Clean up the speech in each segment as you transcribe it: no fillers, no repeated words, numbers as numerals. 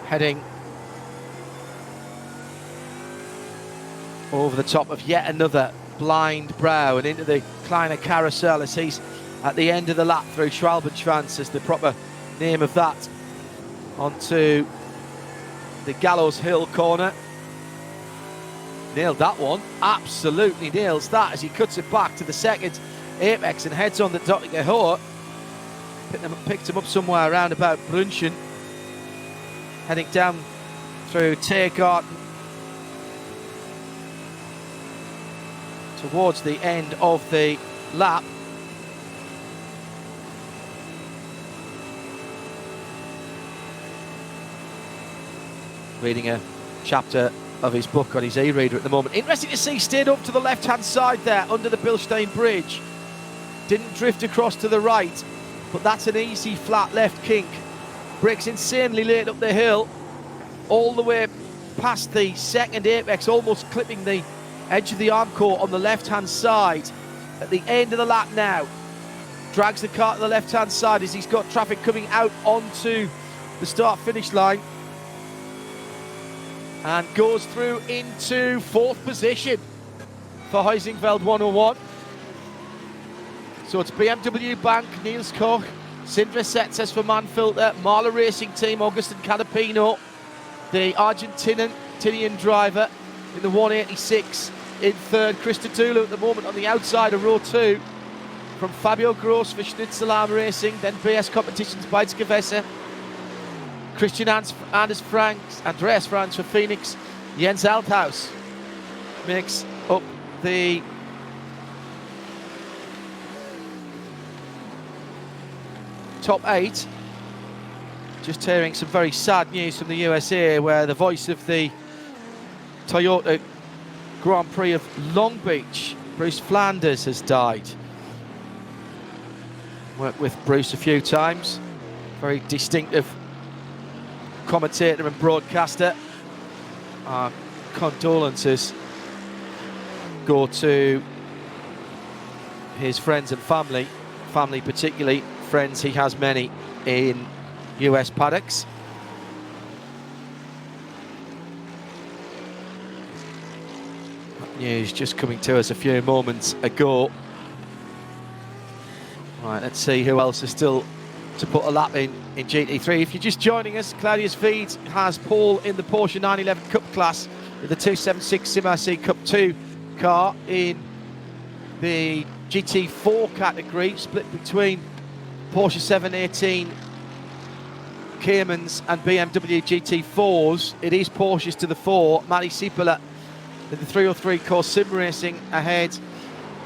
heading over the top of yet another blind brow and into the Kleiner Carousel as he's at the end of the lap through Schwalbenschwanz, is the proper name of that, onto the Gallows Hill corner. Nailed that one, absolutely nails that as he cuts it back to the second apex and heads on the Dottinger Hohe. Picked him up somewhere around about Brunchen, heading down through Tiergarten towards the end of the lap. Reading a chapter of his book on his e-reader at the moment. Interesting to see, stayed up to the left-hand side there under the Bilstein Bridge. Didn't drift across to the right, but that's an easy flat left kink. Brakes insanely late up the hill, all the way past the second apex, almost clipping the edge of the Armcore on the left-hand side. At the end of the lap now, drags the car to the left-hand side as he's got traffic coming out onto the start-finish line, and goes through into fourth position for Heusingfeld 101. So it's BMW Bank, Niels Koch, Sindre Setzes for Manfilter, Marler Racing Team, Augustin Canapino, the Argentinian driver in the 186 in third. Chris Tadulu at the moment on the outside of row 2 from Fabio Gross for Schnitzelarm Racing, then BS Competitions Beitsgewässer. Christian Andreas Franks for Phoenix. Jens Althaus makes up the top 8. Just hearing some very sad news from the USA, where the voice of the Toyota Grand Prix of Long Beach, Bruce Flanders, has died. Worked with Bruce a few times. Very distinctive commentator and broadcaster. Our condolences go to his friends and family particularly friends. He has many in US paddocks. News just coming to us a few moments ago. Right, let's see who else is still to put a lap in GT3. If you're just joining us, Claudius Feed has pole in the Porsche 911 Cup class with the 276 Sim RC Cup 2 car. In the GT4 category, split between Porsche 718 Caymans and BMW GT4s, it is Porsches to the fore. Matti Sipilä in the 303 course sim racing ahead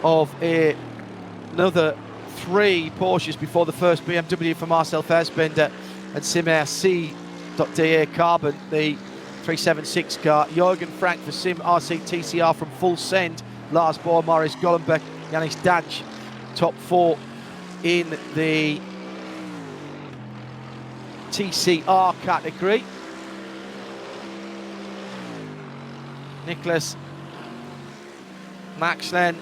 of another 3 Porsches before the first BMW for Marcel Fassbender and SimRC.de Carbon, the 376 car. Jürgen Frank for Sim RC TCR from Full Send. Lars Bohr, Maurice Gollenbeck, Janis Danch, top 4 in the TCR category. Nicholas Max Schlein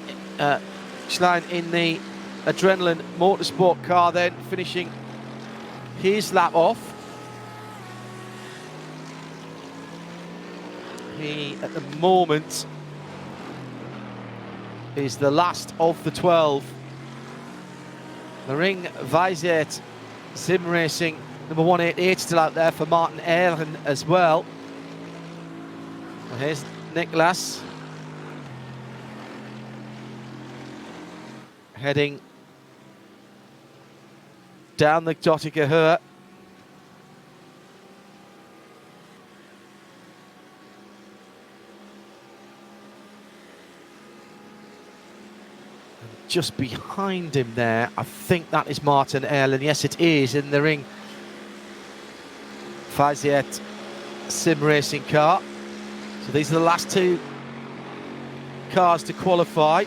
in the Adrenaline Motorsport car, then finishing his lap off. He, at the moment, is the last of the 12. The Ring Weisert Sim Racing number 188 still out there for Martin Ehren as well. Well, here's Nicholas heading down the Dottinger Hohe. Just behind him there, I think that is Martin Erlen. Yes, it is, in the Ring Weisert Sim Racing car. So these are the last 2 cars to qualify.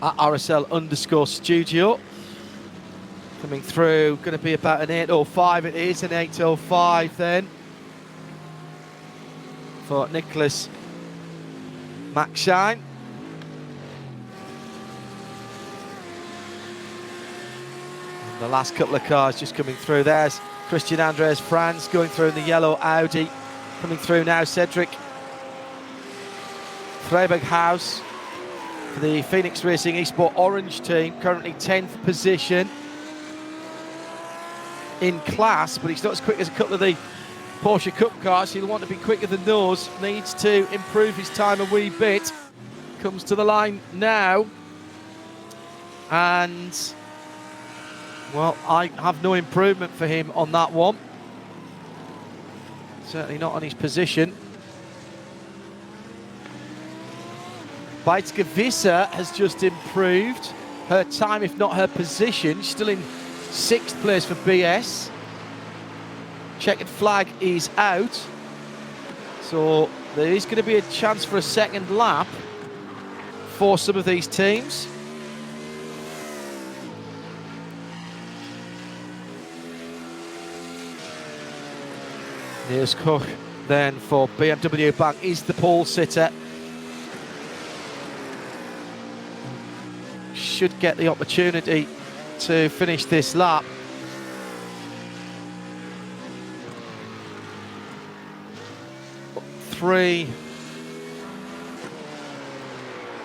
At RSL_studio. Coming through, going to be about an 8:05. It is an 8:05 then for Nicholas Maxine. And the last couple of cars just coming through. There's Christian Andreas Franz going through in the yellow Audi. Coming through now, Cedric Freiberghaus for the Phoenix Racing Esport Orange team, currently 10th position in class, but he's not as quick as a couple of the Porsche Cup cars. He'll want to be quicker than those, needs to improve his time a wee bit. Comes to the line now, and well, I have no improvement for him on that one. Certainly not on his position. Beitske has just improved her time, if not her position. She's still in 6th place for BS. Checkered flag is out. So there is going to be a chance for a second lap for some of these teams. Here's Koch then for BMW Bank, is the pole sitter. Should get the opportunity to finish this lap. Three.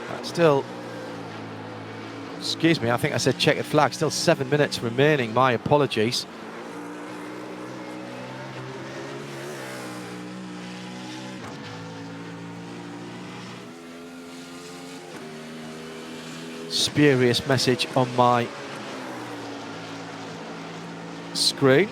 That's still, excuse me, I think I said checkered flag. Still 7 minutes remaining, my apologies. Spurious message on my screen.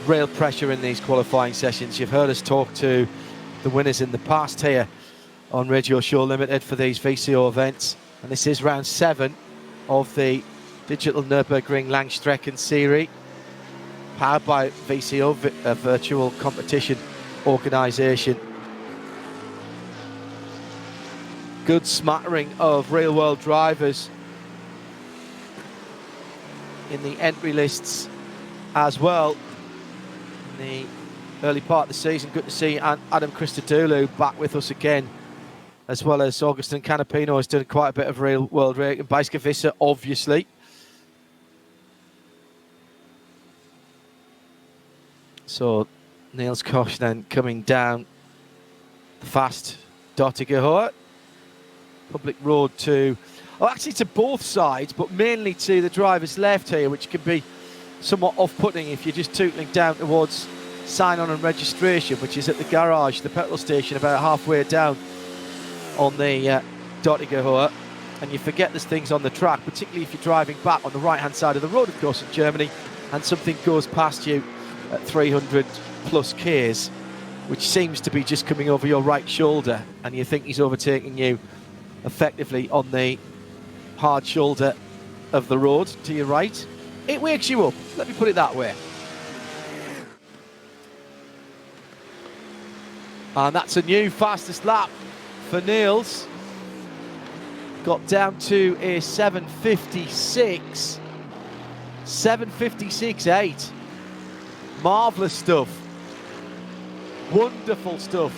Real pressure in these qualifying sessions. You've heard us talk to the winners in the past here on Radio Show Limited for these VCO events, and this is round 7 of the Digital Nürburgring Langstrecken-Serie, powered by VCO, a virtual competition organisation. Good smattering of real-world drivers in the entry lists as well. In the early part of the season, good to see Adam Christodoulou back with us again, as well as Augustin Canapino has done quite a bit of real-world racing. Beitske obviously. So Niels Koch then coming down the fast Dottigerhohe. Public road to, well, actually to both sides, but mainly to the driver's left here, which can be somewhat off-putting if you're just tootling down towards sign-on and registration, which is at the garage, the petrol station, about halfway down on the Dottigerhohe, and you forget there's things on the track, particularly if you're driving back on the right-hand side of the road, of course, in Germany, and something goes past you at 300 plus Ks, which seems to be just coming over your right shoulder, and you think he's overtaking you effectively on the hard shoulder of the road to your right. It wakes you up, let me put it that way. And that's a new fastest lap for Niels. Got down to a 7:56. 7:56.8. Marvellous stuff. Wonderful stuff.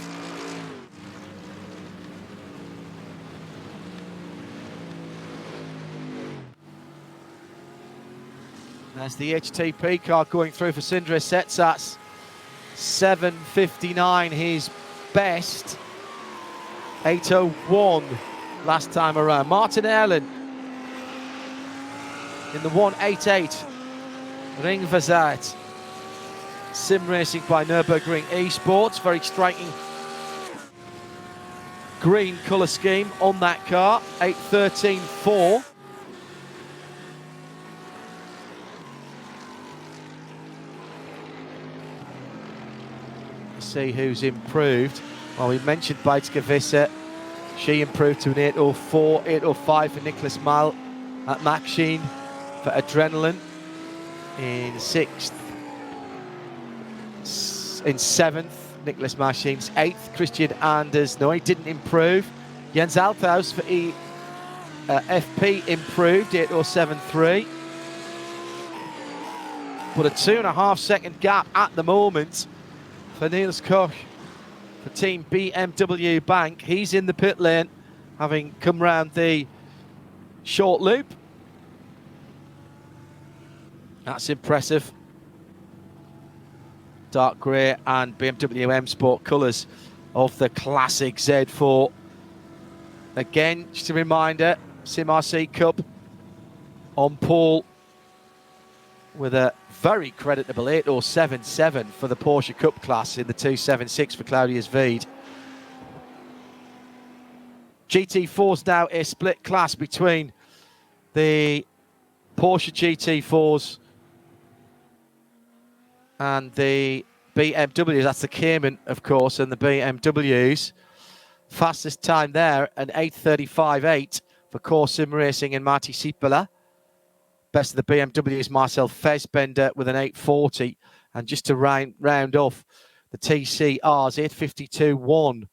There's the HTP car going through for Sindre Setsats. 7:59, his best. 8:01 last time around. Martin Erlen in the 1:88 Ringverzeit. Sim racing by Nürburgring Esports. Very striking green colour scheme on that car. 8:13.4. See who's improved. Well, we mentioned Beitske. She improved to an 8:04, 8:05 for Nicholas Mal at Maxine for Adrenaline in 6th, in 7th. Nicholas Machin's 8th. Christian Anders, no, he didn't improve. Jens Althaus for FP improved, 8:07.3. But a 2.5 second gap at the moment for Niels Koch for Team BMW Bank. He's in the pit lane, having come round the short loop. That's impressive. Dark grey and BMW M Sport colours of the classic Z4. Again, just a reminder, Sim RC Cup on pole with a very creditable 8:07.7 for the Porsche Cup class in the 276 for Claudius Veed. GT4's now a split class between the Porsche GT4s and the BMWs. That's the Cayman, of course, and the BMWs. Fastest time there, an 8:35.8 for Core Sim Racing and Marty Siepeler. Best of the BMWs, Marcel Fassbender with an 8:40. And just to round off the TCRs, 8:52.1,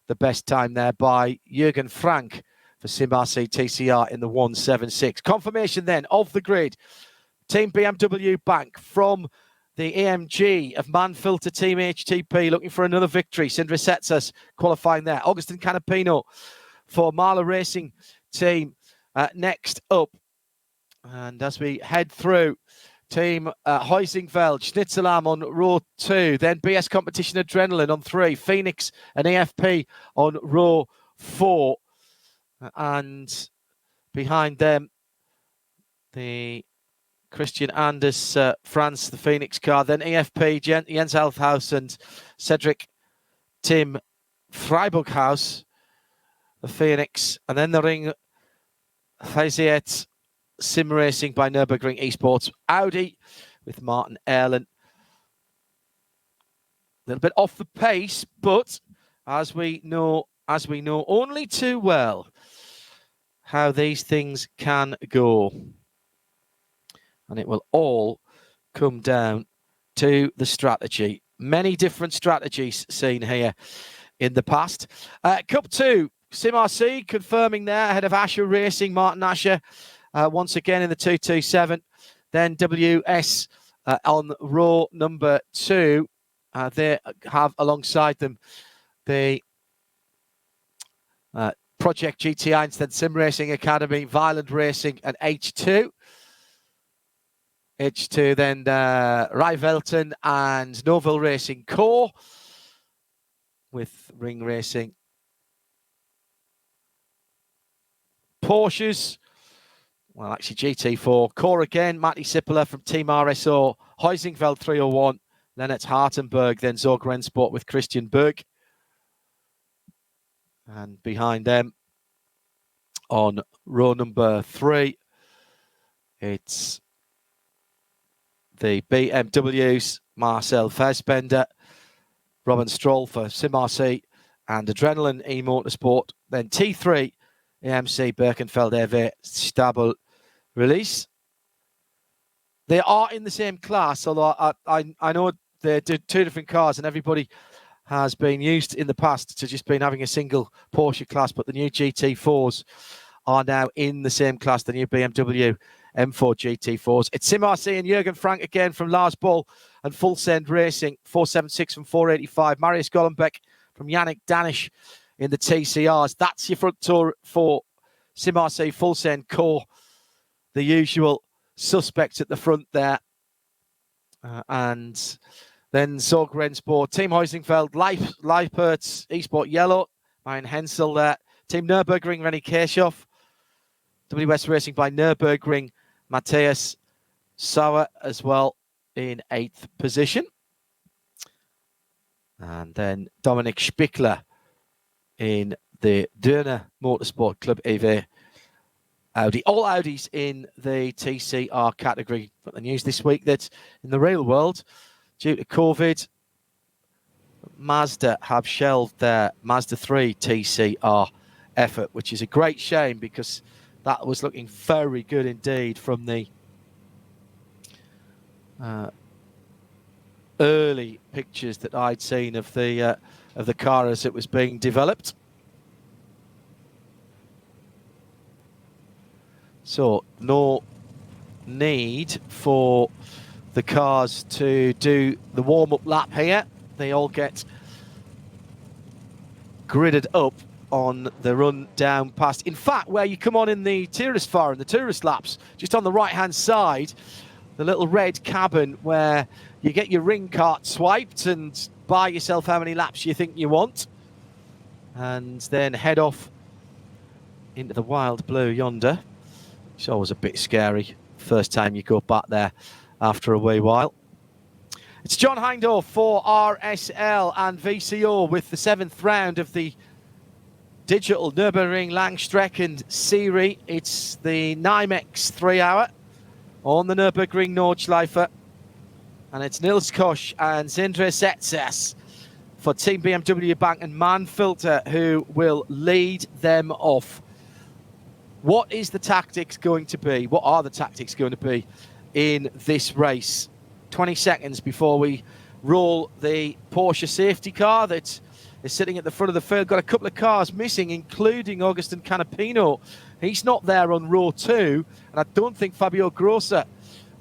the best time there by Jürgen Frank for Sim RC TCR in the 176. Confirmation then of the grid. Team BMW Bank from the AMG of Manfilter Team HTP looking for another victory. Sindre Setsas qualifying there. Augustin Canapino for Marla Racing Team next up. And as we head through, Team Heusingveld, Schnitzelam on row 2, then BS Competition Adrenaline on 3, Phoenix and AFP on row 4. And behind them, the Christian Anders, France, the Phoenix car, then AFP, Jens Althaus and Cedric Tim Freiburghaus, the Phoenix, and then the Ring Faisiet Sim Racing by Nürburgring Esports Audi with Martin Erlen. A little bit off the pace, but as we know only too well how these things can go. And it will all come down to the strategy. Many different strategies seen here in the past. Cup 2, Sim RC confirming there ahead of Asher Racing, Martin Asher, once again in the 227. Then WS on row number 2. They have alongside them the Project GT Einstein Sim Racing Academy, Violent Racing and H2. H2 then Rivelton and Noville Racing Core with Ring Racing. Porsches, well actually GT4, Core again, Matty Sippeler from Team RSO, Heusingveld 301, Lennart Hartenberg, then Zorg Rennsport with Christian Berg. And behind them on row number 3, it's the BMWs, Marcel Fassbender, Robin Stroll for Sim RC and Adrenaline E-Motorsport. Then T3, AMC Birkenfeld EV Stabel Release. They are in the same class, although I know they're two different cars and everybody has been used in the past to just been having a single Porsche class, but the new GT4s are now in the same class, the new BMW M4 GT4s. It's Sim RC and Jürgen Frank again from Lars Bull and Full Send Racing, 476 from 485. Marius Gollenbeck from Yannick Danish in the TCRs. That's your front tour for Sim RC Full Send Core. The usual suspects at the front there. And then Zorg Rennsport, Team Heusingveld, Leipertz, Esport Yellow, Marian Hensel there. Team Nürburgring, Renny Kershoff. WS Racing by Nürburgring, Matthias Sauer as well in 8th position. And then Dominik Spickler in the Dörner Motorsport Club EV Audi. All Audis in the TCR category. But the news this week that in the real world, due to COVID, Mazda have shelved their Mazda 3 TCR effort, which is a great shame because that was looking very good indeed from the early pictures that I'd seen of the car as it was being developed. So no need for the cars to do the warm-up lap here. They all get gridded up on the run down past. In fact, where you come on in the tourist far and the tourist laps, just on the right-hand side, the little red cabin where you get your ring cart swiped and buy yourself how many laps you think you want, and then head off into the wild blue yonder. It's always a bit scary first time you go back there after a wee while. It's John Hindhaugh for RSL and VCO with the 7th round of the Digital Nürburgring Langstrecken-Serie. It's the NIMEX 3-hour on the Nürburgring Nordschleife. And it's Nils Koch and Sindre Setzes for Team BMW Bank and Manfilter who will lead them off. What is the tactics going to be? What are the tactics going to be in this race? 20 seconds before we roll the Porsche safety car that is sitting at the front of the field. Got a couple of cars missing, including Augustin Canapino. He's not there on row 2, and I don't think Fabio Grossa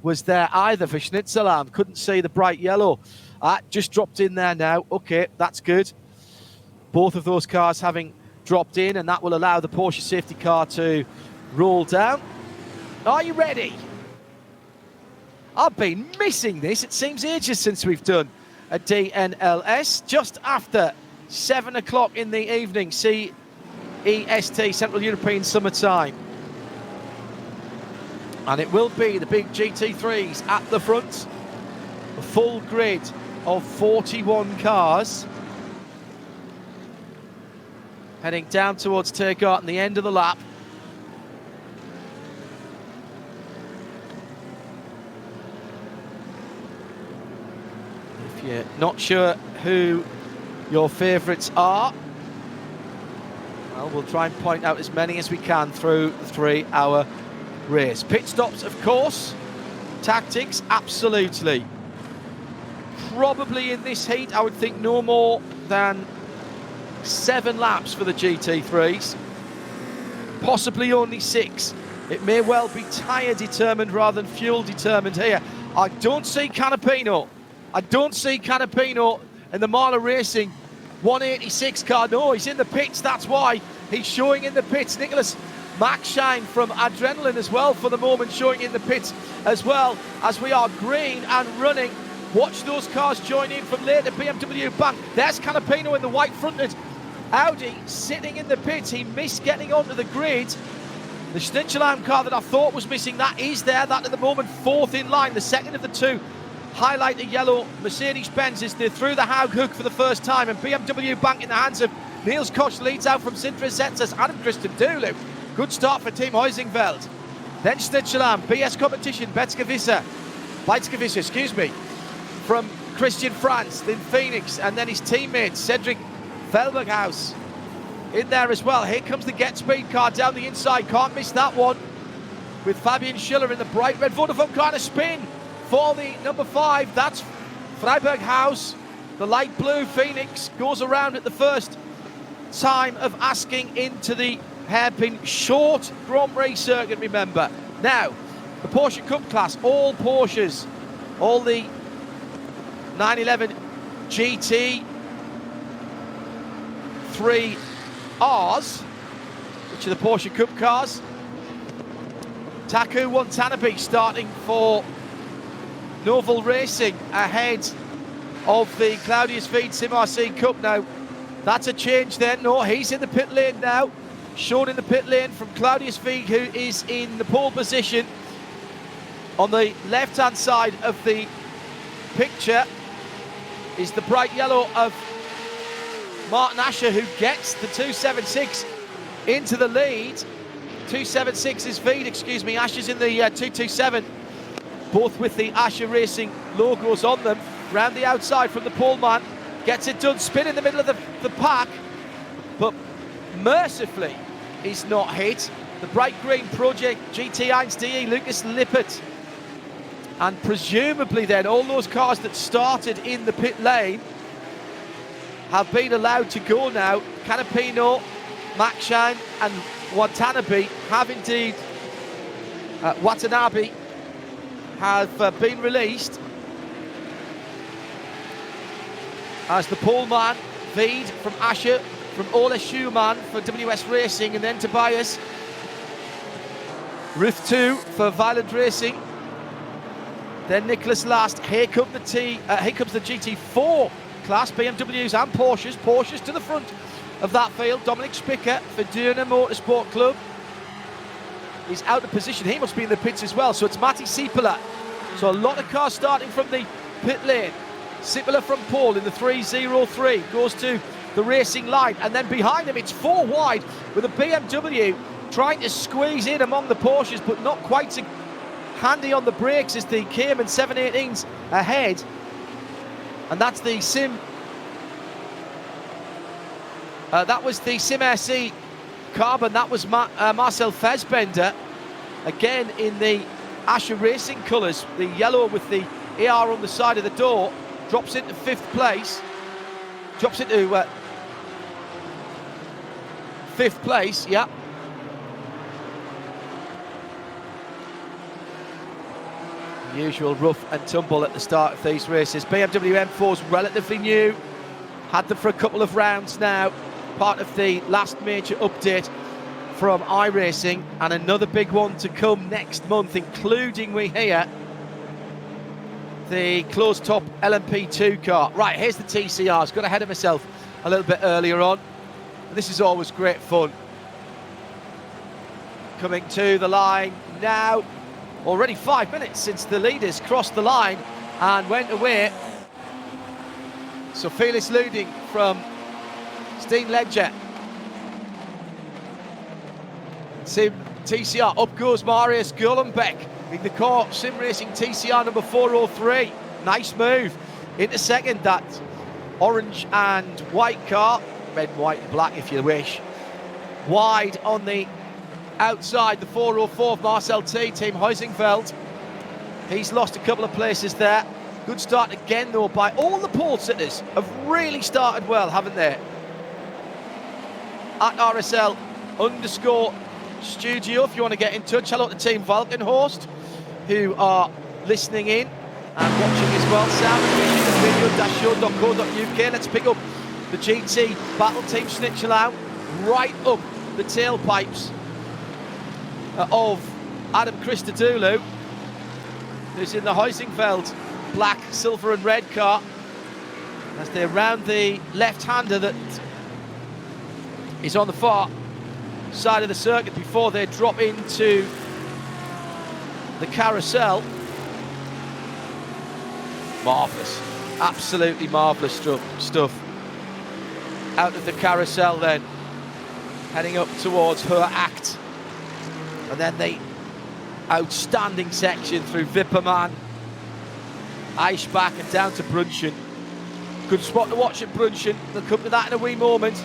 was there either for Schnitzelam. Couldn't see the bright yellow. Just dropped in there now. Okay, that's good. Both of those cars having dropped in, and that will allow the Porsche safety car to roll down. Are you ready? I've been missing this. It seems ages since we've done a DNLS. Just after 7 o'clock in the evening, CEST, Central European Summertime. And it will be the big GT3s at the front. A full grid of 41 cars. Heading down towards Tiergarten, the end of the lap. If you're not sure who your favourites are, well, we'll try and point out as many as we can through the 3-hour race. Pit stops, of course. Tactics, absolutely. Probably in this heat, I would think no more than 7 laps for the GT3s. Possibly only 6. It may well be tyre determined rather than fuel determined here. I don't see Canapino. I don't see Canapino in the Marla Racing 186 car. No, he's in the pits. That's why he's showing in the pits. Nicholas Maxshine from Adrenaline as well for the moment, showing in the pits as well as we are green and running. Watch those cars join in from later. BMW Bank. There's Canapino in the white fronted Audi sitting in the pits. He missed getting onto the grid. The Schnitzelam car that I thought was missing, that is there. That at the moment 4th in line. The second of the 2 highlight the yellow Mercedes-Benz is through the Haug hook for the first time, and BMW Bank in the hands of Niels Koch leads out from Sindre Setzes, Adam Christian Dulu. Good start for Team Huizingveld. Then Schnitzelam, BS Competition, Beitske-Visser, from Christian France, then Phoenix, and then his teammate Cedric Velberghaus in there as well. Here comes the Get Speed car down the inside, can't miss that one, with Fabian Schiller in the bright red Vodafone car. A spin for the number 5, that's Freiberghaus. The light blue Phoenix goes around at the first time of asking into the hairpin short Grand Prix circuit, remember. Now, the Porsche Cup class, all Porsches, all the 911 GT 3Rs, which are the Porsche Cup cars. Taku Watanabe starting for Novel Racing ahead of the Claudius Feed Sim RC Cup. Now, that's a change then. No, he's in the pit lane now. Shown in the pit lane from Claudius Feed, who is in the pole position. On the left-hand side of the picture is the bright yellow of Martin Asher, who gets the 276 into the lead. 276 is Feed, excuse me. Asher's in the 227. Both with the Asher Racing logos on them. Round the outside from the pole man. Gets it done, spin in the middle of the pack. But mercifully, he's not hit. The bright green Project GT1 DE, Lucas Lippert. And presumably then all those cars that started in the pit lane have been allowed to go now. Canapino, Makshan and Watanabe have indeed have been released as the pole man, Veed from Asher, from Ole Schumann for WS Racing, and then Tobias. Ruth 2 for Violent Racing. Then Nicholas last. Here comes the GT4 class, BMWs and Porsches. Porsches to the front of that field. Dominic Spicker for Durner Motorsport Club. He's out of position. He must be in the pits as well. So it's Matti Sipala. So a lot of cars starting from the pit lane. Sipala from pole in the 303 goes to the racing line, and then behind him it's 4 wide with a BMW trying to squeeze in among the Porsches, but not quite so handy on the brakes as the Cayman 718s ahead. And that's the Sim. That was the Sim RC Carbon. That was Marcel Fassbender, again in the Asher Racing colours, the yellow with the AR on the side of the door. Drops into 5th place. Drops into 5th place, yeah. Usual rough and tumble at the start of these races. BMW M4's relatively new. Had them for a couple of rounds now. Part of the last major update from iRacing, and another big one to come next month, including, we hear, the closed-top LMP2 car. Right, here's the TCRs. Got ahead of myself a little bit earlier on. This is always great fun. Coming to the line now. Already 5 minutes since the leaders crossed the line and went away. So Felix Luding from Steen Ledger. Sim TCR, up goes Marius Gullenbeck in the car, Sim Racing TCR number 403. Nice move into second, that orange and white car, red, white and black if you wish. Wide on the outside, the 404 of Marcel T, Team Huizingveld. He's lost a couple of places there. Good start again though by all the pole sitters. Have really started well, haven't they? At RSL_studio if you want to get in touch. Hello to Team Valkenhorst who are listening in and watching as well. Sound video-show.co.uk. Let's pick up the GT Battle Team Snitchelau right up the tailpipes of Adam Christodoulou, who's in the Huizingveld black, silver and red car, as they round the left-hander that is on the far side of the circuit before they drop into the carousel. Marvellous, absolutely marvellous stuff. Out of the carousel then, heading up towards her act. And then the outstanding section through Wipperman, Eichbach and down to Brunchen. Good spot to watch at Brunchen. They'll come to that in a wee moment.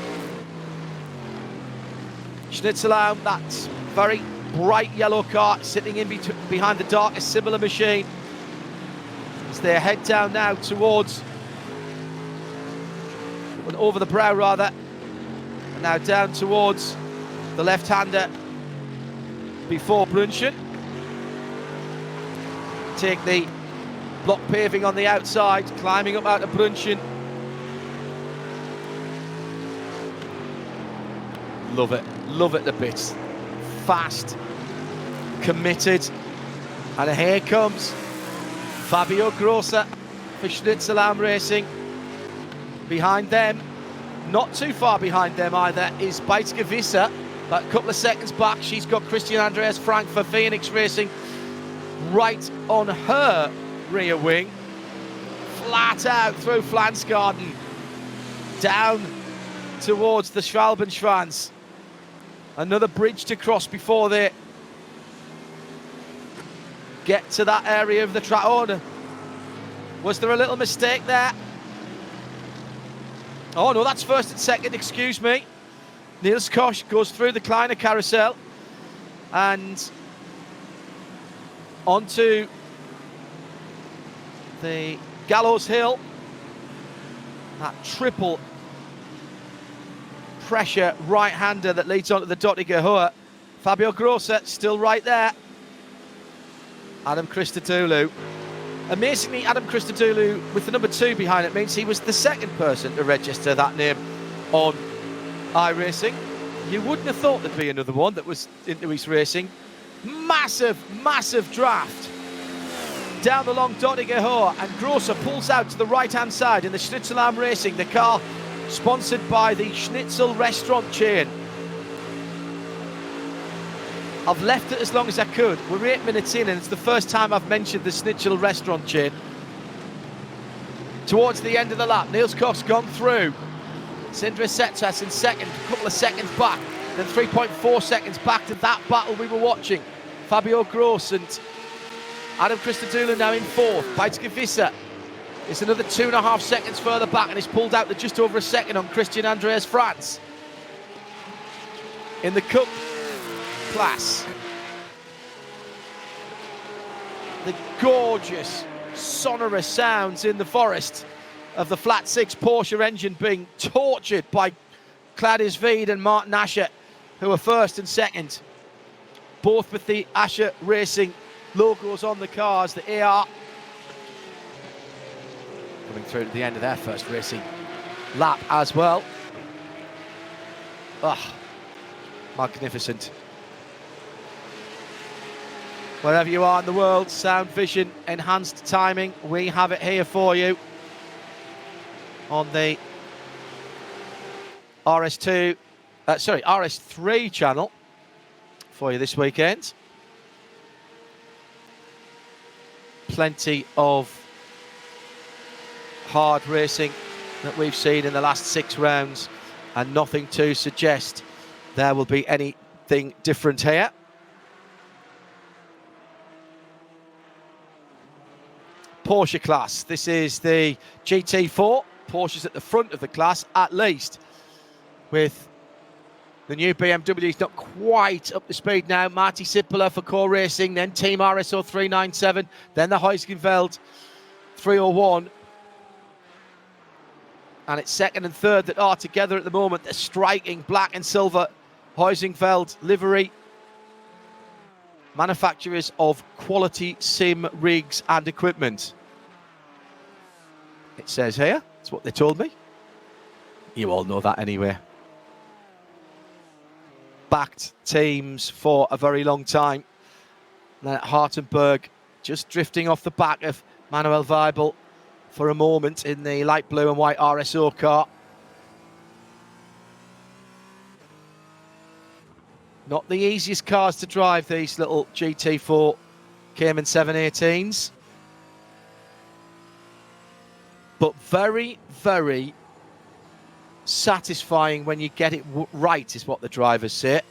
Schnitzelau, that very bright yellow car sitting in behind the darkest similar machine. As they head down now towards, over the brow rather, and now down towards the left-hander before Brunchen. Take the block paving on the outside, climbing up out of Brunchen. Love it the bits. Fast, committed, and here comes Fabio Grosser for Schnitzelau Racing. Behind them, not too far behind them either, is Beitzke Visser. But a couple of seconds back, she's got Christian Andreas Frank for Phoenix Racing right on her rear wing. Flat out through Flansgarden, down towards the Schwalbenschwanz. Another bridge to cross before they get to that area of the track. Oh, no. Was there a little mistake there? Oh no, that's first and second, excuse me. Niels Koch goes through the Kleiner carousel and onto the Gallows Hill. That triple pressure right-hander that leads onto the Dottinger. Fabio Grossa still right there. Adam Christodoulou. Amazingly, Adam Christodoulou, with the number 2 behind it, means he was the second person to register that name on iRacing. You wouldn't have thought there'd be another one that was into his racing. Massive, massive draft down the long Dottinger, and Grossa pulls out to the right-hand side in the Schnitzelarm Racing, the car sponsored by the Schnitzel restaurant chain. I've left it as long as I could. We're 8 minutes in, and it's the first time I've mentioned the Schnitzel restaurant chain. Towards the end of the lap, Niels Koch's gone through. Sindre Settas in second, a couple of seconds back, then 3.4 seconds back to that battle we were watching. Fabio Gross and Adam Christodoulou now in fourth. Beitske-Visser is another 2.5 seconds further back, and he's pulled out to just over a second on Christian Andreas Franz. In the Cup class, the gorgeous, sonorous sounds in the forest of the flat 6 Porsche engine being tortured by Gladys Veed and Martin Asher, who are first and second, both with the Asher Racing logos on the cars, the AR. Coming through to the end of their first racing lap as well. Ah, magnificent. Wherever you are in the world, sound, vision, enhanced timing, we have it here for you on the RS3 channel for you this weekend. Plenty of hard racing that we've seen in the last 6 rounds, and nothing to suggest there will be anything different here. Porsche class. This is the GT4. Porsche's at the front of the class, at least, with the new BMW's not quite up to speed now. Marty Sippeler for Core Racing, then Team RSO 397, then the Heusgenfeld 301. And it's second and third that are together at the moment. The striking black and silver Heusgenfeld livery. Manufacturers of quality sim rigs and equipment. It says here, that's what they told me. You all know that anyway. Backed teams for a very long time. Then Hartenberg just drifting off the back of Manuel Weibel for a moment in the light blue and white RSO car. Not the easiest cars to drive, these little GT4 Cayman 718s. But very, very satisfying when you get it right, is what the drivers say.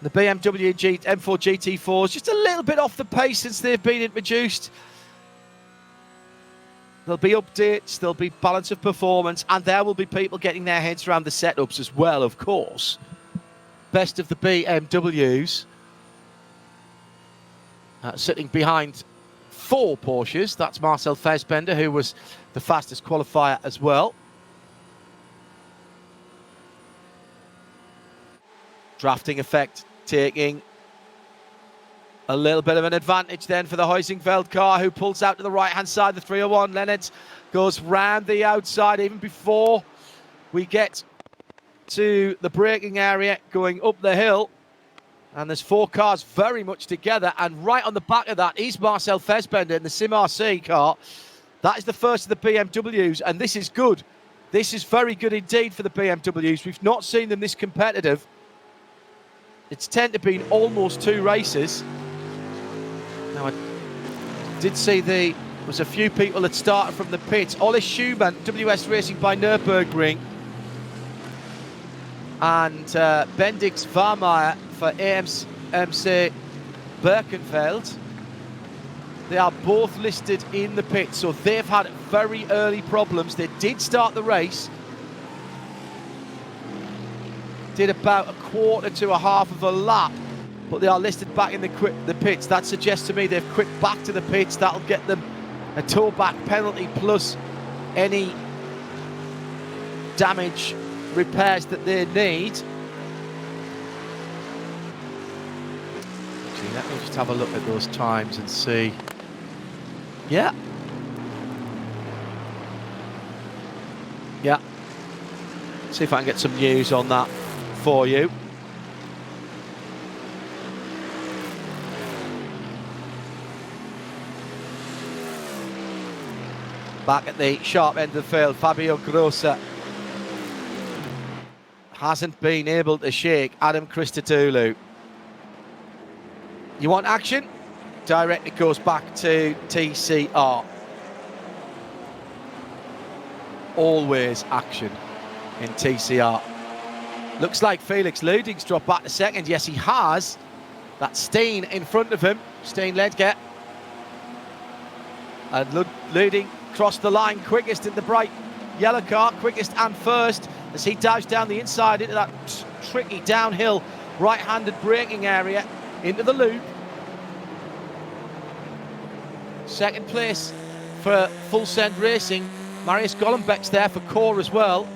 The BMW M4 GT4 is just a little bit off the pace since they've been introduced. There'll be updates, there'll be balance of performance, and there will be people getting their heads around the setups as well, of course. Best of the BMWs. Sitting behind 4 Porsches. That's Marcel Fassbender, who was the fastest qualifier as well. Drafting effect taking a little bit of an advantage then for the Heusgenfeld car, who pulls out to the right-hand side, the 301. Lennart goes round the outside even before we get to the braking area, going up the hill. And there's 4 cars very much together, and right on the back of that is Marcel Fassbender in the Sim RC car. That is the first of the BMWs, and this is good. This is very good indeed for the BMWs. We've not seen them this competitive. It's tended to be almost 2 races. Now, I did see there was a few people that started from the pits. Ole Schumann, WS Racing by Nürburgring, and Bendix Warmeyer for AMC Birkenfeld. They are both listed in the pit, so they've had very early problems. They did start the race, did about a quarter to a half of a lap but they are listed back in the pits. That suggests to me they've quit back to the pits. That'll get them a tow back penalty plus any damage repairs that they need. Actually, let me just have a look at those times and see. Yeah. See if I can get some news on that for you. Back at the sharp end of the field, Fabio Grossa hasn't been able to shake Adam Christodoulou. You want action? Directly goes back to TCR. Always action in TCR. Looks like Felix Luding's dropped back to second. Yes, he has. That's Steen in front of him. Steen Ledger. And Luding crossed the line quickest in the bright yellow car, quickest and first, as he dives down the inside into that tricky downhill right-handed braking area into the loop. Second place for Full Send Racing. Marius Golombek's there for Core as well.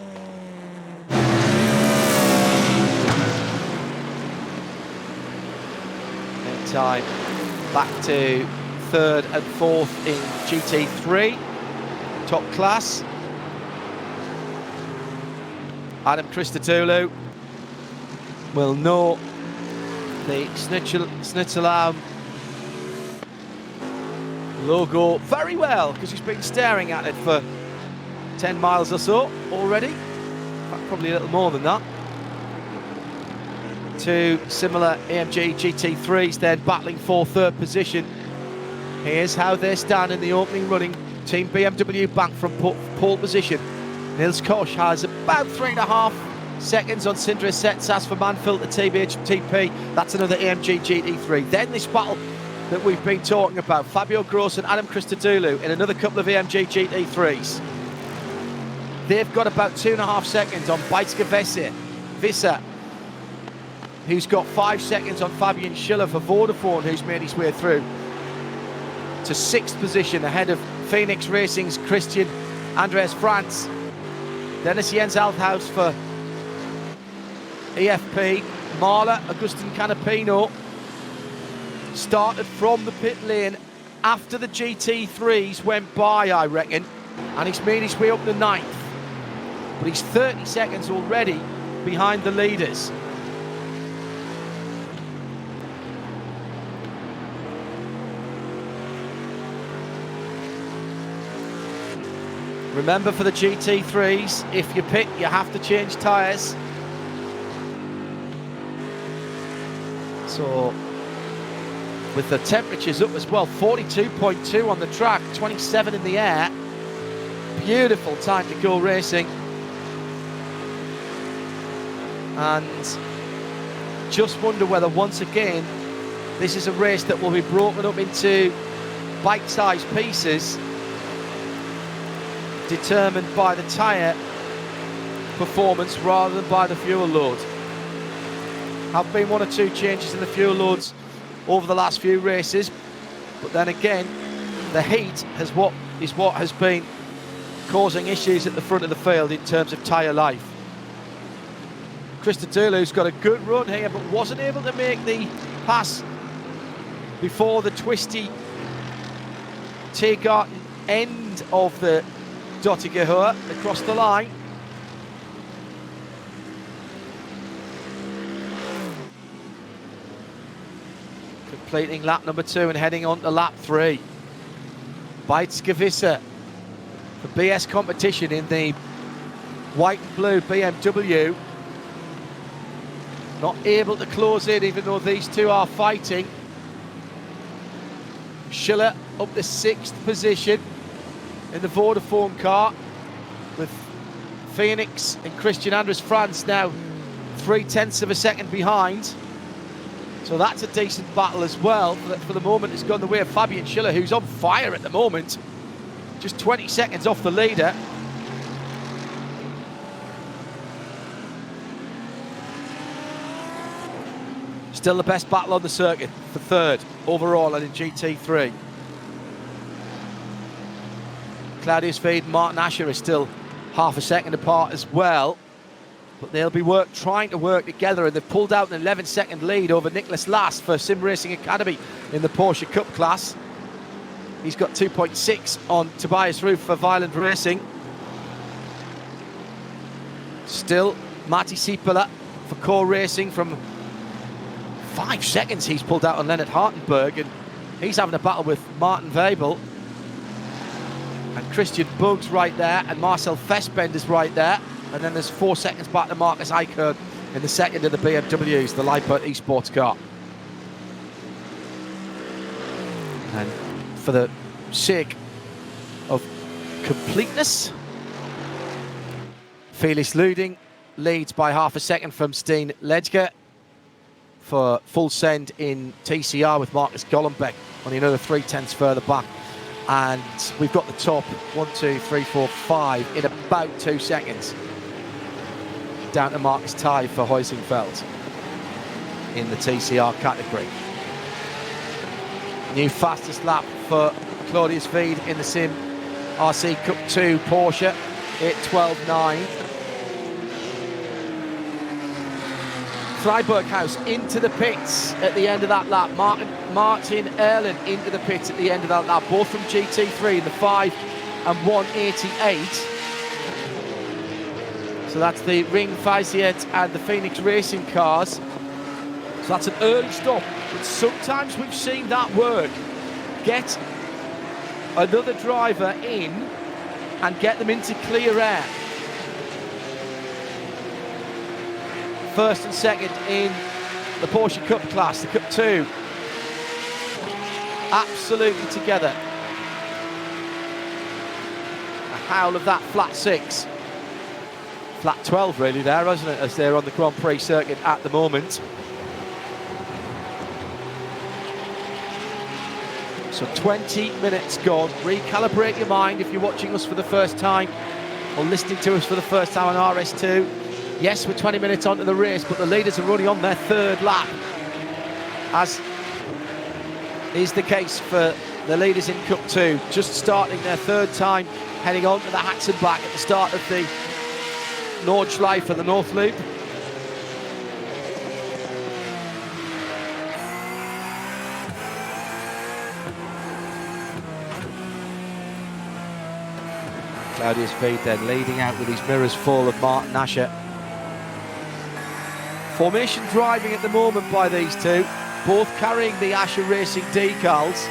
In time back to third and fourth in GT3 top class. Adam Christodoulou will know the Snitzelam logo very well because he's been staring at it for 10 miles or so already. In fact, probably a little more than that. Two similar AMG GT3s then battling for third position. Here's how they stand in the opening running. Team BMW back from pole position. Nils Koch has about 3.5 seconds on Sindre Setsas for Manfilter TBHTP. That's another AMG GT3. Then this battle that we've been talking about. Fabio Gross and Adam Christodoulou in another couple of AMG GT3s. They've got about 2.5 seconds on Beitske Visser, who's got 5 seconds on Fabian Schiller for Vodafone, who's made his way through to 6th position ahead of Phoenix Racing's Christian Andreas Franz. Dennis Jens Althaus for EFP. Marla Agustin Canapino started from the pit lane after the GT3s went by, I reckon, and he's made his way up to 9th. But he's 30 seconds already behind the leaders. Remember, for the GT3s, if you pit, you have to change tyres. So, with the temperatures up as well, 42.2 on the track, 27 in the air. Beautiful time to go racing. And just wonder whether, once again, this is a race that will be broken up into bite-sized pieces, determined by the tyre performance rather than by the fuel load. Have been 1 or 2 changes in the fuel loads over the last few races, but then again, the heat is what has been causing issues at the front of the field in terms of tyre life. Christodoulou's got a good run here, but wasn't able to make the pass before the twisty Tiergarten end of the Dottigehoer across the line. Completing lap number 2 and heading on to lap 3. Beitske Visser for BS competition in the white and blue BMW. Not able to close in, even though these two are fighting. Schiller up to 6th position in the Vodafone car, with Phoenix and Christian Andres Franz now 0.3 of a second behind. So that's a decent battle as well. For the moment, it's gone the way of Fabian Schiller, who's on fire at the moment. Just 20 seconds off the leader. Still the best battle on the circuit for third overall and in GT3. Claudius Veed and Martin Asher are still half a second apart as well. But they'll be trying to work together, and they've pulled out an 11-second lead over Nicholas Last for Sim Racing Academy in the Porsche Cup class. He's got 2.6 on Tobias Roof for Violent Racing. Still, Matti Sipala for Core Racing from 5 seconds he's pulled out on Leonard Hartenberg, and he's having a battle with Martin Weibel. And Christian Buggs right there, and Marcel Fassbender's right there. And then there's 4 seconds back to Marcus Eichhorn in the second of the BMWs, the Lippert eSports car. And for the sake of completeness, Felix Luding leads by half a second from Steen Ledger for full send in TCR with Marcus Gollenbeck, only another 0.3 further back. And we've got the top 1, 2, 3, 4, 5 in about 2 seconds. Down to Marcus Tighe for Heusingfeld in the TCR category. New fastest lap for Claudius Veed in the Sim RC Cup 2 Porsche at 12.9. Freiburghaus into the pits at the end of that lap. Martin Erlen into the pits at the end of that lap, both from GT3 in the 5 and 188. So that's the Ring Faisiet and the Phoenix Racing cars. So that's an early stop, but sometimes we've seen that work. Get another driver in and get them into clear air. First and second in the Porsche Cup class, the Cup 2. Absolutely together. A howl of that flat 6. Flat 12 really there, isn't it, as they're on the Grand Prix circuit at the moment. So 20 minutes gone. Recalibrate your mind if you're watching us for the first time or listening to us for the first time on RS2. Yes, we're 20 minutes onto the race, but the leaders are running on their third lap, as is the case for the leaders in Cup 2, just starting their third time, heading on to the Hatzenbach at the start of the Nordschleife, the North Loop. Claudius Veed then leading out with his mirrors full of Martin Asher. Formation driving at the moment by these two, both carrying the Asher Racing decals.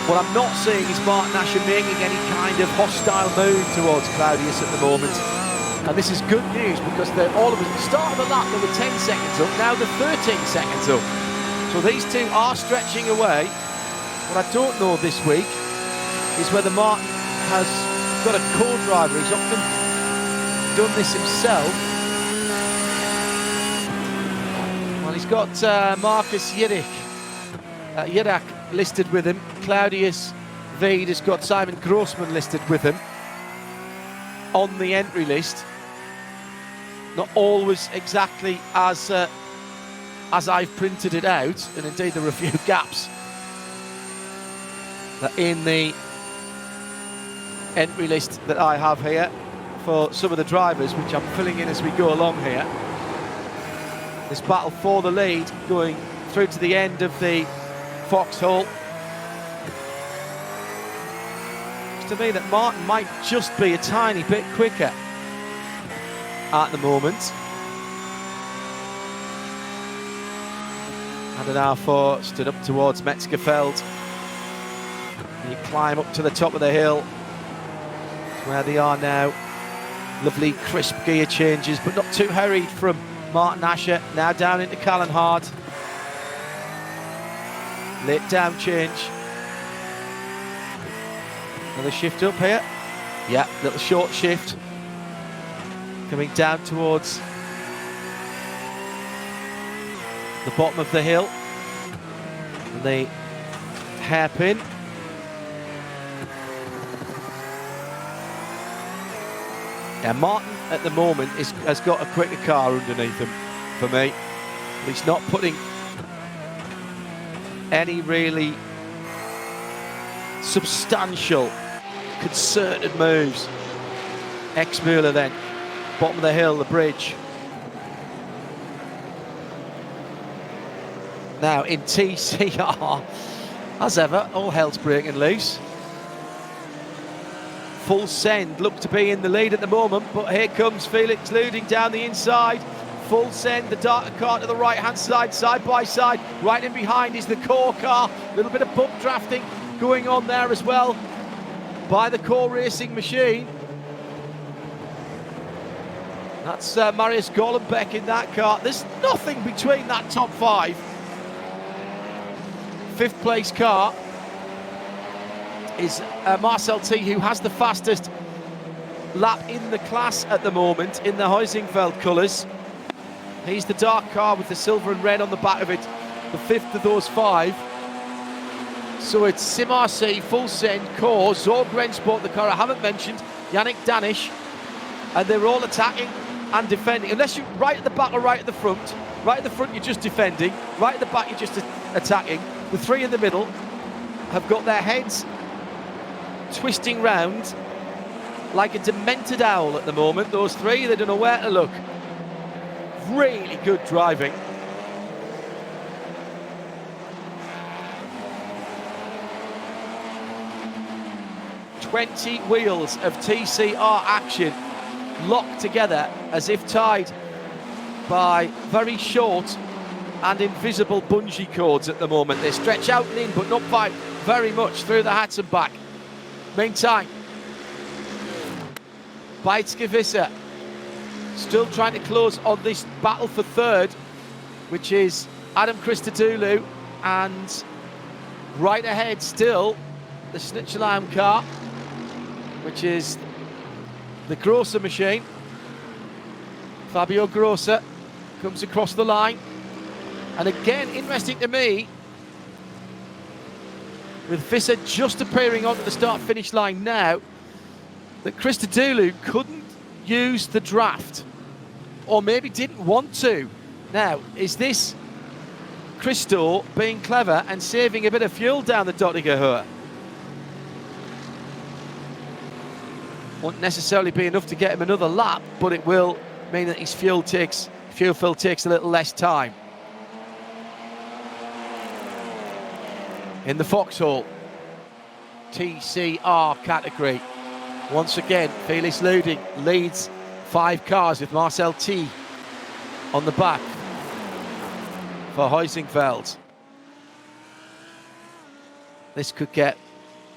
What I'm not seeing is Martin Asher making any kind of hostile move towards Claudius at the moment. And this is good news, because they're all of us, at the start of the lap they were 10 seconds up, now they're 13 seconds up. So these two are stretching away. What I don't know this week is whether Martin has got a co-driver. He's often done this himself. Well, he's got Marcus Jirak listed with him. Claudius Veed has got Simon Grossman listed with him on the entry list. Not always exactly as I've printed it out, and indeed there are a few gaps in the entry list that I have here for some of the drivers, which I'm filling in as we go along here. This battle for the lead going through to the end of the Foxhole. To me that Martin might just be a tiny bit quicker at the moment. And an R4 stood up towards Metzgerfeld. You climb up to the top of the hill, where they are now. Lovely crisp gear changes, but not too hurried from Martin Asher. Now down into Callan-Hart. Late down change. Another shift up here. Yeah, little short shift. Coming down towards the bottom of the hill. And the hairpin. Yeah, Martin at the moment has got a quicker car underneath him for me. But he's not putting any really substantial, concerted moves. Ex-Müller then, bottom of the hill, the bridge. Now in TCR, as ever, all hell's breaking loose. Full Send look to be in the lead at the moment, but here comes Felix Luding down the inside. Full Send, the darker car to the right-hand side, side by side. Right in behind is the core car. A little bit of bump drafting going on there as well by the core racing machine. That's Marius Golombek in that car. There's nothing between that top five. Fifth place car is Marcel T, who has the fastest lap in the class at the moment in the Huizingveld colours. He's the dark car with the silver and red on the back of it, the fifth of those five. So it's Simarcy, Full Send, Core, Zorg Rensport, the car I haven't mentioned, Yannick Danish, and they're all attacking and defending. Unless you're right at the back or right at the front. Right at the front you're just defending, right at the back you're just attacking. The three in the middle have got their heads twisting round like a demented owl at the moment. Those three, they don't know where to look. Really good driving. "20 wheels of TCR action locked together as if tied by very short and invisible bungee cords at the moment. They stretch out and in, but not by very much through the hats and back. Meantime, Beitske still trying to close on this battle for third, which is Adam Christodoulou, and right ahead still the Snitchelheim car, which is the Grosser machine. Fabio Grosser comes across the line, and again, interesting to me, with Visser just appearing onto the start-finish line now, that Christodoulou couldn't use the draft, or maybe didn't want to. Now, is this Christo being clever and saving a bit of fuel down the Dottinger Höhe? Won't necessarily be enough to get him another lap, but it will mean that his fuel fill takes a little less time. In the Foxhall TCR category, once again, Felix Luding leads 5 cars with Marcel T on the back for Huizingveld. This could get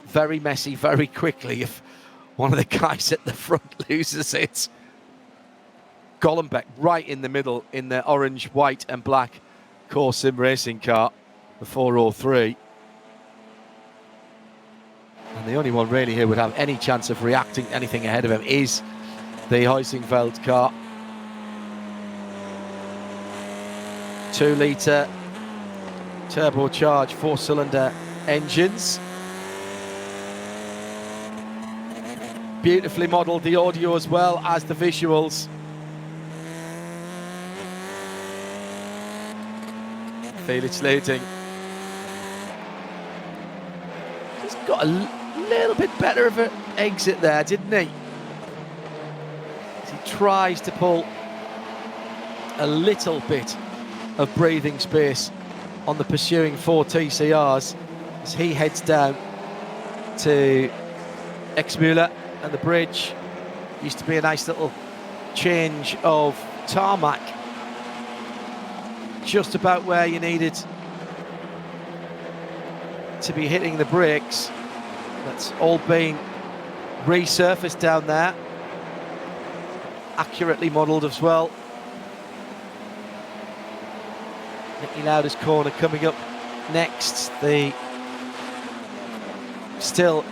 very messy very quickly if one of the guys at the front loses it. Golombek right in the middle in the orange, white and black Core Sim racing car, the 403. And the only one really who would have any chance of reacting to anything ahead of him is the Huizingveld car. 2-litre turbocharged 4-cylinder engines. Beautifully modelled, the audio as well as the visuals. Felix Luding just got a little bit better of an exit there, didn't he? As he tries to pull a little bit of breathing space on the pursuing 4 TCRs as he heads down to Ex-Müller and the bridge. Used to be a nice little change of tarmac just about where you needed to be hitting the brakes. That's all been resurfaced down there, accurately modelled as well. Nicky Lauda's corner coming up next. The still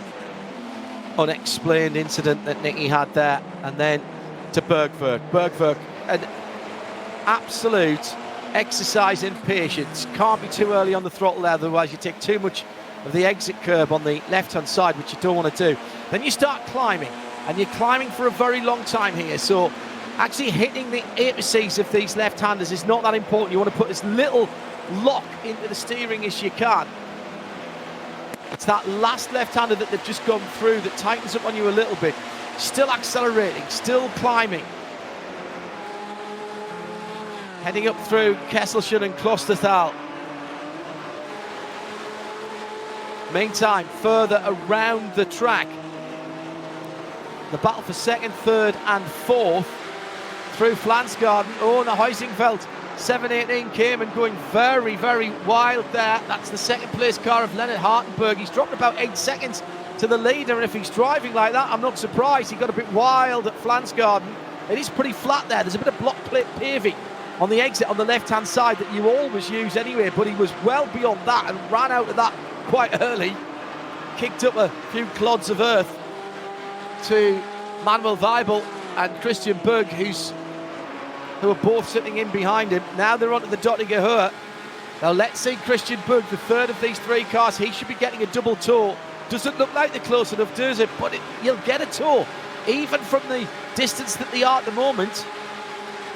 unexplained incident that Nicky had there, and then to Bergwerk, an absolute exercise in patience. Can't be too early on the throttle there, otherwise you take too much of the exit curb on the left-hand side, which you don't want to do. Then you start climbing, and you're climbing for a very long time here, so Actually hitting the apices of these left-handers is not that important. You want to put as little lock into the steering as you can. It's that last left-hander that they've just gone through that tightens up on you a little bit. Still accelerating, still climbing. Heading up through Kesselchen and Klosterthal. Meantime, further around the track, the battle for second, third and fourth through Flansgarden. Oh, and the Heusingfeld 718 came and going very, very wild there. That's the second place car of Leonard Hartenberg. He's dropped about 8 seconds to the leader, and if he's driving like that, I'm not surprised. He got a bit wild at Flansgarden. It is pretty flat there. There's a bit of block plate paving on the exit on the left-hand side that you always use anyway, but he was well beyond that and ran out of that quite early. Kicked up a few clods of earth to Manuel Weibel and Christian Berg, who are both sitting in behind him. Now they're onto the Dottinger Höhe. Now let's see Christian Berg, the third of these three cars. He should be getting a double tour. Doesn't look like they're close enough, does it? But you'll get a tour, even from the distance that they are at the moment.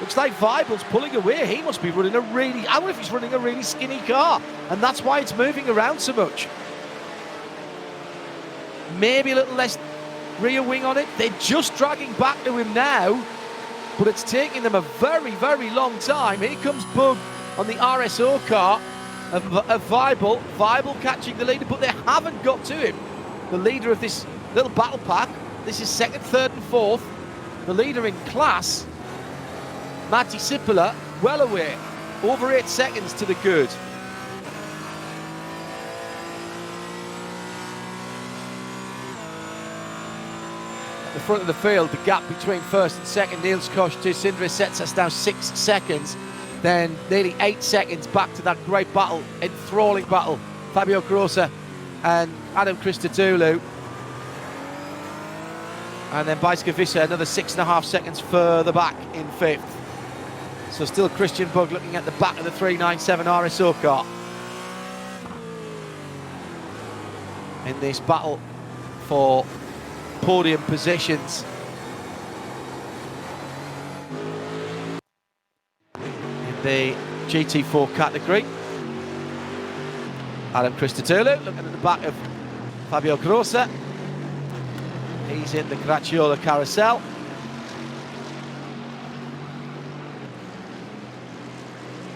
Looks like Weibel's pulling away. He must be running I wonder if he's running a really skinny car, and that's why it's moving around so much. Maybe a little less rear wing on it. They're just dragging back to him now, but it's taking them a very, very long time. Here comes Bug on the RSO car of Weibel. Weibel catching the leader, but they haven't got to him. The leader of this little battle pack. This is second, third and fourth. The leader in class, Matti Sippola, well away. Over 8 seconds to the good. At the front of the field, the gap between first and second, Niels Koch to Sindre sets us now 6 seconds. Then nearly 8 seconds back to that great battle, enthralling battle. Fabio Grossa and Adam Christodoulou. And then Beiske Visser another 6.5 seconds further back in fifth. So still Christian Bug looking at the back of the 397 RSO car in this battle for podium positions. In the GT4 category, Adam Christodoulou looking at the back of Fabio Grossa. He's in the Graciola carousel.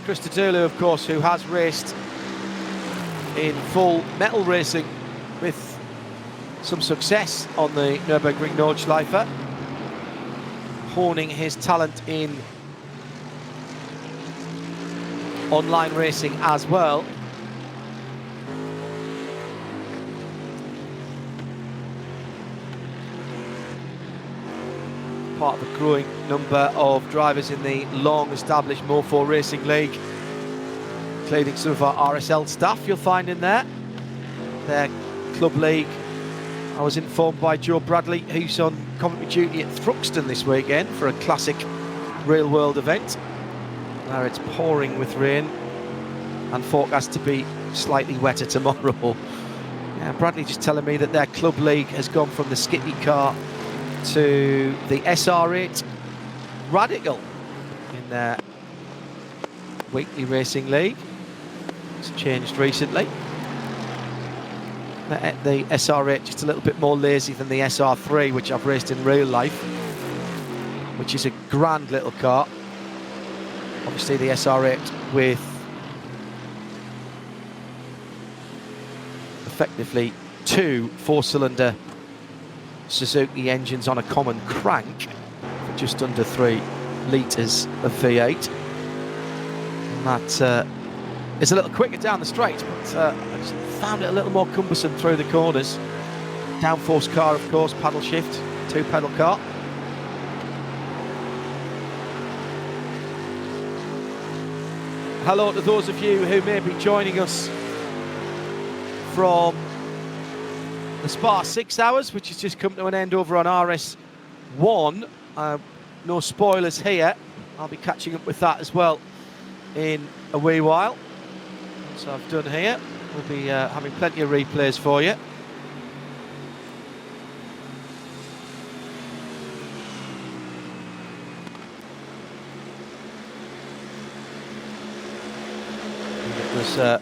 Christodoulou, of course, who has raced in full metal racing with some success on the Nürburgring Nordschleife, honing his talent in online racing as well. Part of a growing number of drivers in the long-established Mofor Racing League, including some of our RSL staff you'll find in there. Their club league, I was informed by Joe Bradley, who's on commentary duty at Thruxton this weekend for a classic real-world event. Now it's pouring with rain and forecast to be slightly wetter tomorrow. Yeah, Bradley just telling me that their club league has gone from the Skippy car to the SR8 Radical in their weekly racing league. It's changed recently. The SR8 just a little bit more lazy than the SR3, which I've raced in real life, which is a grand little car. Obviously the SR8 with effectively 2 4-cylinder Suzuki engines on a common crank for just under 3 litres of V8. And that is a little quicker down the straight, but I just found it a little more cumbersome through the corners. Downforce car, of course, paddle shift, 2-pedal car. Hello to those of you who may be joining us from the Spa 6 hours, which has just come to an end over on RS1. No spoilers here. I'll be catching up with that as well in a wee while. So I've done here. We'll be having plenty of replays for you. was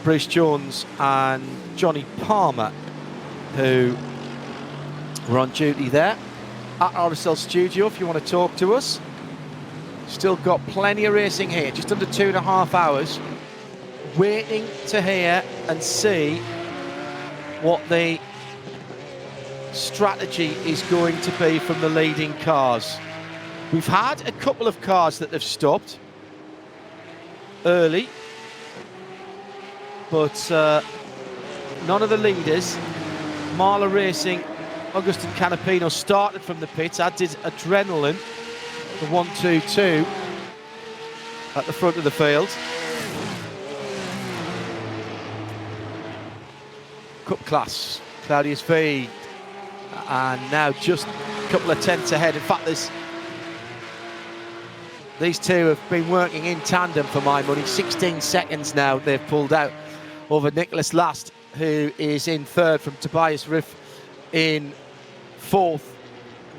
Bruce Jones and Johnny Palmer who were on duty there at RSL Studio if you want to talk to us. Still got plenty of racing here, just under 2.5 hours, waiting to hear and see what the strategy is going to be from the leading cars. We've had a couple of cars that have stopped early, but none of the leaders. Marla Racing, Augustin Canapino started from the pits, as did Adrenaline, the 1-2-2 at the front of the field. Cup class, Claudius V, and now just a couple of tenths ahead. In fact, these two have been working in tandem for my money. 16 seconds now they've pulled out over Nicholas Last, who is in third, from Tobias Riff in fourth,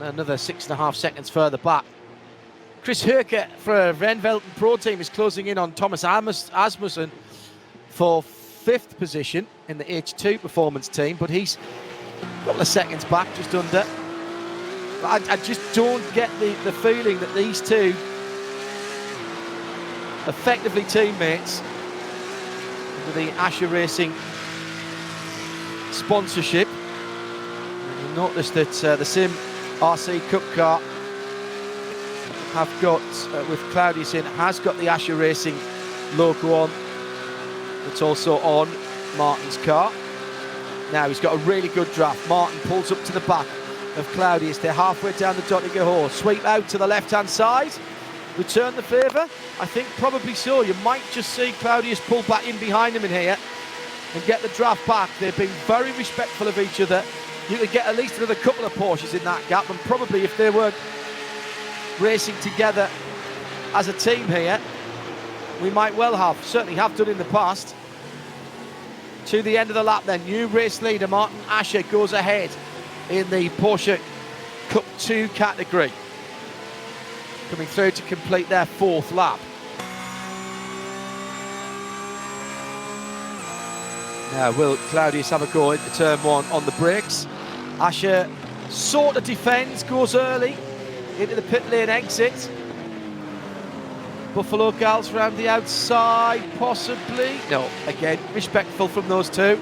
another 6.5 seconds further back. Chris Herker for Renvelten Pro Team is closing in on Thomas Asmussen for 5th position in the H2 performance team, but he's a couple of seconds back, just under. I just don't get the feeling that these two, effectively teammates under the Asher Racing sponsorship. And you notice that the Sim RC Cup car have got, with Claudius in, has got the Asher Racing logo on. It's also on Martin's car. Now he's got a really good draft. Martin pulls up to the back of Claudius. They're halfway down the Dottinger Hall. Sweep out to the left-hand side. Return the favour? I think probably so. You might just see Claudius pull back in behind him in here and get the draft back. They've been very respectful of each other. You could get at least another couple of Porsches in that gap, and probably if they weren't racing together as a team here, we might well have, certainly have done in the past. To the end of the lap then, new race leader Martin Asher goes ahead in the Porsche Cup 2 category, coming through to complete their 4th lap. Now will Claudius have a go into turn 1 on the brakes? Asher sort of defends, goes early into the pit lane exit. Buffalo Gals around the outside, possibly. No, again, respectful from those two.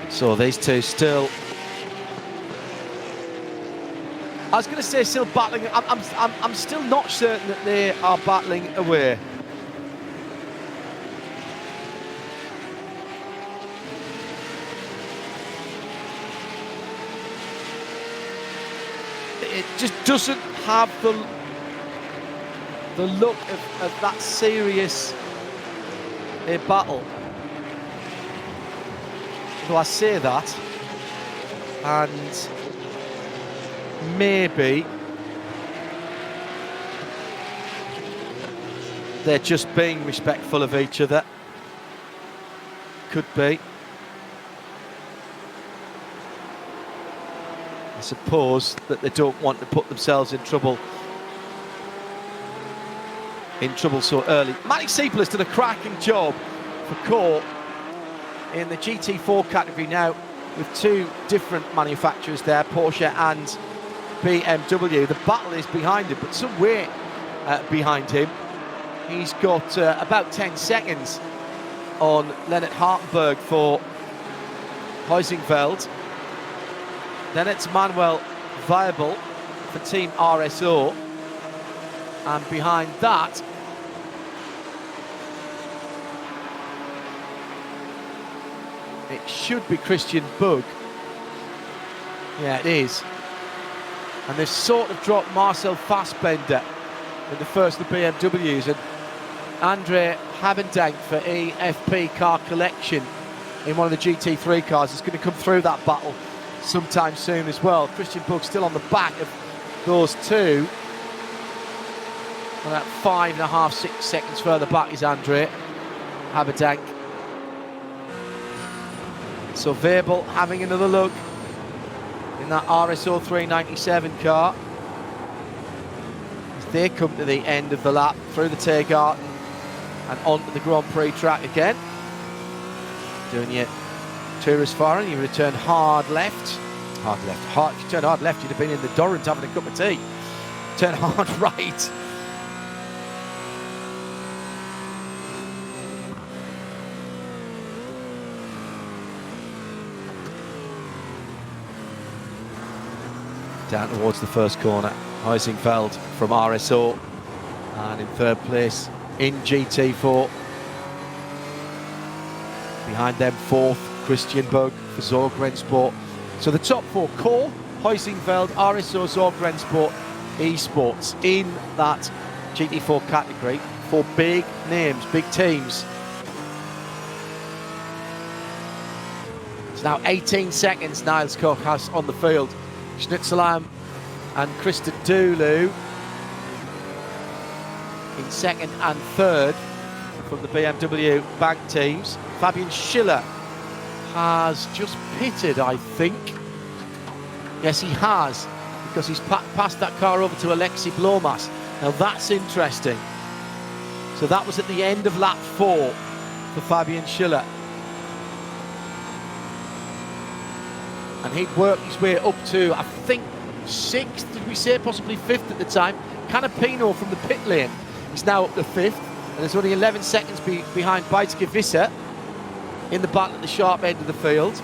So these two still, I was going to say still battling. I'm still not certain that they are battling away. It just doesn't have the look of that serious a battle. Well, I say that, and maybe they're just being respectful of each other. Could be. I suppose that they don't want to put themselves in trouble so early. Matty Siepel has done a cracking job for Core in the GT4 category now, with two different manufacturers there, Porsche and BMW. The battle is behind him, but some weight behind him. He's got about 10 seconds on Lennart Hartenberg for Huizingveld. Then it's Manuel Viable for Team RSO. And behind that, it should be Christian Bug. Yeah, it is. And they've sort of dropped Marcel Fassbender in the first of the BMWs, and Andre Havendank for EFP Car Collection in one of the GT3 cars is going to come through that battle sometime soon as well. Christian Bug still on the back of those two. About 5.5, 6 seconds further back is Andre Haberdank. So Verbal having another look in that RSO 397 car as they come to the end of the lap through the Tiergarten and onto the Grand Prix track again. Doing your tourist foreign, you return hard left. If you turn hard left, you'd have been in the Dorrant having a cup of tea. Turn hard right. Down towards the first corner, Heisingfeld from RSO, and in third place in GT4. Behind them, fourth, Christian Bug for Zorg Rennsport. So the top four, Core, Heisingfeld, RSO, Zorg Rennsport, Esports in that GT4 category. For big names, big teams. It's now 18 seconds Niels Koch has on the field. Schnitzelam and Krista Dulu in second and third from the BMW Bank teams. Fabian Schiller has just pitted, I think. Yes, he has, because he's passed that car over to Alexi Blomas. Now that's interesting. So that was at the end of lap 4 for Fabian Schiller. And he'd worked his way up to, I think, 6th, did we say, possibly 5th at the time. Canapino from the pit lane is now up to 5th, and there's only 11 seconds behind Beitske Visser in the battle at the sharp end of the field.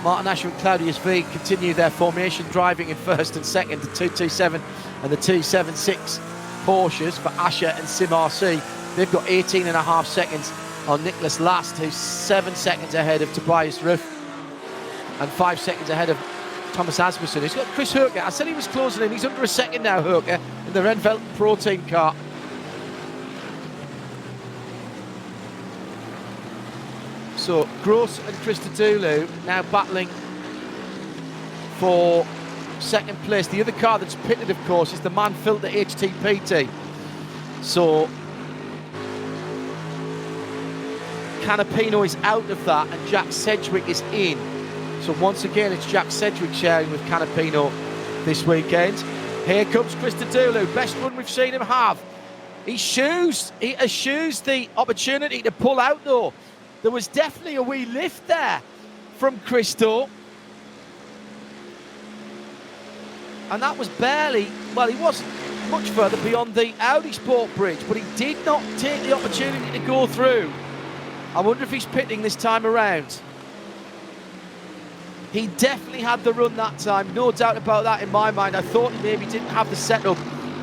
Martin Asher and Claudius V continue their formation driving in first and second, the 227 and the 276 Porsches for Asher and Sim RC. They've got 18.5 seconds on Nicholas Last, who's 7 seconds ahead of Tobias Ruff and 5 seconds ahead of Thomas Asmussen. He's got Chris Hurker. I said he was closing in. He's under a second now, Hurker, in the Renvelt Pro Team car. So Gross and Christodoulou now battling for second place. The other car that's pitted, of course, is the Manfilter HTPT. So Canapino is out of that and Jack Sedgwick is in. So once again, it's Jack Sedgwick sharing with Canapino this weekend. Here comes Christodoulou, best run we've seen him have. He eschews the opportunity to pull out though. There was definitely a wee lift there from Christo. And that was barely, well, he wasn't much further beyond the Audi Sport Bridge, but he did not take the opportunity to go through. I wonder if he's pitting this time around. He definitely had the run that time, no doubt about that in my mind. I thought he maybe didn't have the setup,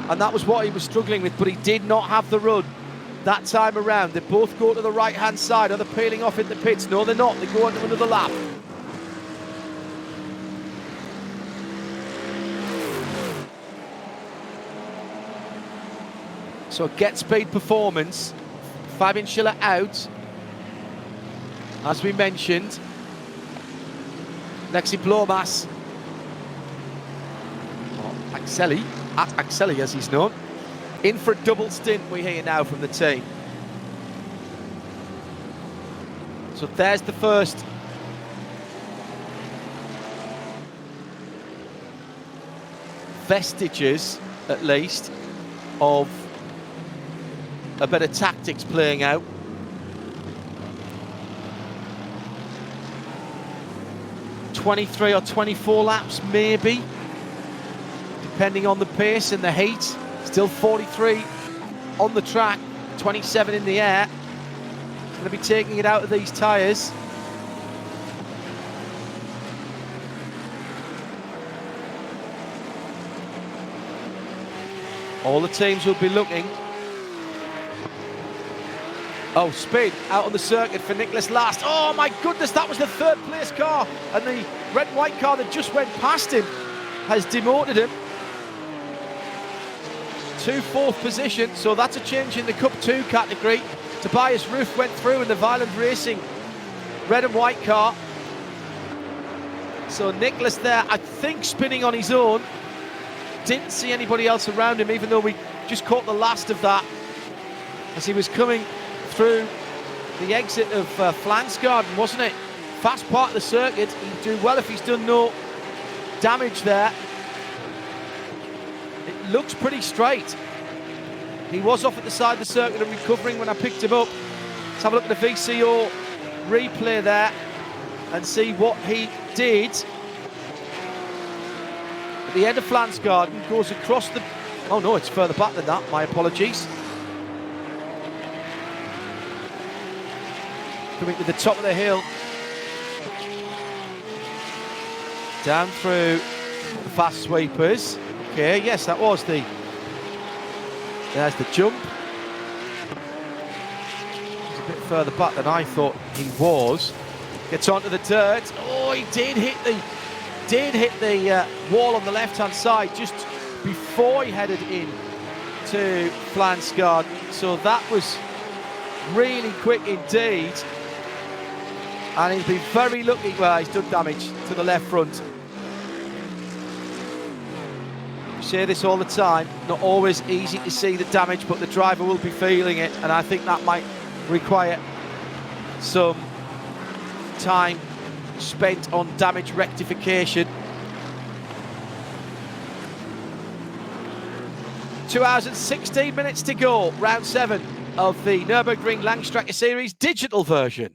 and that was what he was struggling with, but he did not have the run that time around. They both go to the right-hand side. Are they peeling off in the pits? No, they're not. They go on to another lap. So Get Speed Performance, Fabian Schiller out, as we mentioned. Lexi Blomas, or Axeli, at Axeli as he's known, in for a double stint, we hear now from the team. So there's the first vestiges, at least, of a bit of tactics playing out. ...23 or 24 laps, maybe, depending on the pace and the heat. Still 43 on the track, 27 in the air. Going to be taking it out of these tyres. All the teams will be looking. Oh, speed out on the circuit for Nicholas Last. Oh my goodness, that was the third place car, and the red and white car that just went past him has demoted him to fourth position. So that's a change in the Cup 2 category. Tobias Ruff went through in the Violent Racing red and white car. So Nicholas there, I think, spinning on his own. Didn't see anybody else around him, even though we just caught the last of that as he was coming through the exit of Flansgarden, wasn't it? Fast part of the circuit. He'd do well if he's done no damage there. It looks pretty straight. He was off at the side of the circuit and recovering when I picked him up. Let's have a look at the VCO replay there and see what he did. At the end of Flansgarden, goes across the... Oh no, it's further back than that, my apologies. Coming to the top of the hill. Down through the fast sweepers. Okay, yes, that was the... There's the jump. He's a bit further back than I thought he was. Gets onto the dirt. Oh, he did hit the wall on the left-hand side just before he headed in to Flansgarden. So that was really quick indeed. And he's been very lucky. Well, he's done damage to the left front. Say this all the time, not always easy to see the damage, but the driver will be feeling it, and I think that might require some time spent on damage rectification. 2 hours and 16 minutes to go, round 7 of the Nürburgring Langstrecken-Series digital version.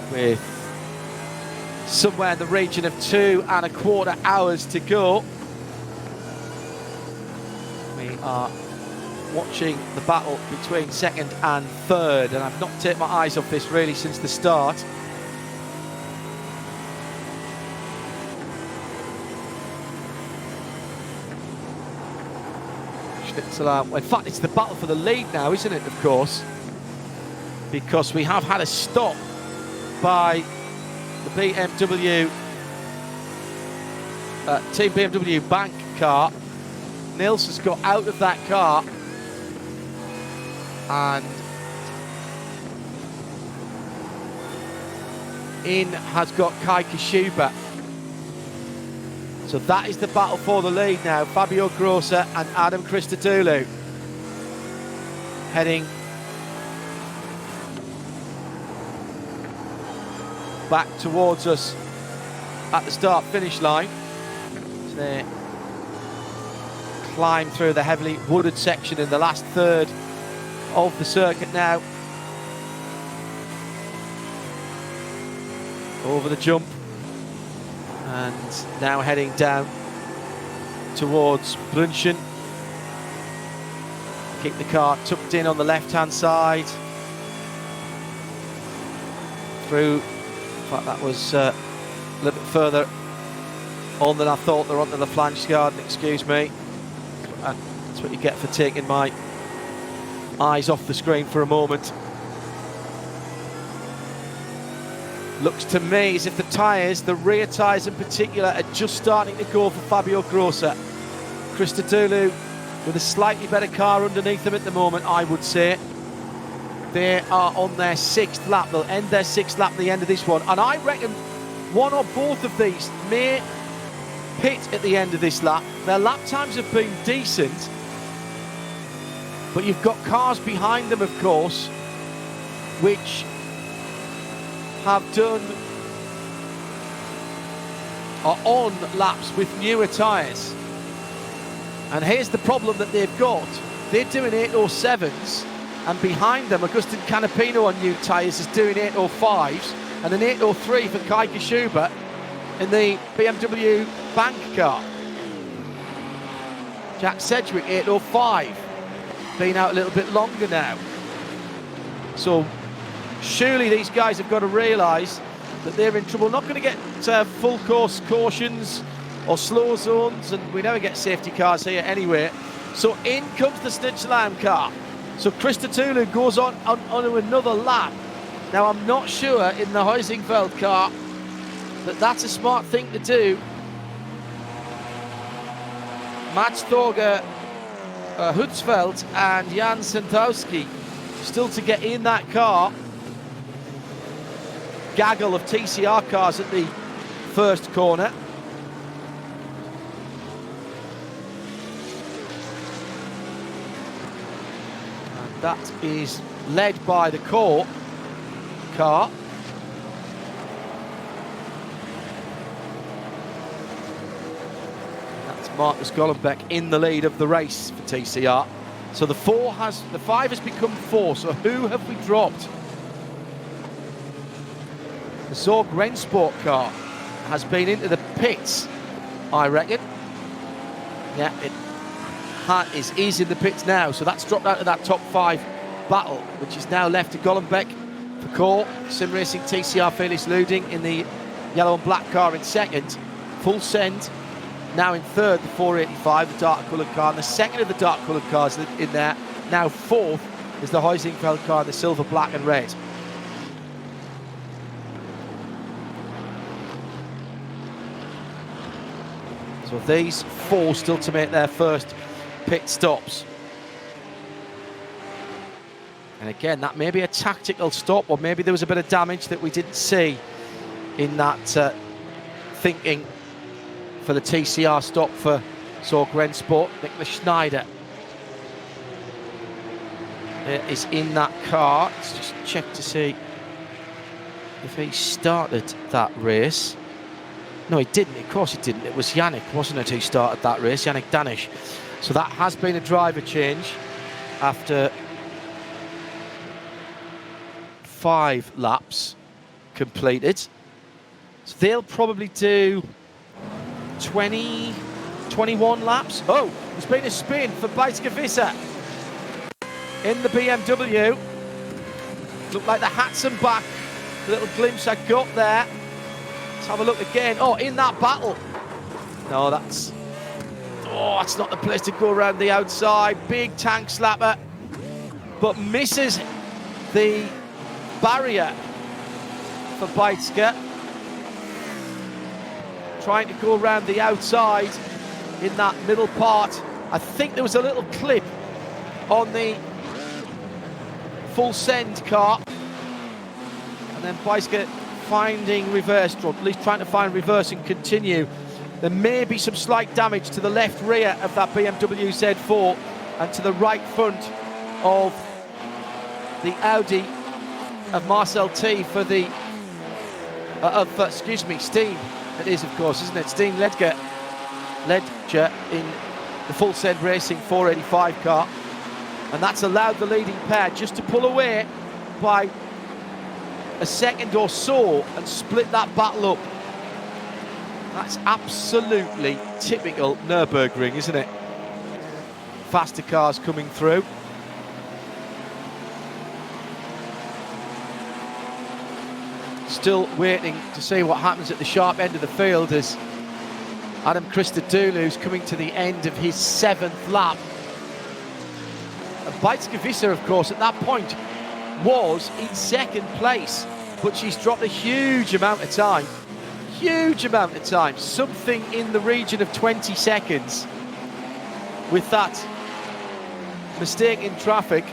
With somewhere in the region of 2¼ hours to go. We are watching the battle between second and third, and I've not taken my eyes off this really since the start. In fact, it's the battle for the lead now, isn't it, of course? Because we have had a stop by the BMW, Team BMW Bank car. Nils has got out of that car and in has got Kai Kashuba. So that is the battle for the lead now. Fabio Grossa and Adam Christodoulou heading back towards us at the start-finish line. So they're climb through the heavily wooded section in the last third of the circuit now. Over the jump, and now heading down towards Brunchen. Keep the car tucked in on the left-hand side. Through, in fact that was a little bit further on than I thought. They're onto the flange garden, excuse me. That's what you get for taking my eyes off the screen for a moment. Looks to me as if the tyres, the rear tyres in particular, are just starting to go for Fabio Grossa. Christodoulou with a slightly better car underneath them at the moment, I would say. They are on their 6th lap. They'll end their 6th lap at the end of this one. And I reckon one or both of these may pit at the end of this lap. Their lap times have been decent, but you've got cars behind them, of course, which have done are on laps with newer tyres. And here's the problem that they've got. They're doing 807s, and behind them Agustin Canapino on new tyres is doing 805s, and an 803 for Kai Schubert in the BMW bank car. Jack Sedgwick 805, been out a little bit longer now. So surely these guys have got to realise that they're in trouble. Not going to get full course cautions or slow zones, and we never get safety cars here anyway. So in comes the Snitchelheim car. So Christodoulou goes on onto another lap. Now I'm not sure in the Huizingveld car that that's a smart thing to do. Mats Thorger, Hutzfeld and Jan Santowski still to get in that car. Gaggle of TCR cars at the first corner. And that is led by the core car. That's Marcus Gollenbeck in the lead of the race for TCR. So the 5 has become 4. So who have we dropped? The Zorg Rennsport car has been into the pits, I reckon. Yeah, it is in the pits now, so that's dropped out of that top 5 battle, which is now left to Gollenbeck for core. Sim Racing TCR Felix Luding in the yellow and black car in second. Full send now in third, the 485, the dark coloured car, and the second of the dark coloured cars in there. Now fourth is the Huizingveld car, the silver, black and red. So these 4 still to make their first pit stops. And again, that may be a tactical stop, or maybe there was a bit of damage that we didn't see in that thinking for the TCR stop for Zorg Rennsport. Nicholas Schneider is in that car. Let's just check to see if he started that race. No, he didn't. Of course he didn't. It was Yannick, wasn't it, who started that race? Yannick Danish. So that has been a driver change after 5 laps completed. So they'll probably do 20, 21 laps. Oh, there's been a spin for Bijskevissa in the BMW. Looked like the hats and back. A little glimpse I got there. Let's have a look again. Oh, in that battle. No, that's not the place to go around the outside. Big tank slapper, but misses the barrier for Bijtske. Trying to go around the outside in that middle part. I think there was a little clip on the full send car. And then Bijtske finding reverse, or at least trying to find reverse and continue. There may be some slight damage to the left rear of that BMW Z4 and to the right front of the Audi of Marcel T for the Steam. It is, of course, isn't it? Steam Ledger in the Full Send Racing 485 car, and that's allowed the leading pair just to pull away by a second or so and split that battle up. That's absolutely typical Nürburgring, isn't it? Faster cars coming through. Still waiting to see what happens at the sharp end of the field as Adam Christodoulou's coming to the end of his 7th lap. And Bijtske-Visser, of course, at that point was in 2nd place, but she's dropped a huge amount of time. Huge amount of time. Something in the region of 20 seconds with that mistake in traffic.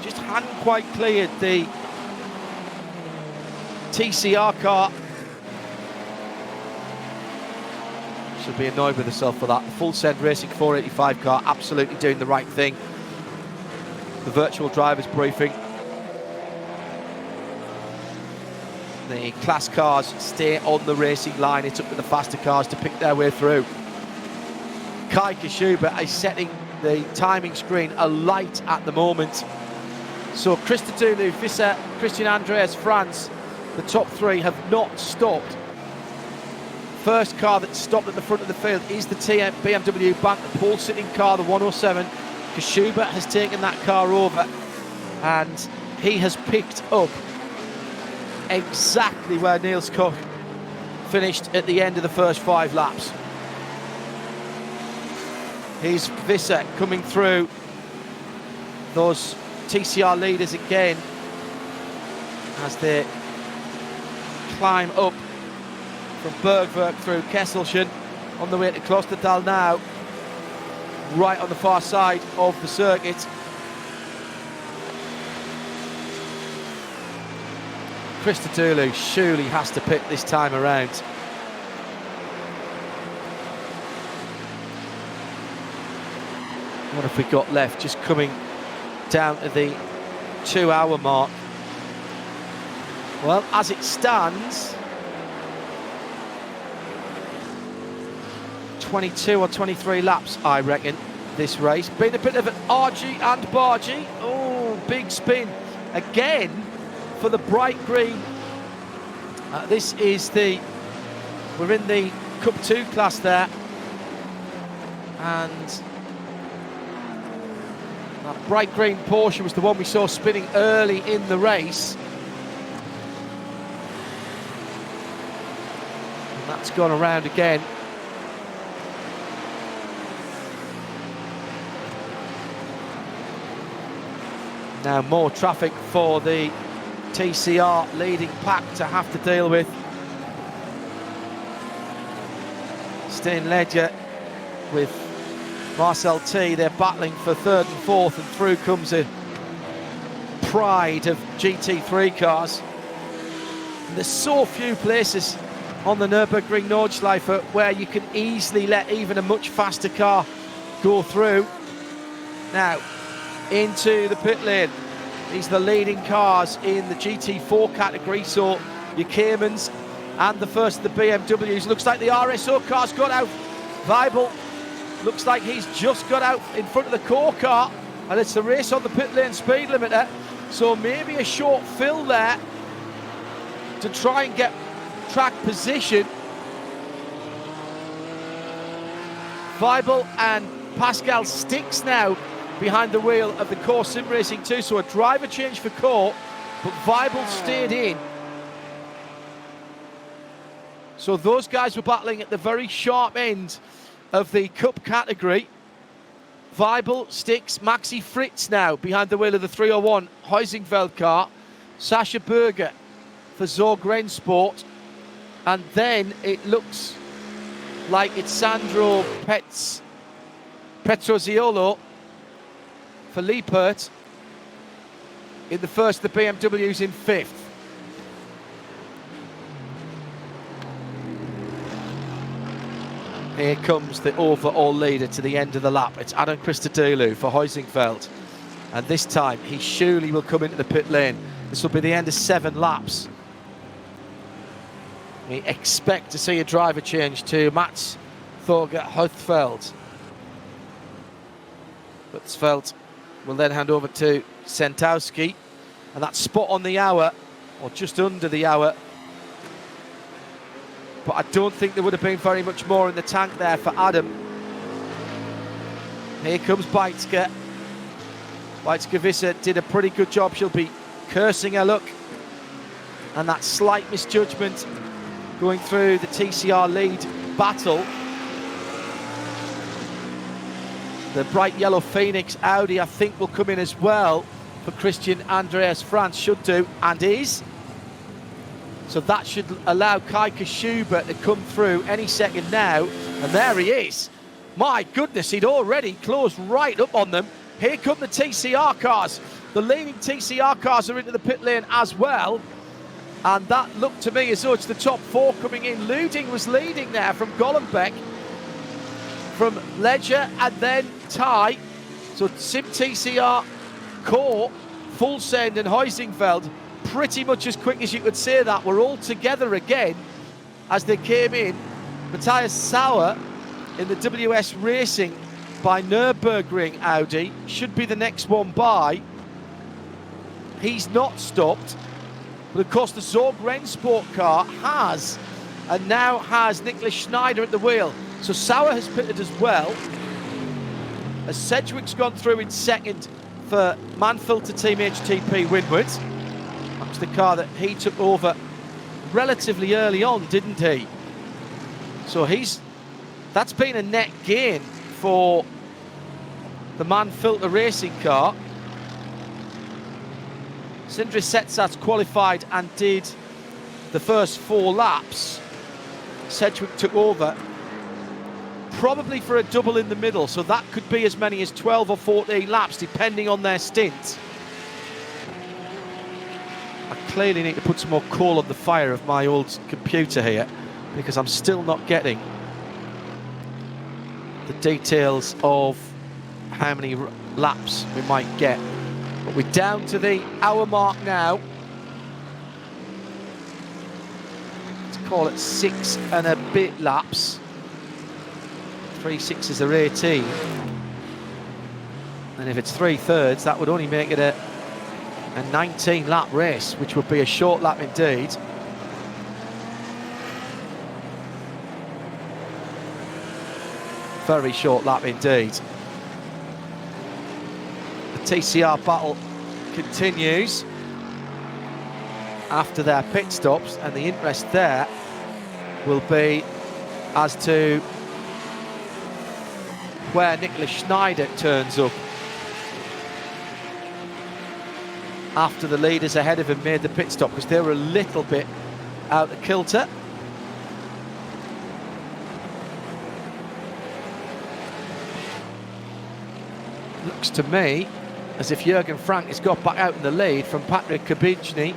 Just hadn't quite cleared the TCR car. She'll be annoyed with herself for that. The Full Send Racing 485 car absolutely doing the right thing. The virtual driver's briefing. The class cars stay on the racing line. It's up to the faster cars to pick their way through. Kai Kashuba is setting the timing screen alight at the moment. So Christodoulou, Visser, Christian Andreas, France, the top 3 have not stopped. First car that stopped at the front of the field is the BMW Bank, the pole sitting car, the 107. Kashuba has taken that car over and he has picked up exactly where Niels Koch finished at the end of the first 5 laps. Here's Visser coming through those TCR leaders again as they climb up from Bergwerk through Kesselchen on the way to Klosterdal now, right on the far side of the circuit. Christodoulou surely has to pit this time around. What have we got left? Just coming down to the 2-hour mark. Well, as it stands, 22 or 23 laps, I reckon, this race. Been a bit of an argy and bargy. Oh, big spin again for the bright green. This is we're in the Cup 2 class there. And that bright green Porsche was the one we saw spinning early in the race. And that's gone around again. Now more traffic for the TCR leading pack to have to deal with. Steen Ledger with Marcel T, they're battling for 3rd and 4th, and through comes a pride of GT3 cars. And there's so few places on the Nürburgring Nordschleife where you can easily let even a much faster car go through. Now, into the pit lane. These are the leading cars in the GT4 category, so your Caymans and the first of the BMWs. Looks like the RSO car's got out. Weibel looks like he's just got out in front of the core car, and it's the race on the pit lane speed limiter, so maybe a short fill there to try and get track position. Weibel and Pascal Stix now behind the wheel of the Core Sim Racing 2, so a driver change for Core, but Weibel stayed in. So those guys were battling at the very sharp end of the Cup category. Weibel, Stix, Maxi Fritz now behind the wheel of the 301 Huizingveld car. Sascha Berger for Zorg Rennsport. And then it looks like it's Sandro Petroziolo for Liepert in the first of the BMWs in 5th. Here comes the overall leader to the end of the lap. It's Adam Christodoulou for Huizingveld. And this time he surely will come into the pit lane. This will be the end of 7 laps. We expect to see a driver change to Mats Thorger Hothfeld. But Svelte will then hand over to Sentowski, and that's spot on the hour, or just under the hour. But I don't think there would have been very much more in the tank there for Adam. Here comes Beitske. Beitske-Visser did a pretty good job. She'll be cursing her luck. And that slight misjudgment going through the TCR lead battle. The bright yellow Phoenix Audi, I think, will come in as well for Christian Andreas France, should do, and is. So that should allow Kaike Schubert to come through any second now. And there he is. My goodness, he'd already closed right up on them. Here come the TCR cars. The leading TCR cars are into the pit lane as well. And that looked to me as though it's the top four coming in. Luding was leading there from Gollenbeck, from Ledger, and then Ty. So Sim TCR, Core, Fulsend and Huizingveld, pretty much as quick as you could say that, were all together again as they came in. Matthias Sauer in the WS Racing by Nürburgring Audi should be the next one by. He's not stopped, but of course the Zorg Rennsport car has, and now has Nicholas Schneider at the wheel. So Sauer has pitted as well, as Sedgwick's gone through in second for Manfilter Team HTP Windward. That was the car that he took over relatively early on, didn't he? So that's been a net gain for the Manfilter Racing car. Sindre Setsats qualified and did the first 4 laps. Sedgwick took over, probably for a double in the middle, so that could be as many as 12 or 14 laps depending on their stint. I clearly need to put some more coal on the fire of my old computer here, because I'm still not getting the details of how many laps we might get. But we're down to the hour mark now. Let's call it 6 and a bit laps. 3 6s are 18. And if it's 3/3, that would only make it a 19 lap race, which would be a short lap indeed. Very short lap indeed. The TCR battle continues after their pit stops, and the interest there will be as to where Nicholas Schneider turns up after the leaders ahead of him made the pit stop, because they were a little bit out of kilter. Looks to me as if Jürgen Frank has got back out in the lead from Patrick Kabinchny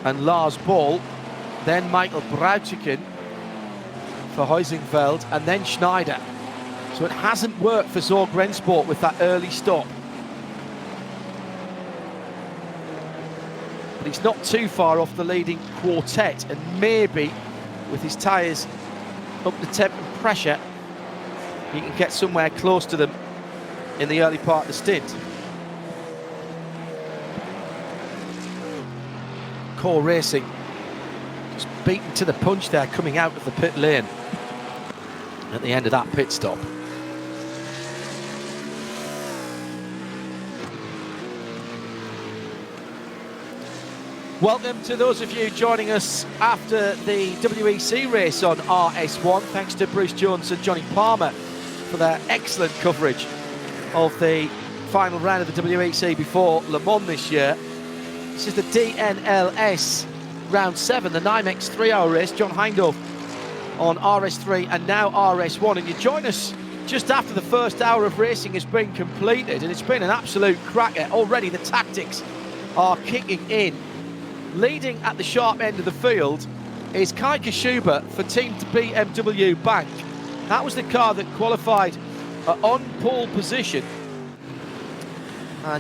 and Lars Ball, then Michael Brautiken for Huizingveld, and then Schneider. So it hasn't worked for Zorg Rennsport with that early stop. But he's not too far off the leading quartet, and maybe with his tyres up to temp and pressure, he can get somewhere close to them in the early part of the stint. Core Racing just beaten to the punch there, coming out of the pit lane at the end of that pit stop. Welcome to those of you joining us after the WEC race on RS1. Thanks to Bruce Jones and Johnny Palmer for their excellent coverage of the final round of the WEC before Le Mans this year. This is the DNLS round 7, the NIMEX 3-hour race. John Hindhaugh on RS3 and now RS1, and you join us just after the first hour of racing has been completed, and it's been an absolute cracker. Already the tactics are kicking in. Leading at the sharp end of the field is Kaike Schubert for Team BMW Bank. That was the car that qualified on pole position.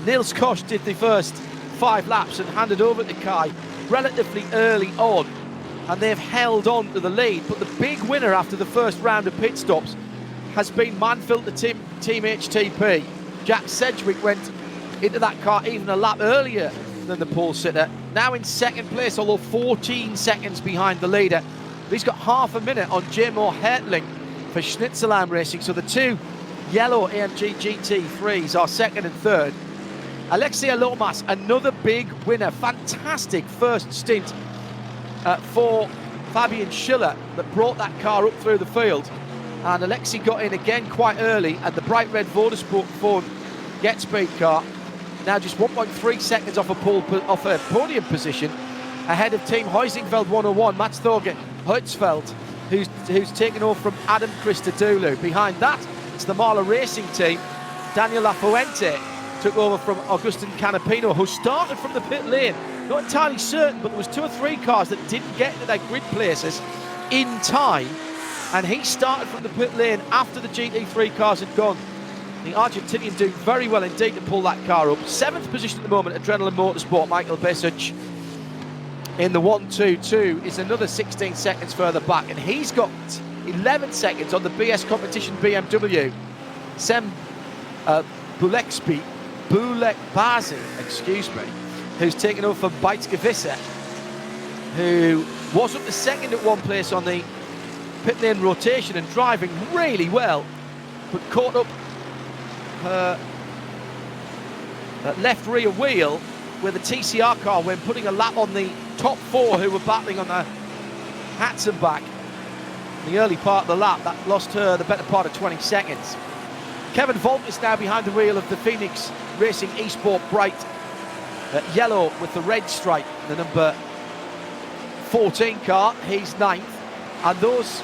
Niels Koch did the first 5 laps and handed over to Kai relatively early on, and they've held on to the lead. But the big winner after the first round of pit stops has been Manfield to Team HTP. Jack Sedgwick went into that car even a lap earlier than the pole sitter. Now in second place, although 14 seconds behind the leader. But he's got half a minute on J-Mo Hertling for Schnitzelam Racing. So the two yellow AMG GT3s are second and third. Alexia Lomas, another big winner. Fantastic first stint for Fabian Schiller that brought that car up through the field. And Alexi got in again quite early, and the bright red Vodafone Get Speed car now just 1.3 seconds off a podium position ahead of Team Huizingveld 101, Mats Thorge Hertzfeld, who's taken over from Adam Christodoulou. Behind that, it's the Marla Racing team. Daniel Lafuente took over from Augustin Canapino, who started from the pit lane. Not entirely certain, but there was 2 or 3 cars that didn't get into their grid places in time, and he started from the pit lane after the GT3 cars had gone. The Argentinian doing very well indeed to pull that car up. 7th position at the moment, Adrenaline Motorsport, Michael Besic. In the 1-2-2 is another 16 seconds further back, and he's got 11 seconds on the BS competition BMW. Sem Bulekbazi, who's taken over from Beitske-Visser, who was up to second at one place on the pit lane rotation and driving really well, but caught up her left rear wheel with a TCR car when putting a lap on the top 4 who were battling on the Hatzenbach. In the early part of the lap, that lost her the better part of 20 seconds. Kevin Volk is now behind the wheel of the Phoenix Racing eSport Bright yellow with the red stripe, the number 14 car. He's 9th, and those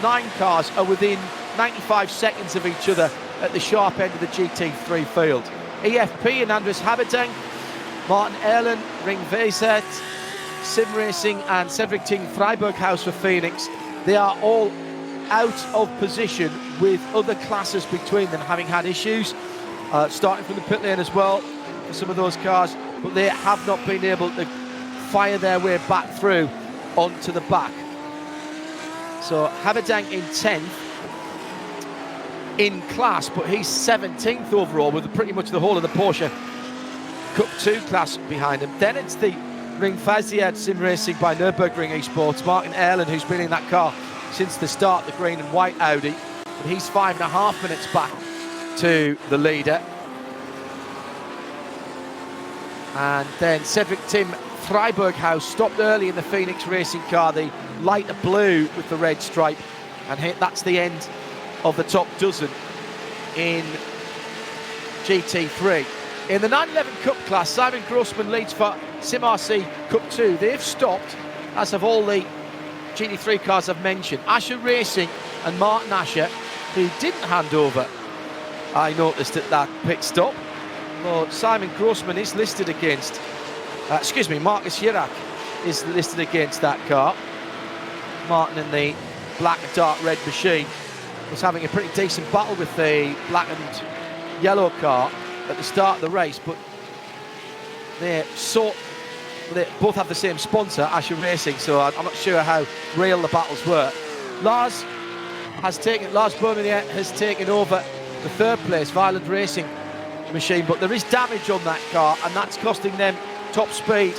9 cars are within 95 seconds of each other at the sharp end of the GT3 field. EFP and Andres Haberding, Martin Erlen, Ring Vezet, Sim Racing and Cedric Ting Freiburghaus for Phoenix. They are all out of position with other classes between them having had issues, starting from the pit lane as well for some of those cars, but they have not been able to fire their way back through onto the back. So Haberdang in 10th in class, but he's 17th overall with pretty much the whole of the Porsche Cup 2 class behind him. Then it's the Ring Faziad Sim Racing by Nürburgring Esports, Martin Erlen, who's been in that car since the start, the green and white Audi, but he's 5.5 minutes back to the leader. And then Cedric Tim Freiburghaus stopped early in the Phoenix Racing car, the lighter blue with the red stripe, and that's the end of the top dozen in GT3. In the 911 Cup class, Simon Grossman leads for Sim RC Cup 2. They've stopped, as have all the GT3 cars I've mentioned. Asher Racing and Martin Asher, who didn't hand over, I noticed at that pit stop. Well, Simon Grossman is listed against, Marcus Hirak is listed against that car. Martin in the black and dark red machine was having a pretty decent battle with the black and yellow car at the start of the race, but they both have the same sponsor, Asher Racing, so I'm not sure how real the battles were. Lars Bermanier has taken over the 3rd place Violent Racing machine, but there is damage on that car, and that's costing them top speed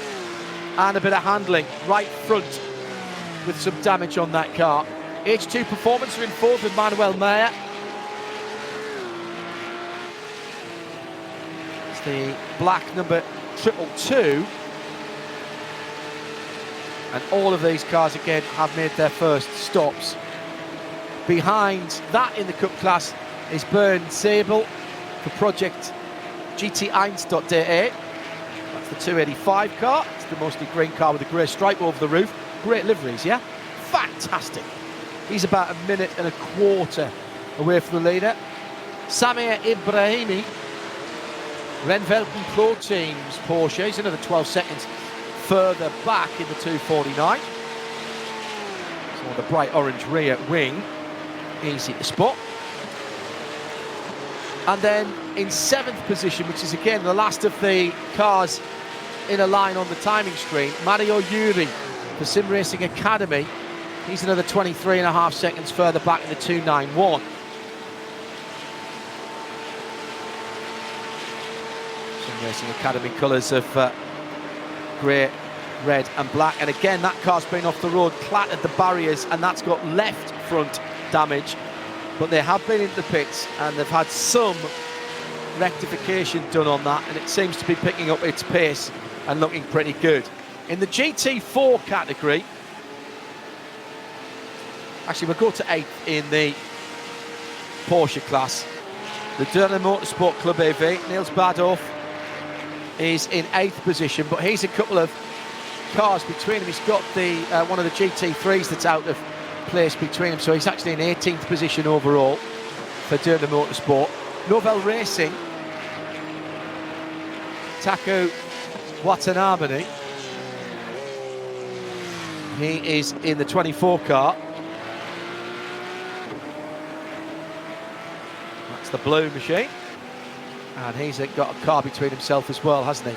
and a bit of handling right front with some damage on that car. H2 Performance are in 4th with Manuel Meyer. It's the black number 222. And all of these cars again have made their first stops. Behind that in the Cup class is Bernd Sabel for Project GT1.de. That's the 285 car. It's the mostly green car with a grey stripe over the roof. Great liveries, yeah? Fantastic. He's about 1.25 minutes away from the leader. Samir Ibrahimi, Renvelten Pro Teams Porsche. He's another 12 seconds further back in the 249. So the bright orange rear wing, easy to spot. And then in 7th position, which is again the last of the cars in a line on the timing screen, Mario Yuri for Sim Racing Academy. He's another 23.5 seconds further back in the 291. Racing Academy colours of grey, red and black. And again, that car's been off the road, clattered the barriers, and that's got left front damage. But they have been into the pits and they've had some rectification done on that, and it seems to be picking up its pace and looking pretty good. In the GT4 category, actually we'll go to 8th in the Porsche class. The Digital Motorsport Club AV, Niels Badorf, is in 8th position, but he's a couple of cars between him. He's got the one of the GT3s that's out of place between him, so he's actually in 18th position overall for Digital Motorsport. Novell Racing, Taku Watanabe, he is in the 24 car. That's the blue machine, and he's got a car between himself as well, hasn't he?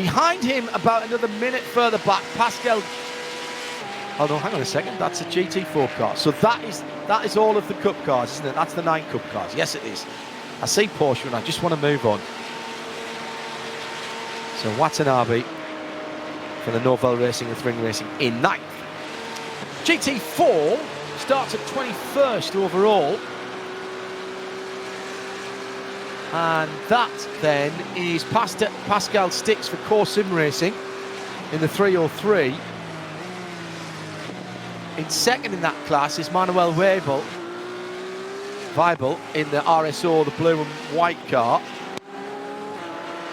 Behind him, about another minute further back, Pascal. Oh no, hang on a second, that's a GT4 car. So that is all of the Cup cars, isn't it? That's the 9 Cup cars. Yes, it is. I see Porsche and I just want to move on. So Watanabe for the Novell Racing and Thring Racing in 9th. GT4 starts at 21st overall. And that then is Pascal Stix for Core Sim Racing in the 303. In second in that class is Manuel Weibel in the RSO, the blue and white car.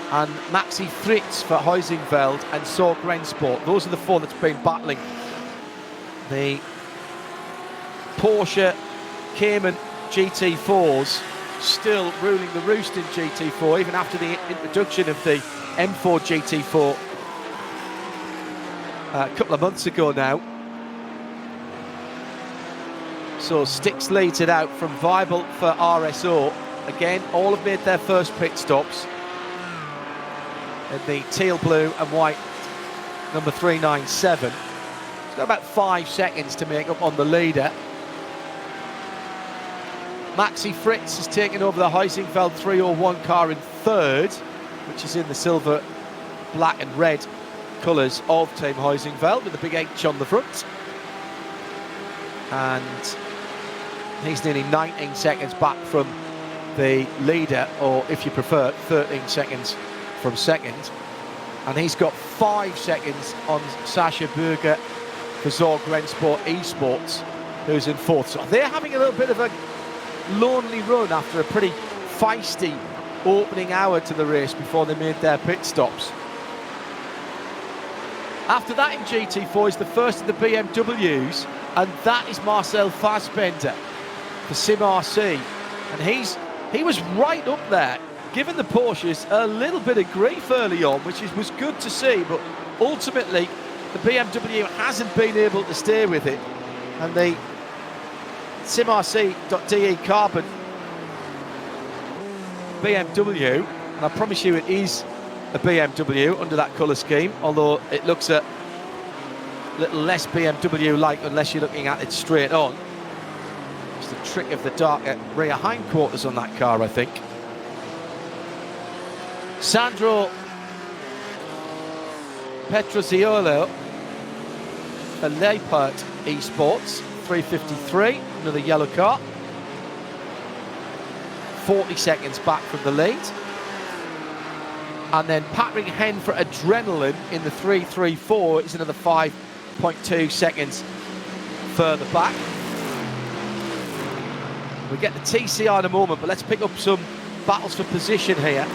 And Maxi Fritz for Huizinfeld and Sorg Rennsport. Those are the 4 that's been battling the Porsche Cayman GT4s, still ruling the roost in GT4, even after the introduction of the M4 GT4 a couple of months ago now. So Stix leads it out from Weibel for RSO. Again, all have made their first pit stops in the teal, blue and white number 397. It's got about 5 seconds to make up on the leader. Maxi Fritz has taken over the Huizinfeld 301 car in 3rd, which is in the silver, black and red colours of Team Huizinfeld with the big H on the front. And he's nearly 19 seconds back from the leader, or if you prefer, 13 seconds from second. And he's got 5 seconds on Sascha Berger for Sorg Rennsport Esports, who's in 4th. So they're having a little bit of a lonely run after a pretty feisty opening hour to the race before they made their pit stops. After that in GT4 is the first of the BMWs, and that is Marcel Fassbender for Sim RC. And he was right up there, giving the Porsches a little bit of grief early on, which was good to see, but ultimately the BMW hasn't been able to stay with it. And the SimRC.de Carbon BMW, and I promise you it is a BMW under that colour scheme, although it looks a little less BMW-like unless you're looking at it straight on. It's the trick of the darker rear hindquarters on that car, I think. Sandro Petroziolo for Leopard Esports 353, another yellow car. 40 seconds back from the lead. And then Patrick Hen for Adrenaline in the 334 is another 5.2 seconds further back. We'll get the TCR in a moment, but let's pick up some battles for position here.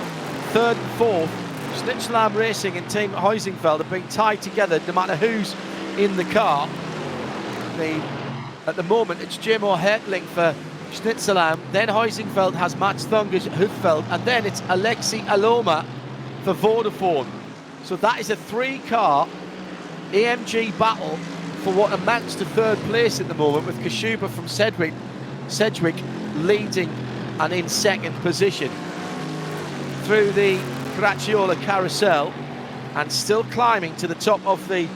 3rd and 4th, Schnitzelam Racing and Team Huizinfeld have been tied together no matter who's in the car. At the moment, it's Jimo Hertling for Schnitzelam, then Huizinfeld has Mats Thunges Hufveld, and then it's Alexi Aloma for Vodafone. So that is a 3-car AMG battle for what amounts to 3rd place at the moment, with Kashuba from Sedgwick leading and in 2nd position. Through the Graciola carousel and still climbing to the top of the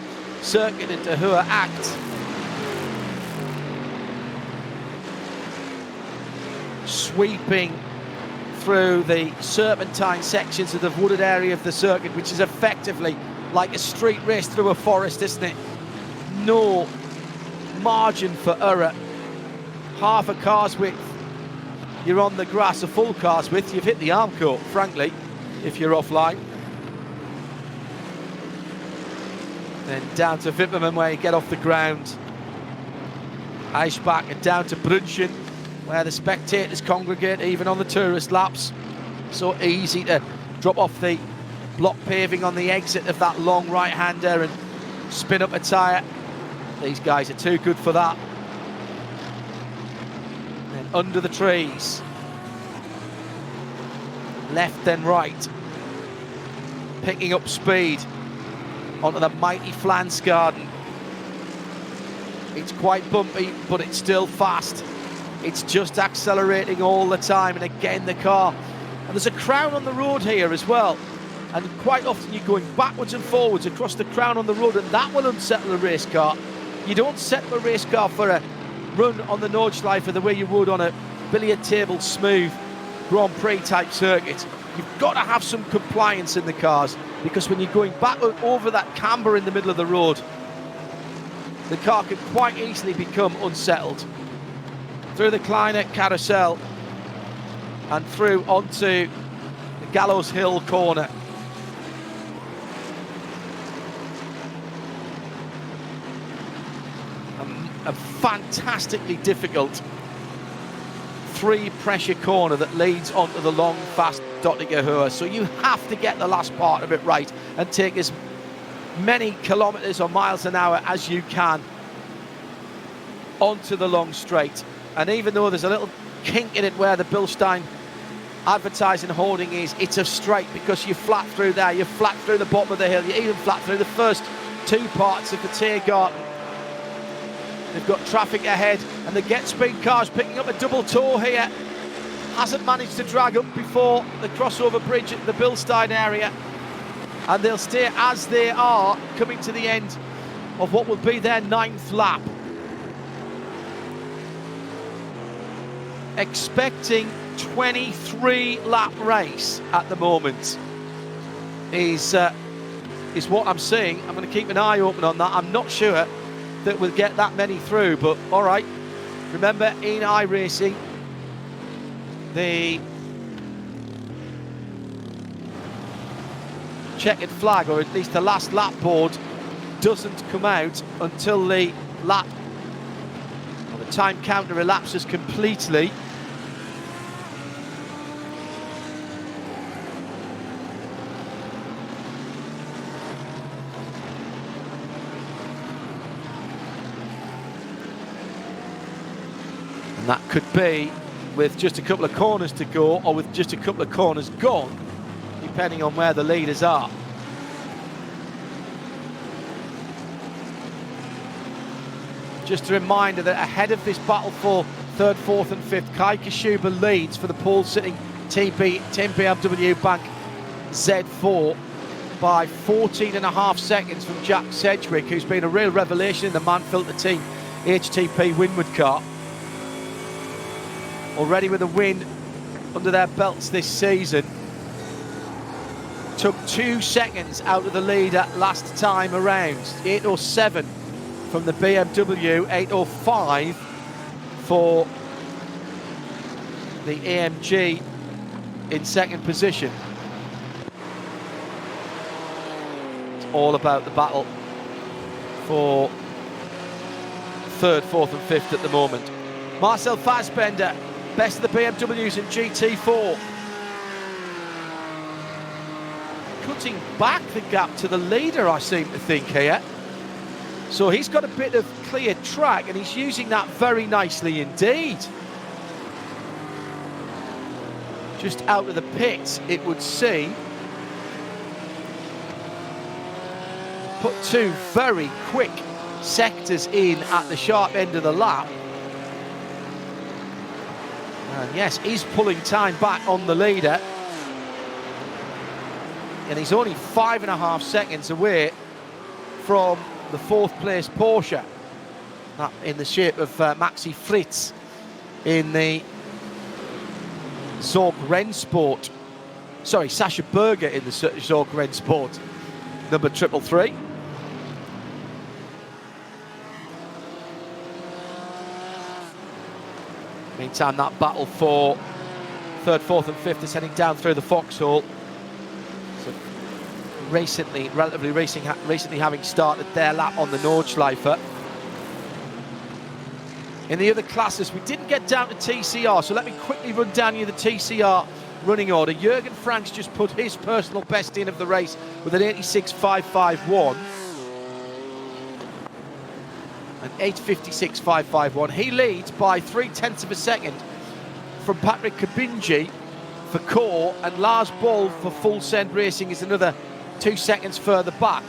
circuit into Hua Act. Sweeping through the serpentine sections of the wooded area of the circuit, which is effectively like a street race through a forest, isn't it? No margin for error. Half a car's width, you're on the grass. A full car's width, you've hit the arm coat, frankly, if you're offline. Then down to Wipperman, where you get off the ground. Eisbach, and down to Brunchen, where the spectators congregate even on the tourist laps. So easy to drop off the block paving on the exit of that long right-hander and spin up a tyre. These guys are too good for that. Then under the trees, left then right, picking up speed onto the mighty Flansgarden. It's quite bumpy, but it's still fast. It's just accelerating all the time, and again the car. And there's a crown on the road here as well. And quite often you're going backwards and forwards across the crown on the road, and that will unsettle a race car. You don't settle a race car for a run on the Nordschleife the way you would on a billiard table smooth Grand Prix type circuit. You've got to have some compliance in the cars, because when you're going back over that camber in the middle of the road, the car could quite easily become unsettled. Through the Kleiner carousel and through onto the Gallows Hill corner. A fantastically difficult three pressure corner that leads onto the long fast Dottinger Höhe. So you have to get the last part of it right and take as many kilometres or miles an hour as you can onto the long straight. And even though there's a little kink in it where the Bilstein advertising hoarding is, it's a straight, because you're flat through there, you're flat through the bottom of the hill, you're even flat through the first two parts of the Tiergarten. They've got traffic ahead, and the Get Speed car's picking up a double toe here. Hasn't managed to drag up before the crossover bridge at the Bilstein area. And they'll stay as they are, coming to the end of what will be their 9th lap. Expecting 23 lap race at the moment is what I'm seeing. I'm going to keep an eye open on that. I'm not sure that we'll get that many through, but all right. Remember, in iRacing, the checkered flag, or at least the last lap board, doesn't come out until the lap, or the time counter elapses completely. And that could be with just a couple of corners to go, or with just a couple of corners gone, depending on where the leaders are. Just a reminder that ahead of this battle for 3rd, 4th and 5th, Kai Kashuba leads for the pole-sitting Team BMW Bank Z4 by 14.5 seconds from Jack Sedgwick, who's been a real revelation in the Manfilter Team HTP Winward car. Already with a win under their belts this season. Took 2 seconds out of the leader last time around. 8:07 from the BMW, 8:05 for the AMG in second position. It's all about the battle for 3rd, 4th and 5th at the moment. Marcel Fassbender, best of the BMWs in GT4. Cutting back the gap to the leader, I seem to think here. So he's got a bit of clear track, and he's using that very nicely indeed. Just out of the pits, it would seem. Put 2 very quick sectors in at the sharp end of the lap. And yes, he's pulling time back on the leader. And he's only 5.5 seconds away from the 4th place Porsche. That in the shape of Maxi Fritz in the Zorg Rennsport. Sorry, Sasha Berger in the Zorg Rennsport, number 333. Meantime, that battle for third, fourth and fifth is heading down through the foxhole. So relatively recently having started their lap on the Nordschleife. In the other classes, we didn't get down to TCR, so let me quickly run down you the TCR running order. Jürgen Franks just put his personal best in of the race with an 86.551. An 8:56.551. He leads by 0.3 of a second from Patrick Kabinji for Core, and Lars Boll for Full Send Racing is another 2 seconds further back.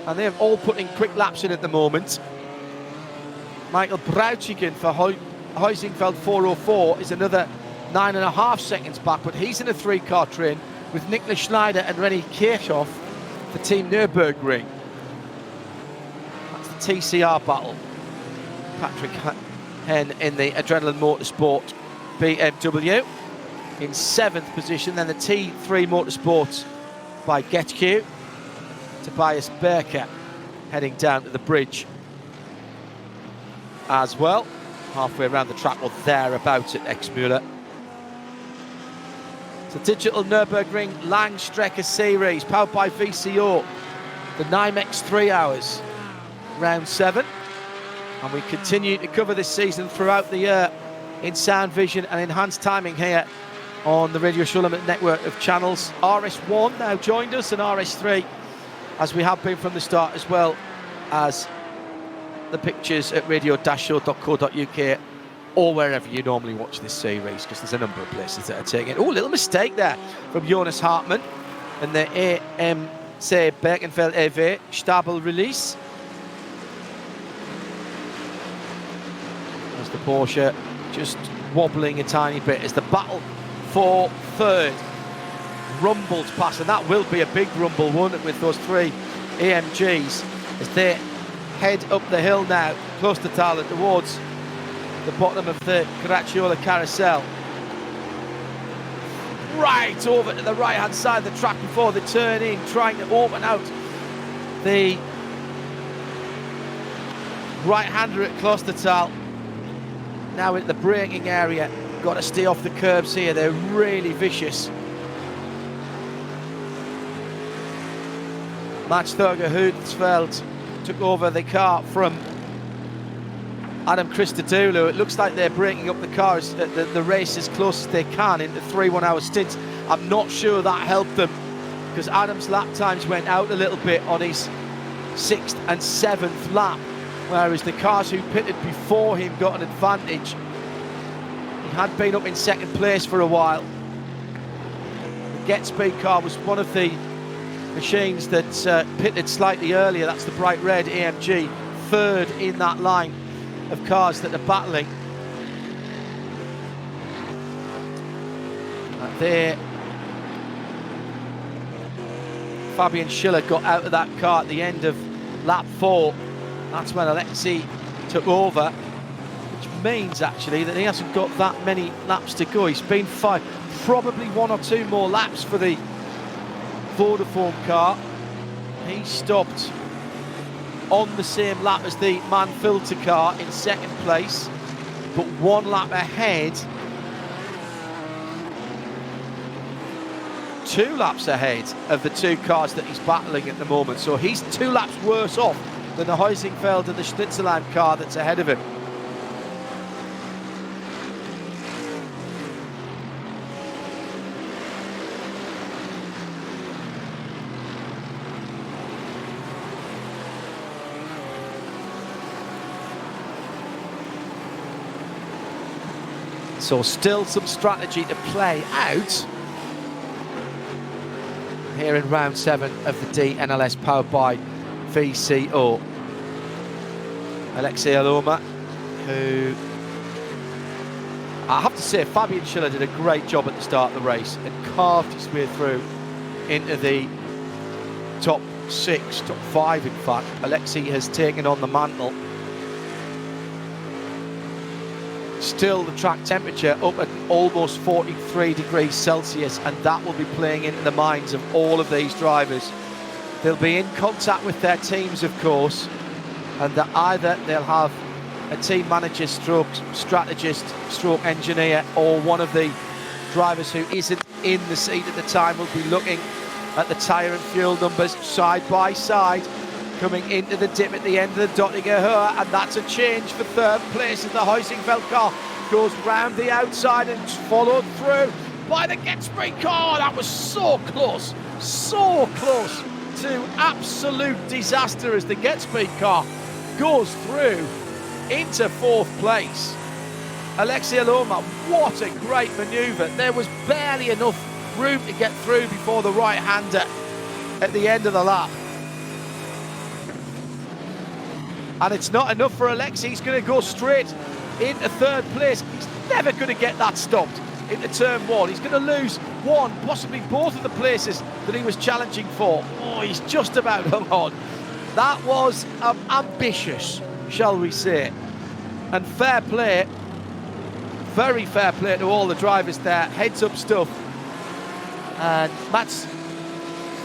And they're all putting quick laps in at the moment. Michael Brauchigen for Huizingveld 404 is another 9.5 seconds back, but he's in a 3-car train with Niklas Schneider and René Kirchhoff for Team Nürburgring. That's the TCR battle. Patrick Henn in the Adrenaline Motorsport BMW in 7th position. Then the T3 Motorsports by Getq. Tobias Berker heading down to the bridge as well, halfway around the track or thereabouts at Exmüller. So Digital Nürburgring Langstrecken-Serie powered by VCO. The NIMEX 3 hours, round 7. And we continue to cover this season throughout the year in sound vision and enhanced timing here on the Radio Schulman network of channels. RS1 now joined us, and RS3, as we have been from the start, as well as the pictures at radio-show.co.uk or wherever you normally watch this series, because there's a number of places that are taking it. Oh, little mistake there from Jonas Hartmann and the AMC Bergenfeld EV Stabel release. As the Porsche just wobbling a tiny bit as the battle for third rumbles past, and that will be a big rumble, won't it, with those 3 AMGs as they head up the hill now, close to Thaler, towards the bottom of the Caracciola carousel. Right over to the right-hand side of the track before they turn in, trying to open out the right-hander at Klostertal. Now into the braking area, got to stay off the curbs here, they're really vicious. Max Thurger Hudsfeld took over the car from Adam Christodoulou. It looks like they're breaking up the cars, the race as close as they can into 3 1-hour stints. I'm not sure that helped them, because Adam's lap times went out a little bit on his 6th and 7th lap, whereas the cars who pitted before him got an advantage. He had been up in 2nd place for a while. The Get Speed car was one of the machines that pitted slightly earlier. That's the bright red AMG, 3rd in that line of cars that are battling. And there, Fabian Schiller got out of that car at the end of lap 4. That's when Alexei took over, which means actually that he hasn't got that many laps to go. He's been 5, probably 1 or 2 more laps for the Vodafone car. He stopped on the same lap as the Mann-Filter car in 2nd place, but 1 lap ahead, 2 laps ahead of the 2 cars that he's battling at the moment. So he's 2 laps worse off than the Huizingveld and the Schnitzerland car that's ahead of him. So still some strategy to play out here in round 7 of the DNLS powered by VCO. Alexei Aloma, who I have to say, Fabian Schiller did a great job at the start of the race and carved his way through into the top 6, top 5 in fact. Alexei has taken on the mantle. still the track temperature up at almost 43 degrees Celsius, and that will be playing into the minds of all of these drivers. They'll be in contact with their teams, of course, and that either they'll have a team manager stroke strategist stroke engineer, or one of the drivers who isn't in the seat at the time will be looking at the tyre and fuel numbers side by side, coming into the dip at the end of the Dottinger Höhe, and that's a change for third place as the Heusingfeld car goes round the outside and followed through by the Getsby car. That was so close to absolute disaster as the Getsby car goes through into fourth place. Alexia Loma, what a great manoeuvre. There was barely enough room to get through before the right-hander at the end of the lap. And it's not enough for Alexi. He's going to go straight into third place. He's never going to get that stopped into turn one. He's going to lose one, possibly both of the places that he was challenging for. Oh, he's just about hung on. That was ambitious, shall we say. And fair play, very fair play to all the drivers there. Heads up stuff. And Mats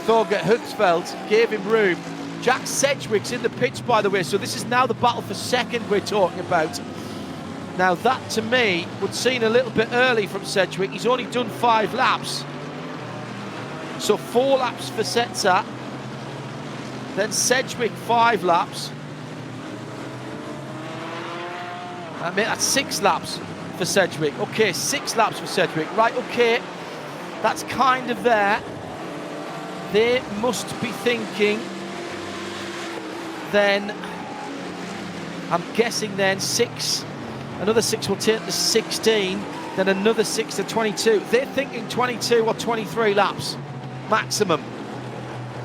Thorgert Hutzfeld gave him room. Jack Sedgwick's in the pits, by the way, so this is now the battle for second we're talking about. Now that, to me, would seem a little bit early from Sedgwick. He's only done 5 laps. So 4 laps for Setzer. Then Sedgwick 5 laps. I mean, that's 6 laps for Sedgwick. Okay, 6 laps for Sedgwick. Right, okay, that's kind of there. They must be thinking then, I'm guessing then 6, another 6 will take to 16, then another 6 to 22. They're thinking 22 or 23 laps maximum.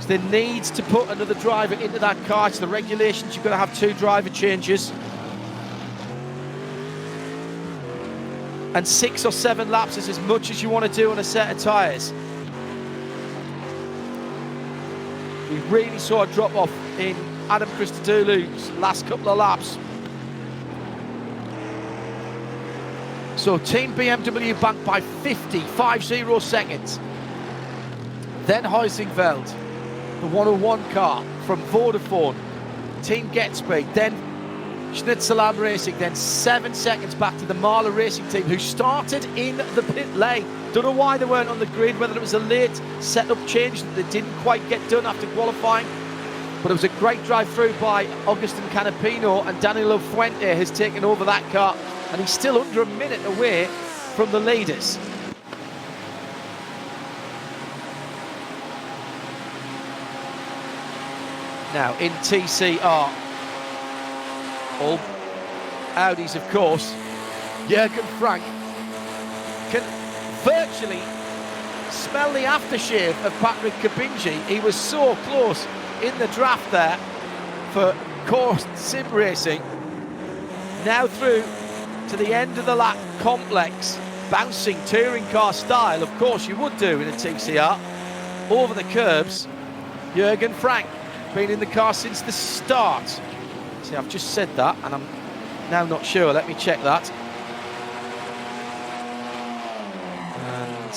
So they need to put another driver into that car. It's the regulations, you've got to have 2 driver changes. And 6 or 7 laps is as much as you want to do on a set of tyres. We really saw a drop off in Adam Christodoulou's last couple of laps. So Team BMW banked by 50 seconds. Then Heusingfeld, the 101 car from Vodafone, Team Getsby, then Schnitzelam Racing, then 7 seconds back to the Mahler Racing team, who started in the pit lane. Don't know why they weren't on the grid, whether it was a late setup change that they didn't quite get done after qualifying. But it was a great drive through by Augustin Canapino, and Danilo Fuente has taken over that car, and he's still under a minute away from the leaders. Now in TCR, all Audis, of course, Jürgen Frank can virtually smell the aftershave of Patrick Kabinji. He was so close in the draft there for course sim racing. Now through to the end of the lap complex, bouncing touring car style, of course you would do in a TCR, over the curbs. Jürgen Frank, been in the car since the start. See, I've just said that and I'm now not sure. Let me check that. And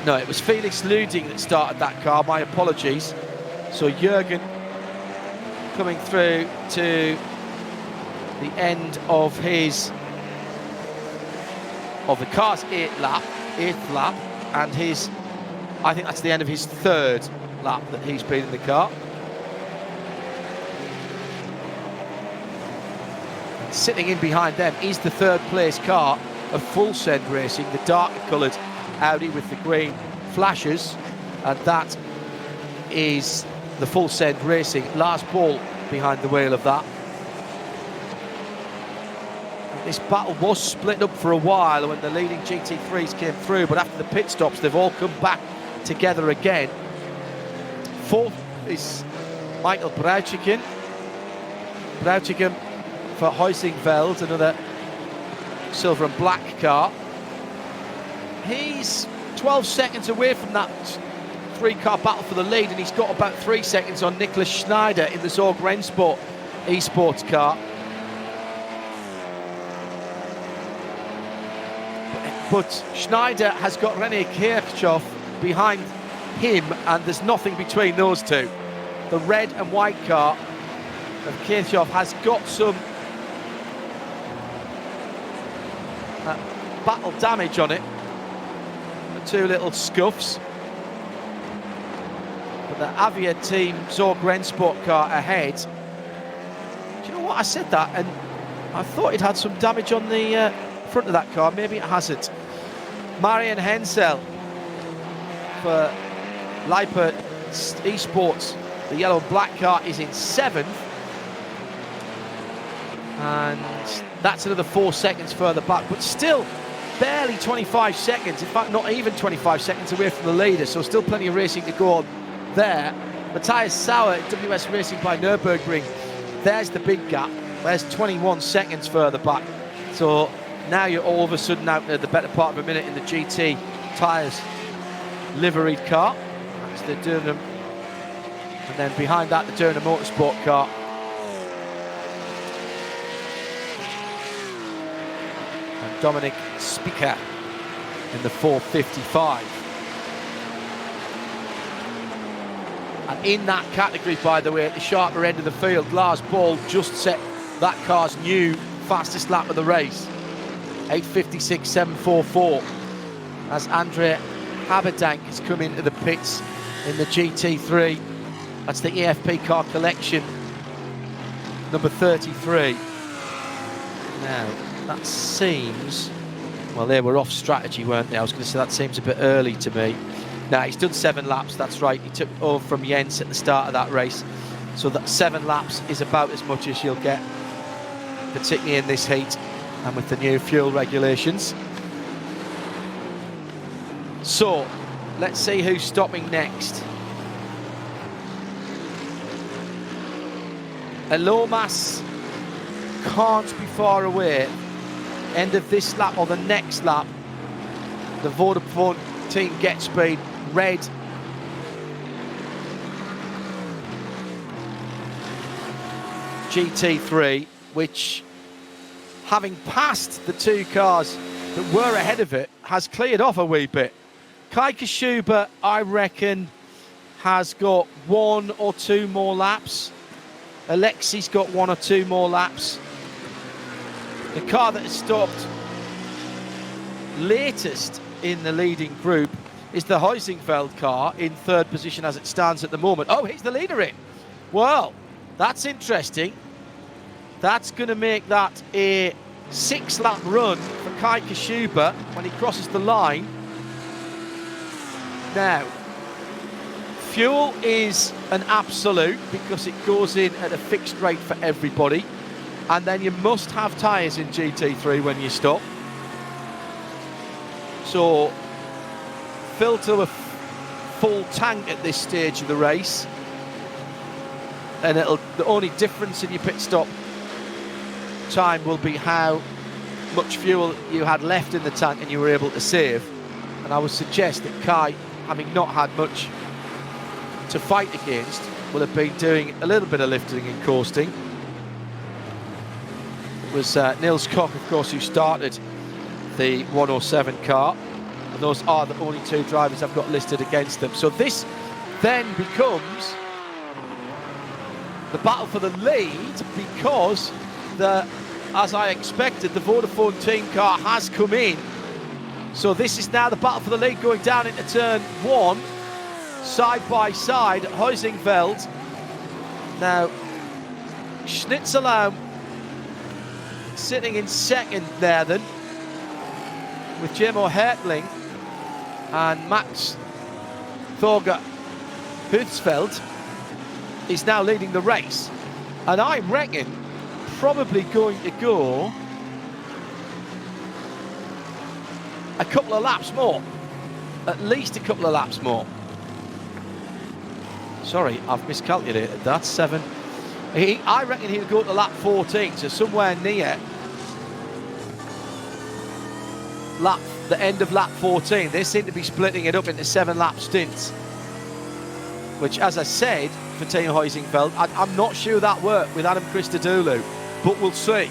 no, it was Felix Luding that started that car. My apologies. So Jürgen coming through to the end of his the car's 8th lap, and his, I think that's the end of his 3rd lap that he's been in the car. Sitting in behind them is the 3rd place car of Full Send Racing, the darker coloured Audi with the green flashes, and that is the Full Send Racing. Lars Paul behind the wheel of that. This battle was split up for a while when the leading GT3s came through, but after the pit stops they've all come back together again. 4th is Michael Brauchigen for Heusingfeld, another silver and black car. He's 12 seconds away from that 3-car battle for the lead, and he's got about 3 seconds on Nicholas Schneider in the Zorg Rennsport esports car. But Schneider has got René Kirchhoff behind him, and there's nothing between those two. The red and white car of Kirchhoff has got some battle damage on it. The two little scuffs. But the Avia team Zorg Rennsport car ahead. Do you know what? I said that and I thought it had some damage on the front of that car. Maybe it hasn't. Marian Hensel for Leiper Esports. The yellow and black car is in 7th. And that's another 4 seconds further back, but still barely 25 seconds, in fact not even 25 seconds away from the leader, so still plenty of racing to go on there. Matthias Sauer, WS Racing by Nürburgring, there's the big gap. There's 21 seconds further back. So now you're all of a sudden out to the better part of a minute in the GT tyres liveried car. That's the Durham. And then behind that, the Durham Motorsport car. And Dominic Spica in the 455. And in that category, by the way, at the sharper end of the field, Lars Ball just set that car's new fastest lap of the race. 8:56.744. As Andre Haberdank has come into the pits in the GT3. That's the EFP car collection, number 33. Now, that seems... Well, they were off strategy, weren't they? I was going to say that seems a bit early to me. Now, he's done 7 laps, that's right. He took over from Jens at the start of that race. So that 7 laps is about as much as you'll get, particularly in this heat and with the new fuel regulations. So, let's see who's stopping next. Elomas can't be far away. End of this lap or the next lap, the Vodafone team Get Speed red GT3, which, having passed the 2 cars that were ahead of it, has cleared off a wee bit. Kai Kashuba, I reckon, has got 1 or 2 more laps. Alexi's got 1 or 2 more laps. The car that has stopped latest in the leading group is the Heusingfeld car in 3rd position as it stands at the moment. Oh, he's the leader in. Well, that's interesting. That's going to make that a 6-lap run for Kai Kashuba when he crosses the line. Now, fuel is an absolute because it goes in at a fixed rate for everybody, and then you must have tyres in GT3 when you stop. So fill to a full tank at this stage of the race, and the only difference in your pit stop time will be how much fuel you had left in the tank and you were able to save. And I would suggest that Kai, having not had much to fight against, will have been doing a little bit of lifting and coasting. It was Niels Koch, of course, who started the 107 car, and those are the only 2 drivers I've got listed against them. So this then becomes the battle for the lead, because as I expected, the Vodafone team car has come in. So this is now the battle for the lead going down into turn 1, side by side at Heusingfeld. Now, Schnitzelau sitting in 2nd there then, with Jemo Hertling and Max Thorger Hutzfeld is now leading the race. And I reckon probably going to go a couple of laps more, at least a couple of laps more. Sorry, I've miscalculated that. 7. I reckon he'll go to lap 14, so somewhere near the end of lap 14. They seem to be splitting it up into 7-lap stints, which, as I said, for Team Heusingfeld, I'm not sure that worked with Adam Christodoulou, but we'll see.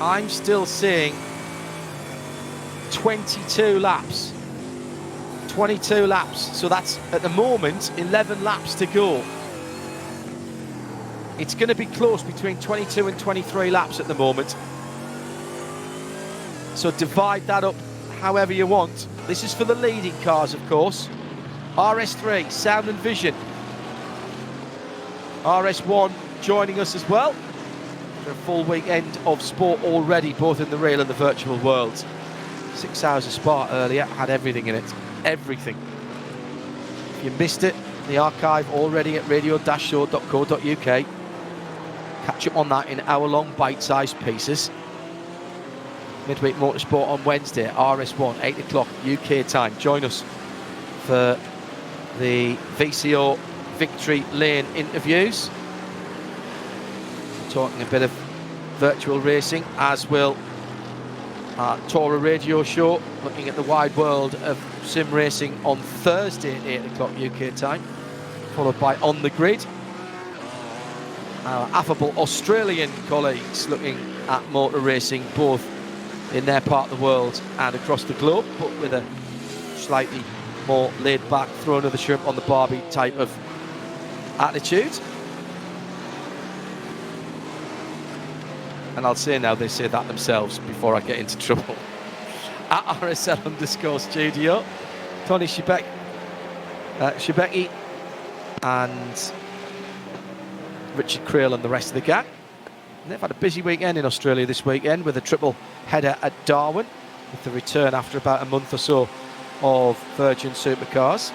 I'm still seeing 22 laps. 22 laps. So that's, at the moment, 11 laps to go. It's going to be close between 22 and 23 laps at the moment. So divide that up however you want. This is for the leading cars, of course. RS3, Sound and Vision. RS1 joining us as well. For a full weekend of sport already, both in the real and the virtual worlds. 6 hours of Spa earlier, had everything in it. Everything. If you missed it, the archive already at radio-show.co.uk. Catch up on that in hour-long bite-sized pieces. Midweek Motorsport on Wednesday, RS1, 8 o'clock UK time. Join us for the VCO Victory Lane interviews. Talking a bit of virtual racing, as will our Tora radio show, looking at the wide world of sim racing on Thursday at 8 o'clock UK time, followed by On the Grid. Our affable Australian colleagues looking at motor racing both in their part of the world and across the globe, but with a slightly more laid-back, throw another shrimp on the barbie type of attitude. And I'll say now, they say that themselves before I get into trouble. At RSL_studio, Tony Shebecki and Richard Creel and the rest of the gang. And they've had a busy weekend in Australia this weekend with a triple header at Darwin, with the return after about a month or so of Virgin Supercars.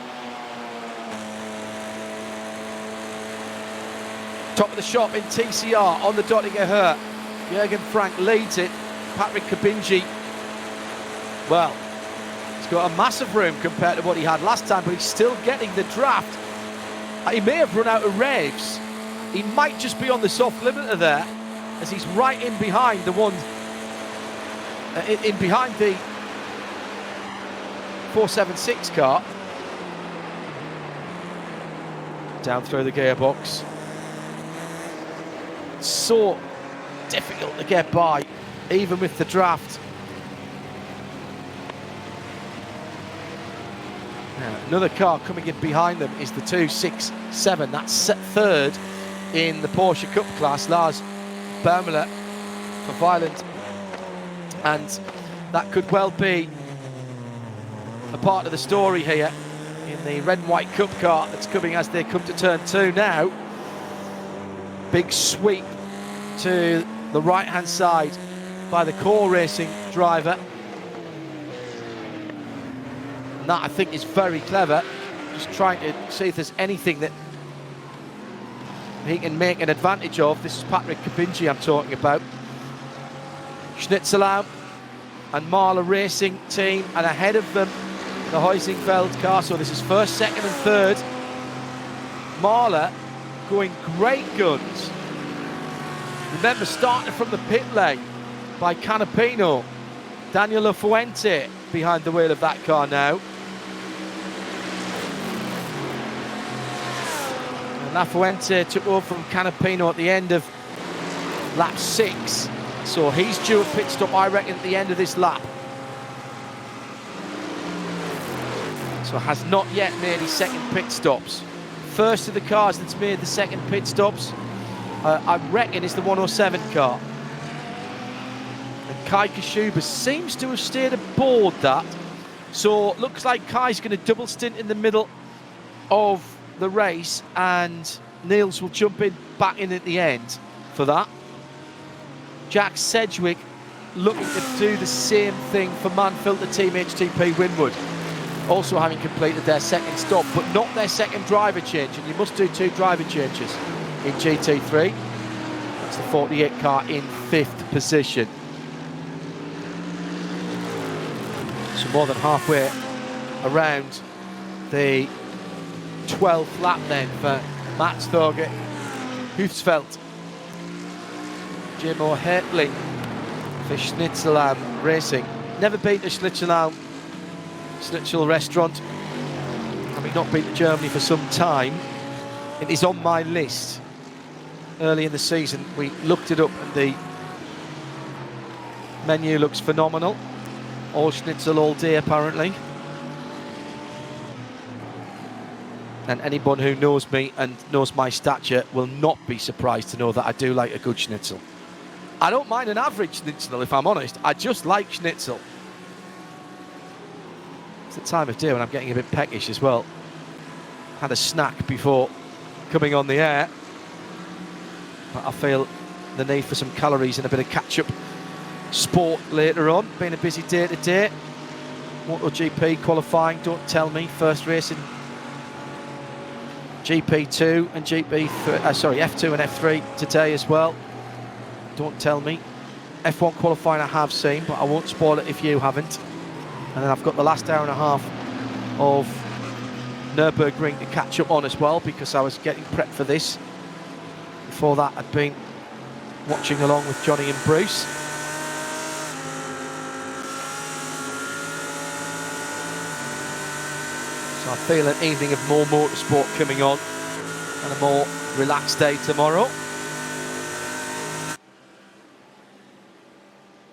Top of the shop in TCR on the Dottinger Hurt. Jürgen Frank leads it. Patrick Kabinji, well, he's got a massive room compared to what he had last time, but he's still getting the draft. He may have run out of revs. He might just be on the soft limiter there, as he's right in behind the one, in behind the 476 car. Down through the gearbox. So difficult to get by, even with the draft. Now, another car coming in behind them is the 267. That's third in the Porsche Cup class, Lars Bermela for Violent, and that could well be a part of the story here in the red and white Cup car that's coming as they come to turn 2 now. Big sweep to the right hand side by the Core Racing driver, and that I think is very clever, just trying to see if there's anything that he can make an advantage of. This is Patrick Kabinji I'm talking about. Schnitzelau and Mahler Racing team, and ahead of them the Heusingfeld car. So this is first, second and third. Mahler going great guns. Remember, starting from the pit lane by Canapino. Daniel Lafuente behind the wheel of that car now. And Lafuente took over from Canapino at the end of lap 6. So he's due a pit stop, I reckon, at the end of this lap. So has not yet made his second pit stops. First of the cars that's made the second pit stops, I reckon, is the 107 car. And Kai Kashuba seems to have stayed aboard that. So looks like Kai's going to double stint in the middle of the race, and Niels will jump in back in at the end for that. Jack Sedgwick looking to do the same thing for Manfilter Team HTP Winwood, also having completed their second stop, but not their second driver change, and you must do 2 driver changes in GT3. That's the 48 car in 5th position. So more than halfway around the 12th lap then for Mats Thorge Hufsfeldt. Jim O'Hertling for Schnitzelau Racing. Never been to Schnitzel restaurant, having not been to Germany for some time. It is on my list. Early in the season we looked it up, and the Menu looks phenomenal. All schnitzel all day, apparently. And anyone who knows me and knows my stature will not be surprised to know that I do like a good schnitzel. I don't mind an average schnitzel, if I'm honest. I just like schnitzel. It's the time of day when I'm getting a bit peckish as well. Had a snack before coming on the air, but I feel the need for some calories and a bit of catch-up sport later on. Been a busy day today. MotoGP qualifying, don't tell me. First race in GP2 and F2 and F3 today as well. Don't tell me. F1 qualifying I have seen, but I won't spoil it if you haven't. And then I've got the last hour and a half of Nürburgring to catch up on as well, because I was getting prepped for this. Before that, I'd been watching along with Johnny and Bruce. So I feel an evening of more motorsport coming on and a more relaxed day tomorrow.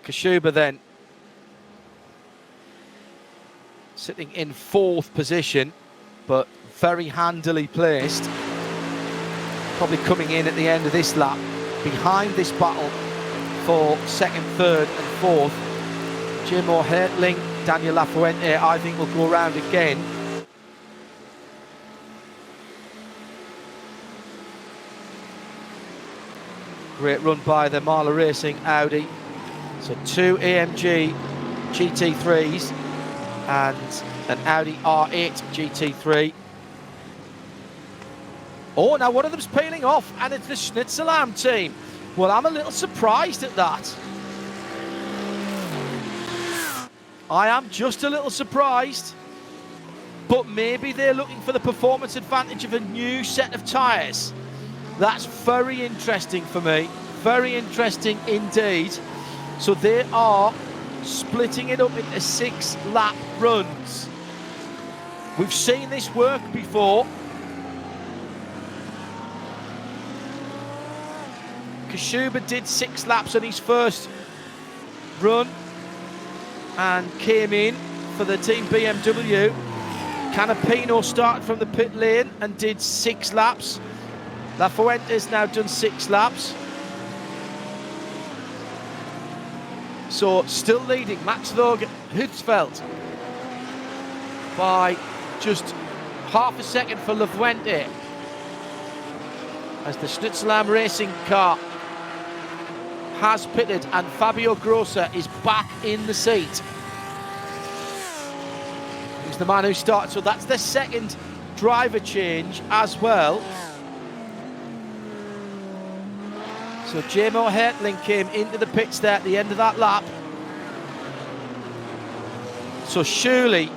Kashuba then sitting in 4th position, but very handily placed. Probably coming in at the end of this lap, behind this battle for 2nd, 3rd and 4th. Jim O'Hertling, Daniel Lafuente, I think will go around again. Great run by the Marla Racing Audi. So 2 AMG GT3s and an Audi R8 GT3. Oh, now one of them's peeling off, and it's the Schnitzelam team. Well, I'm a little surprised at that. I am just a little surprised. But maybe they're looking for the performance advantage of a new set of tyres. That's very interesting for me. Very interesting indeed. So they are splitting it up into 6-lap runs. We've seen this work before. Kashuba did 6 laps on his first run and came in for the team BMW. Canapino started from the pit lane and did 6 laps. Lafuente's now done 6 laps. So still leading Max Hutzfeldt by just half a second for Lafuente, as the Schnitzelam racing car has pitted and Fabio Grossa is back in the seat. He's the man who started, so that's the second driver change as well. So Jamo Hertling came into the pits there at the end of that lap. So surely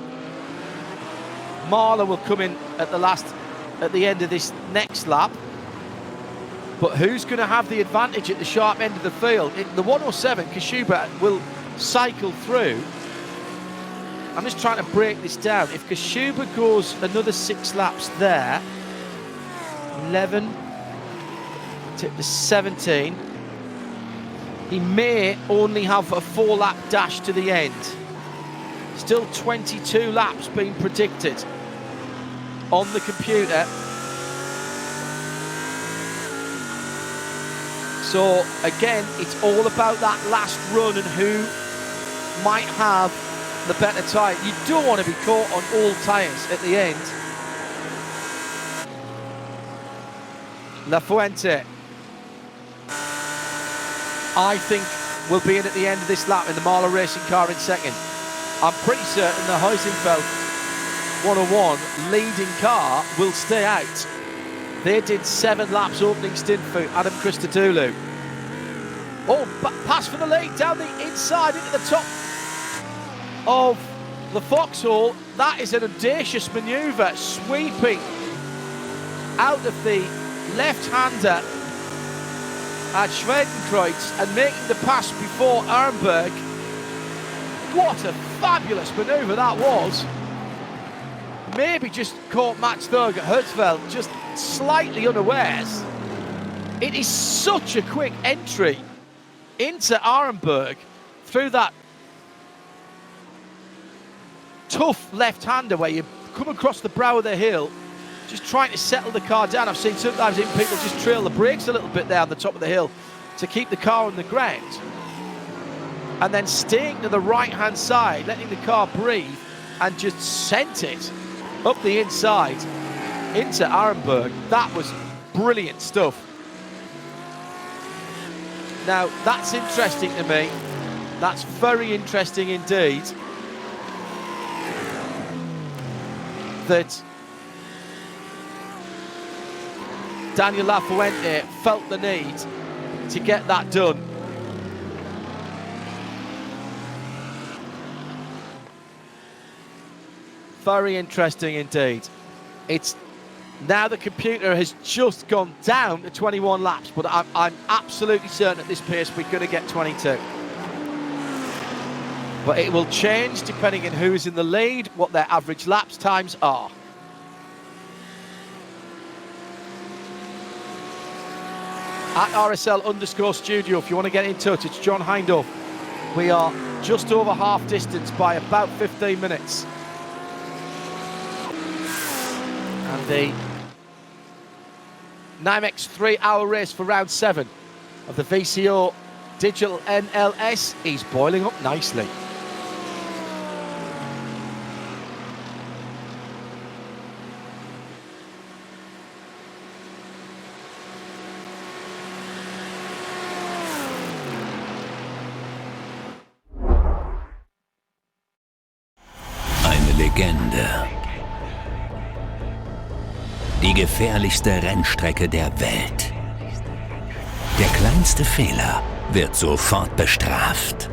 Marla will come in at the end of this next lap. But who's going to have the advantage at the sharp end of the field? The 107, Kashuba will cycle through. I'm just trying to break this down. If Kashuba goes another 6 laps there, 11, tip to 17, he may only have a 4-lap dash to the end. Still 22 laps being predicted on the computer. So again, it's all about that last run and who might have the better tyre. You don't want to be caught on all tyres at the end. Lafuente, I think, will be in at the end of this lap in the Marla racing car in second. I'm pretty certain the Huizenfeld 101 leading car will stay out. They did 7 laps opening stint for Adam Christodoulou. Oh, pass for the lead down the inside into the top of the foxhole. That is an audacious manoeuvre, sweeping out of the left-hander at Schwedenkreuz and making the pass before Arnberg. What a fabulous manoeuvre that was. Maybe just caught Mats Hutzfeldt just slightly unawares. It is such a quick entry into Arenberg through that tough left-hander where you come across the brow of the hill, just trying to settle the car down. I've seen sometimes even people just trail the brakes a little bit there on the top of the hill to keep the car on the ground, and then staying to the right-hand side, letting the car breathe, and just sent it up the inside into Arenberg. That was brilliant stuff. Now, that's interesting to me. That's very interesting indeed. That Daniel Lafuente felt the need to get that done. Very interesting indeed. It's now the computer has just gone down to 21 laps, but I'm absolutely certain at this pace we're going to get 22. But it will change depending on who is in the lead, what their average laps times are. At RSL_studio, if you want to get in touch, it's John Hindhaugh. We are just over half distance by about 15 minutes. And the NIMEX 3-hour race for round 7 of the VCO Digital NLS is boiling up nicely. Eine Legende. Die gefährlichste Rennstrecke der Welt. Der kleinste Fehler wird sofort bestraft.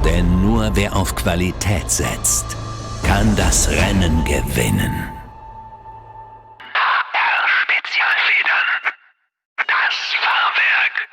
Denn nur wer auf Qualität setzt, kann das Rennen gewinnen. HR-Spezialfedern. Das Fahrwerk.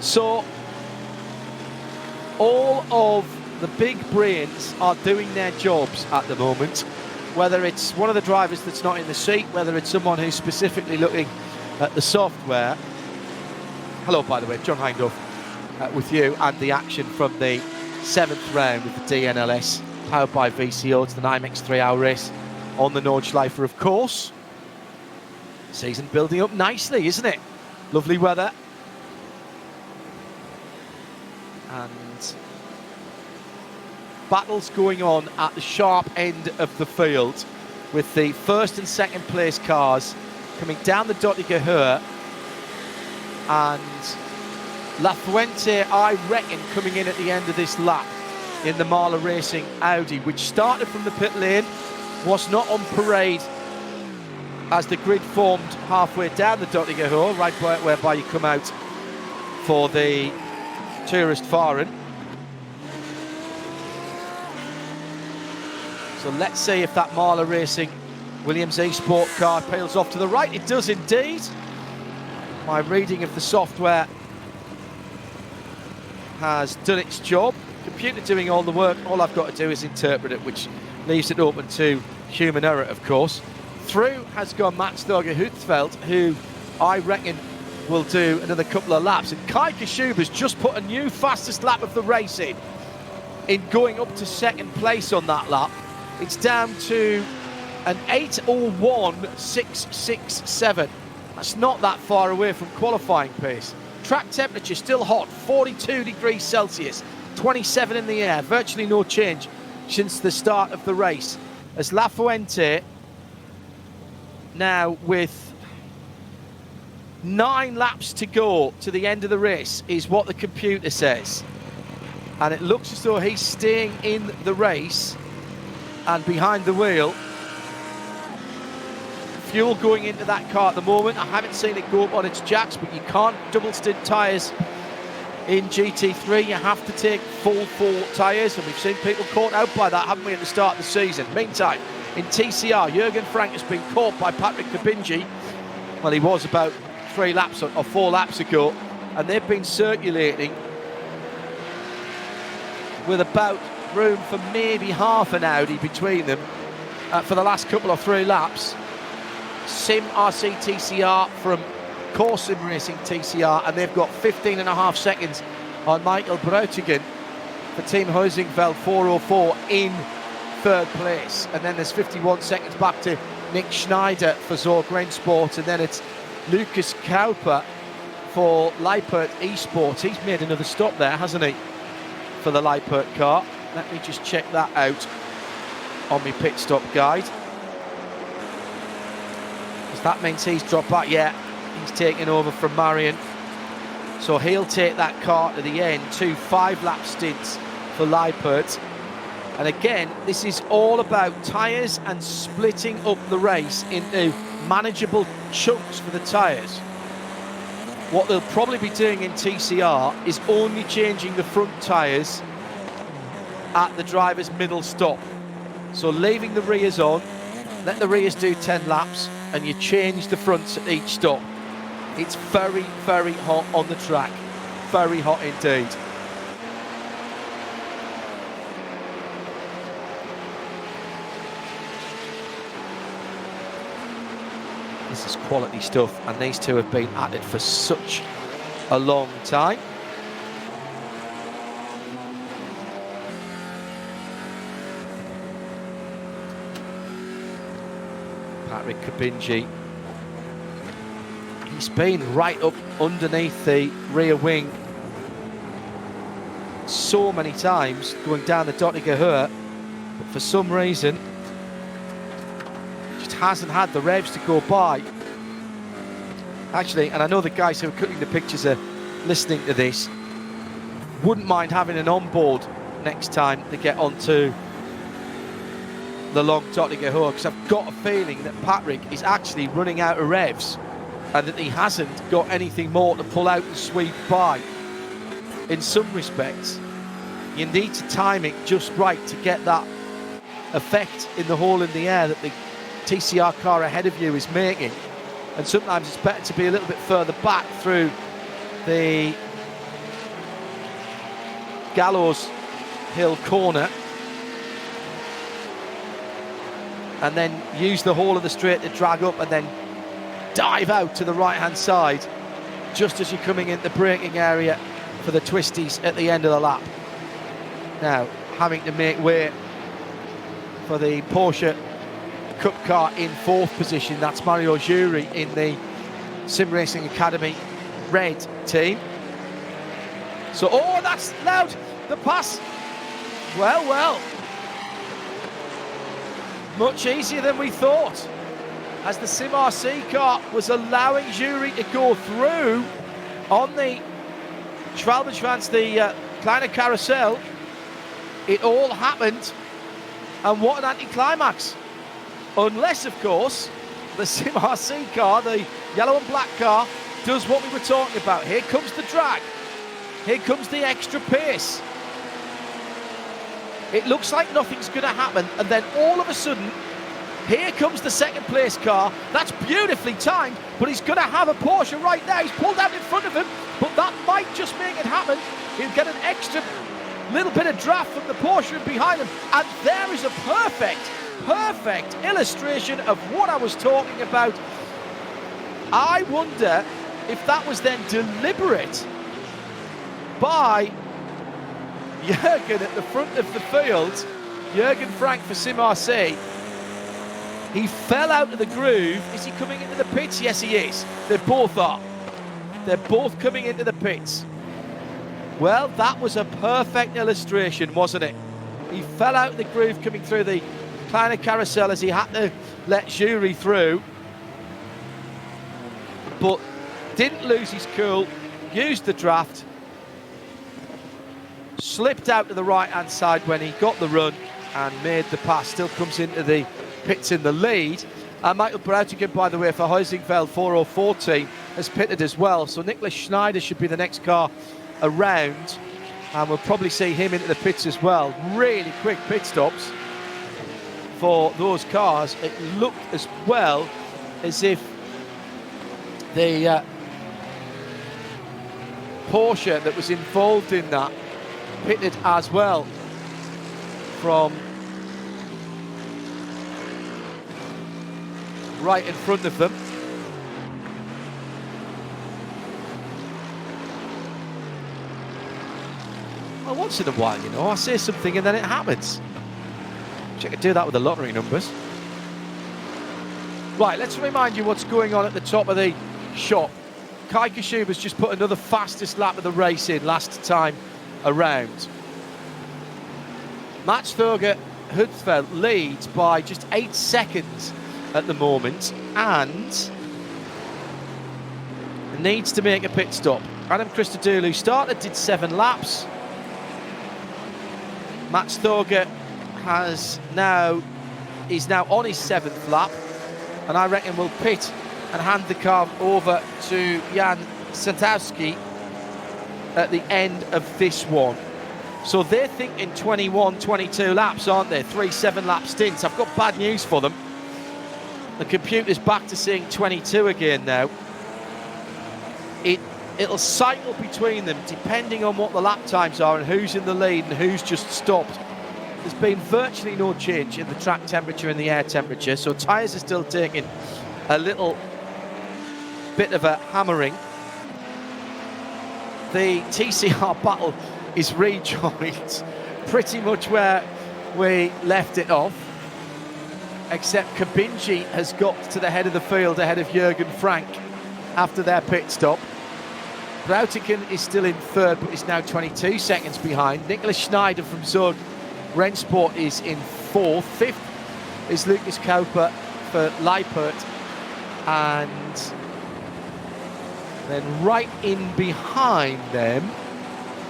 So, all of the big brains are doing their jobs at the moment, whether it's one of the drivers that's not in the seat, whether it's someone who's specifically looking at the software. Hello, by the way, John Hindhaugh with you, and the action from the 7th round of the DNLS, powered by VCO. It's the NIMEX 3-hour race on the Nordschleife, of course. Season building up nicely, isn't it? Lovely weather. And battles going on at the sharp end of the field, with the first and second place cars coming down the Dottinger Höhe, and Lafuente, I reckon, coming in at the end of this lap in the Mahler Racing Audi, which started from the pit lane, was not on parade as the grid formed halfway down the Dottinger Höhe, right whereby you come out for the Tourist Fahren. So let's see if that Marla Racing Williams E-Sport car peels off to the right. It does indeed. My reading of the software has done its job. Computer doing all the work. All I've got to do is interpret it, which leaves it open to human error, of course. Through has gone Max Storger-Huthfeldt, who I reckon will do another couple of laps. And Kai Kashuba's just put a new fastest lap of the race in going up to second place on that lap. It's down to an 8:01.667. That's not that far away from qualifying pace. Track temperature still hot, 42 degrees Celsius, 27 in the air, virtually no change since the start of the race. As La Fuente, now with 9 laps to go to the end of the race, is what the computer says. And it looks as though he's staying in the race and behind the wheel. Fuel going into that car at the moment. I haven't seen it go up on its jacks, but you can't double stint tyres in GT3. You have to take full tyres, and we've seen people caught out by that, haven't we, at the start of the season. Meantime, in TCR, Jürgen Frank has been caught by Patrick Kabinji. Well, he was about 3 laps or 4 laps ago, and they've been circulating with about room for maybe half an Audi between them for the last couple of 3 laps. Sim RC TCR from Core Sim Racing TCR, and they've got 15.5 seconds on Michael Brautigan for Team Huizingveld 404 in 3rd place. And then there's 51 seconds back to Nick Schneider for Zorg Rennsport, and then it's Lucas Kauper for Leipert Esports. He's made another stop there, hasn't he, for the Leipert car. Let me just check that out on my pit stop guide. That means he's dropped back. Yeah, he's taken over from Marion. So he'll take that car to the end. 2 5-lap stints for Leipert. And again, this is all about tyres and splitting up the race into manageable chunks for the tyres. What they'll probably be doing in TCR is only changing the front tyres at the driver's middle stop. So leaving the rears on, let the rears do 10 laps, and you change the fronts at each stop. It's very, very hot on the track. Very hot indeed. This is quality stuff, and these two have been at it for such a long time. Patrick Kabinji, he's been right up underneath the rear wing so many times going down the Dottinger, but for some reason just hasn't had the revs to go by. Actually, and I know the guys who are cutting the pictures are listening to this, wouldn't mind having an onboard next time they get onto the long Dottinger, because I've got a feeling that Patrick is actually running out of revs and that he hasn't got anything more to pull out and sweep by. In some respects, you need to time it just right to get that effect in the hole in the air that the TCR car ahead of you is making. And sometimes it's better to be a little bit further back through the Gallows Hill corner and then use the whole of the straight to drag up and then dive out to the right-hand side just as you're coming in the braking area for the twisties at the end of the lap. Now, having to make way for the Porsche Cup car in 4th position. That's Mario Jury in the Sim Racing Academy red team. So, oh, that's loud. The pass. Well. Much easier than we thought, as the Sim RC car was allowing Jury to go through on the Schwalbenschwanz, the Kleine Carousel. It all happened, and what an anticlimax. Unless, of course, the Sim RC car, the yellow and black car, does what we were talking about. Here comes the drag. Here comes the extra pace. It looks like nothing's going to happen, and then all of a sudden, here comes the second place car. That's beautifully timed, but he's going to have a Porsche right there. He's pulled out in front of him, but that might just make it happen. He'll get an extra little bit of draft from the Porsche behind him, and there is a perfect illustration of what I was talking about. I wonder if that was then deliberate by Jürgen at the front of the field, Jürgen Frank for Sim RC. He fell out of the groove. Is he coming into the pits? Yes, he is. They both are. They're both coming into the pits. Well, that was a perfect illustration, wasn't it? He fell out of the groove coming through the Kleiner carousel as he had to let Jury through, but didn't lose his cool, used the draft, slipped out to the right-hand side when he got the run and made the pass. Still comes into the pits in the lead. Michael Brautigan, by the way, for Heusingfeld 404 team, has pitted as well. So Nicholas Schneider should be the next car around, and we'll probably see him into the pits as well. Really quick pit stops for those cars. It looked as well as if the Porsche that was involved in that pitted as well from right in front of them. Well, once in a while, you know, I say something and then it happens. I could do that with the lottery numbers. Right, let's remind you what's going on at the top of the shop. Kai Kashuba's just put another fastest lap of the race in last time around. Mats Thorge Hudfeld leads by just 8 seconds at the moment and needs to make a pit stop. Adam Christodoulou started, did 7 laps. Mats Thorge is now on his 7th lap, and I reckon will pit and hand the car over to Jan Santowski at the end of this one. So they're thinking 21, 22 laps, aren't they? 3 7-lap stints. I've got bad news for them. The computer's back to saying 22 again now. It'll cycle between them depending on what the lap times are and who's in the lead and who's just stopped. There's been virtually no change in the track temperature and the air temperature, so tyres are still taking a little bit of a hammering. The TCR battle is rejoined pretty much where we left it off, except Kabinji has got to the head of the field ahead of Jürgen Frank after their pit stop. Brautigan is still in 3rd, but is now 22 seconds behind. Nicholas Schneider from Zug Rennsport is in 4th. 5th is Lucas Kauper for Leipert. And then right in behind them,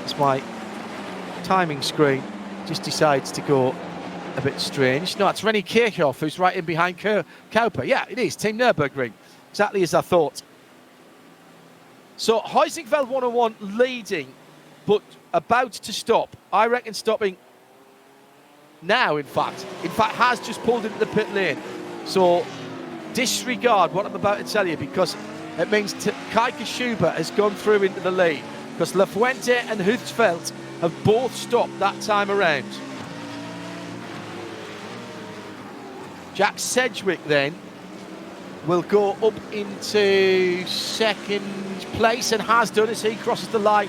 as my timing screen just decides to go a bit strange. No, it's Rennie Kirchhoff who's right in behind Kauper. Yeah, it is, Team Nürburgring. Exactly as I thought. So Heusingfeld 101 leading, but about to stop. I reckon stopping now, in fact has just pulled into the pit lane. So disregard what I'm about to tell you, because it means Kai Kashuba has gone through into the lead, because La Fuente and Hudfeld have both stopped that time around. Jack Sedgwick then will go up into 2nd place, and has done as he crosses the line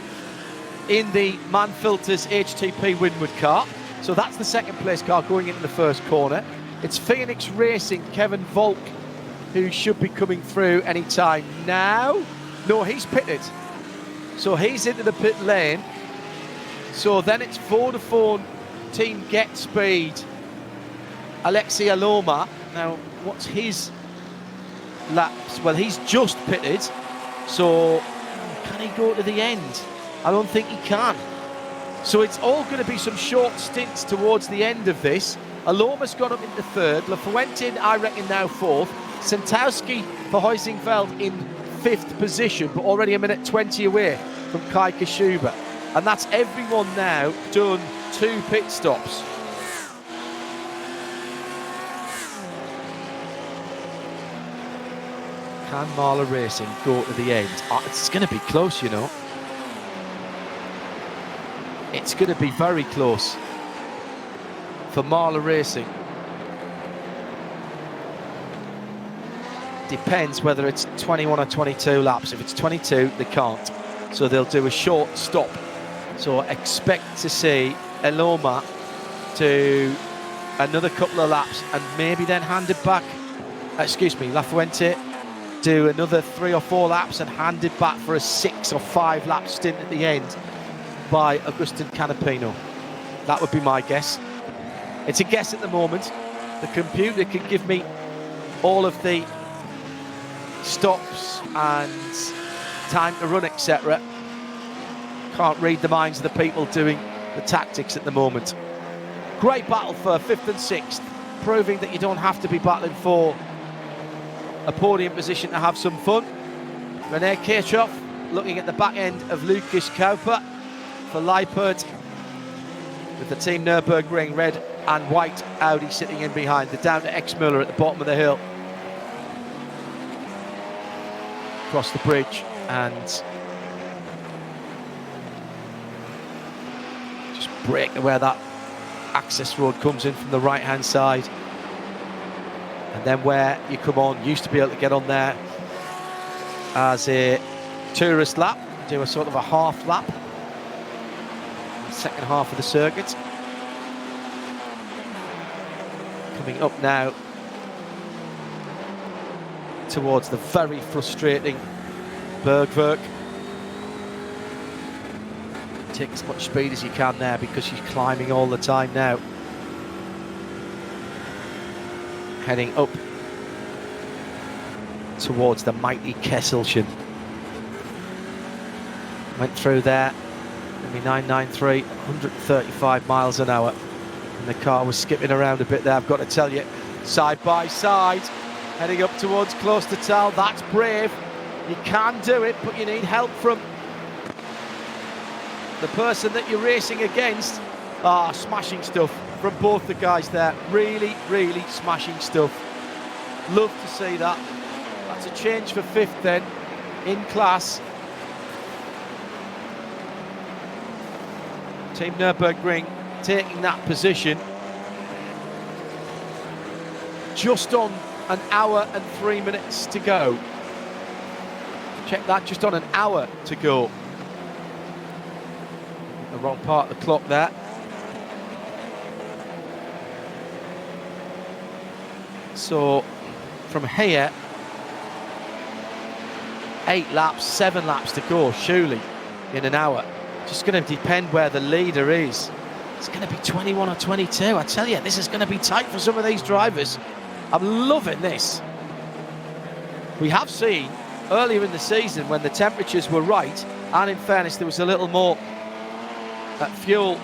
in the Manfilters HTP Winwood car. So that's the 2nd place car going into the 1st corner. It's Phoenix Racing, Kevin Volk, who should be coming through any time now. No, he's pitted. So he's into the pit lane. So then it's Vodafone Team Get Speed, Alexei Aloma. Now, what's his laps? Well, he's just pitted. So can he go to the end? I don't think he can. So it's all going to be some short stints towards the end of this. Aloma's gone up into 3rd. La Fuente, I reckon, now 4th. Santowski for Heusingfeld in 5th position, but already a minute 20 away from Kai Kashuba. And that's everyone now done 2 pit stops. Can Marler Racing go to the end? Oh, it's going to be close, you know. It's going to be very close for Marler Racing. Depends whether it's 21 or 22 laps. If it's 22, they can't. So they'll do a short stop. So expect to see Eloma do another couple of laps and maybe then hand it back. La Fuente do another 3 or 4 laps and hand it back for a 6 or 5 lap stint at the end by Agustin Canapino. That would be my guess. It's a guess at the moment. The computer can give me all of the stops and time to run, etc. Can't read the minds of the people doing the tactics at the moment. Great battle for 5th and 6th, proving that you don't have to be battling for a podium position to have some fun. René Kirchhoff looking at the back end of Lucas Cowper for Leipert, with the Team Nürburgring red and white Audi sitting in behind. The down to X-Müller at the bottom of the hill. Across the bridge and just break where that access road comes in from the right hand side, and then where you come on, used to be able to get on there as a tourist lap, do a sort of a half lap, the second half of the circuit. Coming up now towards the very frustrating Bergwerk. Take as much speed as you can there because she's climbing all the time now. Heading up towards the mighty Kesselchen. Went through there, maybe 993, 135 miles an hour. And the car was skipping around a bit there, I've got to tell you. Side by side, heading up towards close to Tal. That's brave. You can do it, but you need help from the person that you're racing against. Smashing stuff from both the guys there. Really, really smashing stuff. Love to see that. That's a change for 5th then, in class. Team Nürburgring taking that position. Just on an hour and 3 minutes to go. Check that, just on an hour to go. The wrong part of the clock there. So from here, 8 laps, 7 laps to go, surely, in an hour. Just going to depend where the leader is. It's going to be 21 or 22. I tell you, this is going to be tight for some of these drivers. I'm loving this. We have seen earlier in the season when the temperatures were right, and in fairness, there was a little more fuel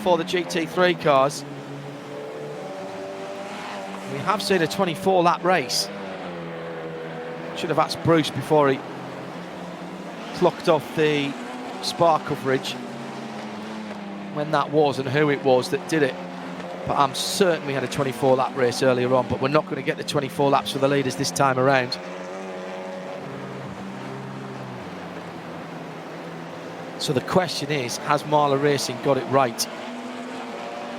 for the GT3 cars. We have seen a 24-lap race. Should have asked Bruce before he clocked off the Spa coverage when that was and who it was that did it. But I'm certain we had a 24-lap race earlier on, but we're not going to get the 24 laps for the leaders this time around. So the question is, has Marler Racing got it right?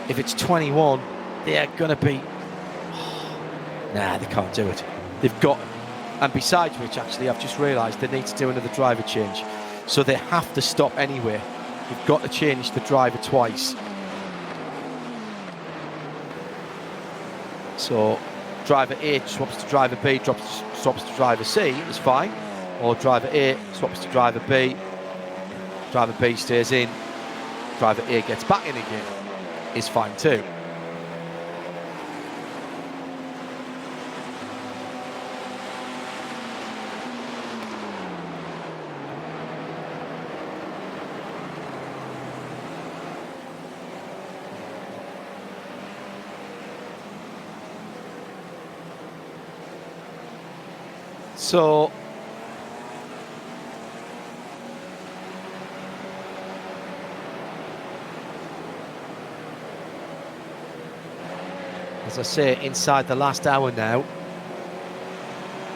If it's 21, they're going to be... Nah, they can't do it. They've got... And besides which, actually, I've just realised they need to do another driver change. So they have to stop anyway. You've got to change the driver twice. So driver A swaps to driver B, swaps to driver C, it's fine. Or driver A swaps to driver B, driver B stays in, driver A gets back in again, is fine too. So as I say, inside the last hour now.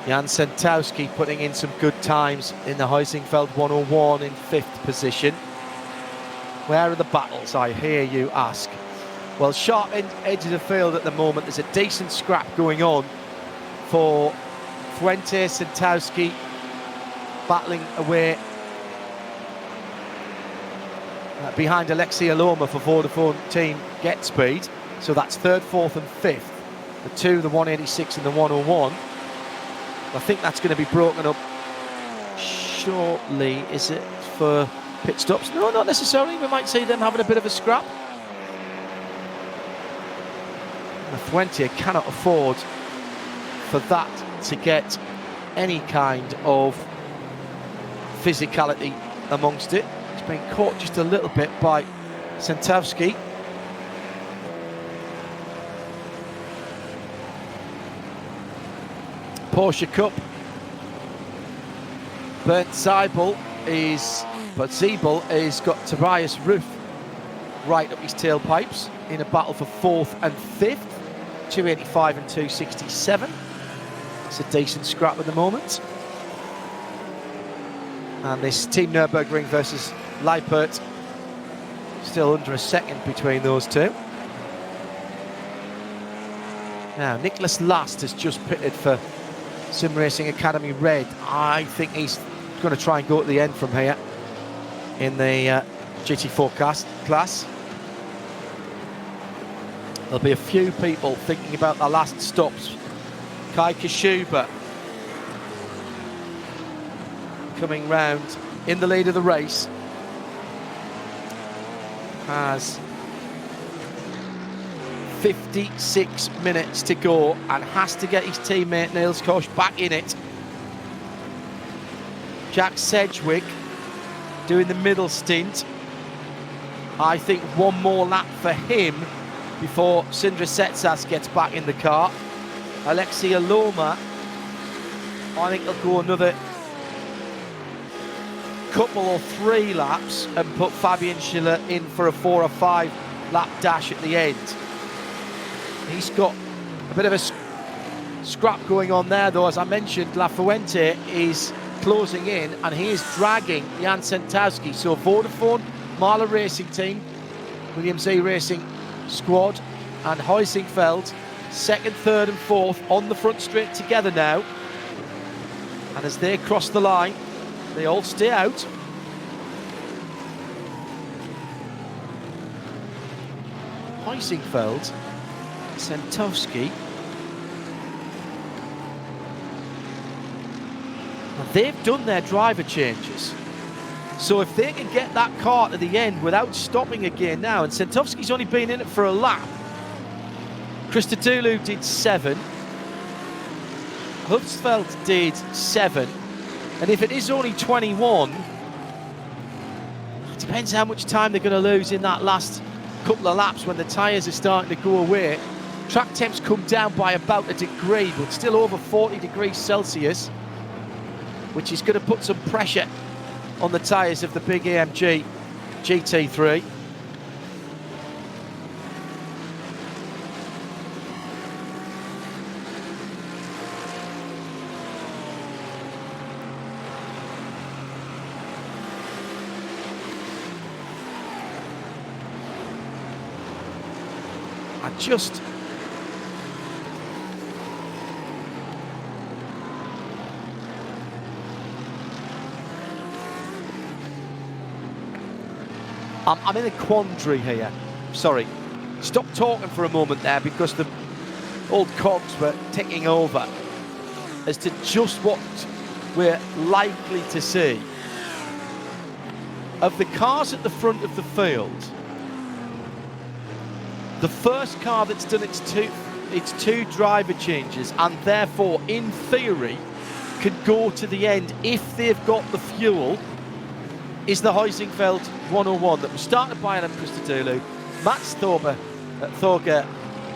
Jan Sentowski putting in some good times in the Heusingfeld 101 in 5th position. Where are the battles, I hear you ask? Well, sharp edge of the field at the moment. There's a decent scrap going on for Fuente, Sentowski battling away behind Alexei Aloma for Vodafone Team Get Speed. So that's 3rd, 4th and 5th. The 2, the 186 and the 101. I think that's going to be broken up shortly, is it, for pit stops? No, not necessarily. We might see them having a bit of a scrap. Fuente cannot afford for that to get any kind of physicality amongst it. It's been caught just a little bit by Sentowski. Porsche Cup. Bernd Zeibel is got Tobias Ruth right up his tailpipes in a battle for 4th and 5th. 285 and 267. It's a decent scrap at the moment. And this Team Nürburgring versus Leipert, still under a second between those two. Now, Nicholas Last has just pitted for Sim Racing Academy Red. I think he's going to try and go at the end from here in the GT4 class. There'll be a few people thinking about the last stops. Kai Kashuba coming round in the lead of the race has 56 minutes to go and has to get his teammate Niels Koch back in it. Jack Sedgwick doing the middle stint. I think one more lap for him before Sindre Setsas gets back in the car. Alexei Aloma, I think he'll go another couple or 3 laps and put Fabian Schiller in for a 4 or 5 lap dash at the end. He's got a bit of a scrap going on there, though. As I mentioned, La Fuente is closing in and he is dragging Jan Sentowski. So Vodafone, Mahler Racing Team, Williams A Racing Squad and Heusingfeld, 2nd, 3rd and 4th on the front straight together now. And as they cross the line, they all stay out. Heusingfeld, Sentowski. And they've done their driver changes. So if they can get that car to the end without stopping again now, and Sentowski's only been in it for a lap. Christodoulou did 7. Hufsveld did 7. And if it is only 21, it depends how much time they're going to lose in that last couple of laps when the tyres are starting to go away. Track temps come down by about a degree, but still over 40 degrees Celsius, which is going to put some pressure on the tyres of the big AMG GT3. I'm in a quandary here. Sorry. Stop talking for a moment there because the old cogs were ticking over as to just what we're likely to see. Of the cars at the front of the field, the first car that's done its two driver changes and therefore, in theory, could go to the end if they've got the fuel is the Heusingfeld 101 that was started by Adam Christodoulou, Mats Thorger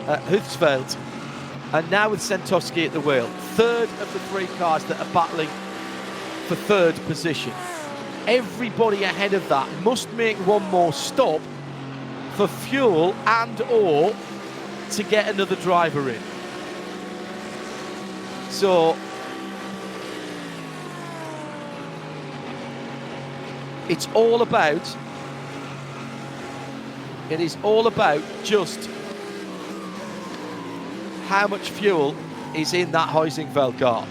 Hufsveld, and now with Sentowski at the wheel. 3rd of the 3 cars that are battling for 3rd position. Everybody ahead of that must make one more stop for fuel and or to get another driver in. So it's all about, it is all about just how much fuel is in that Huizinfeld car.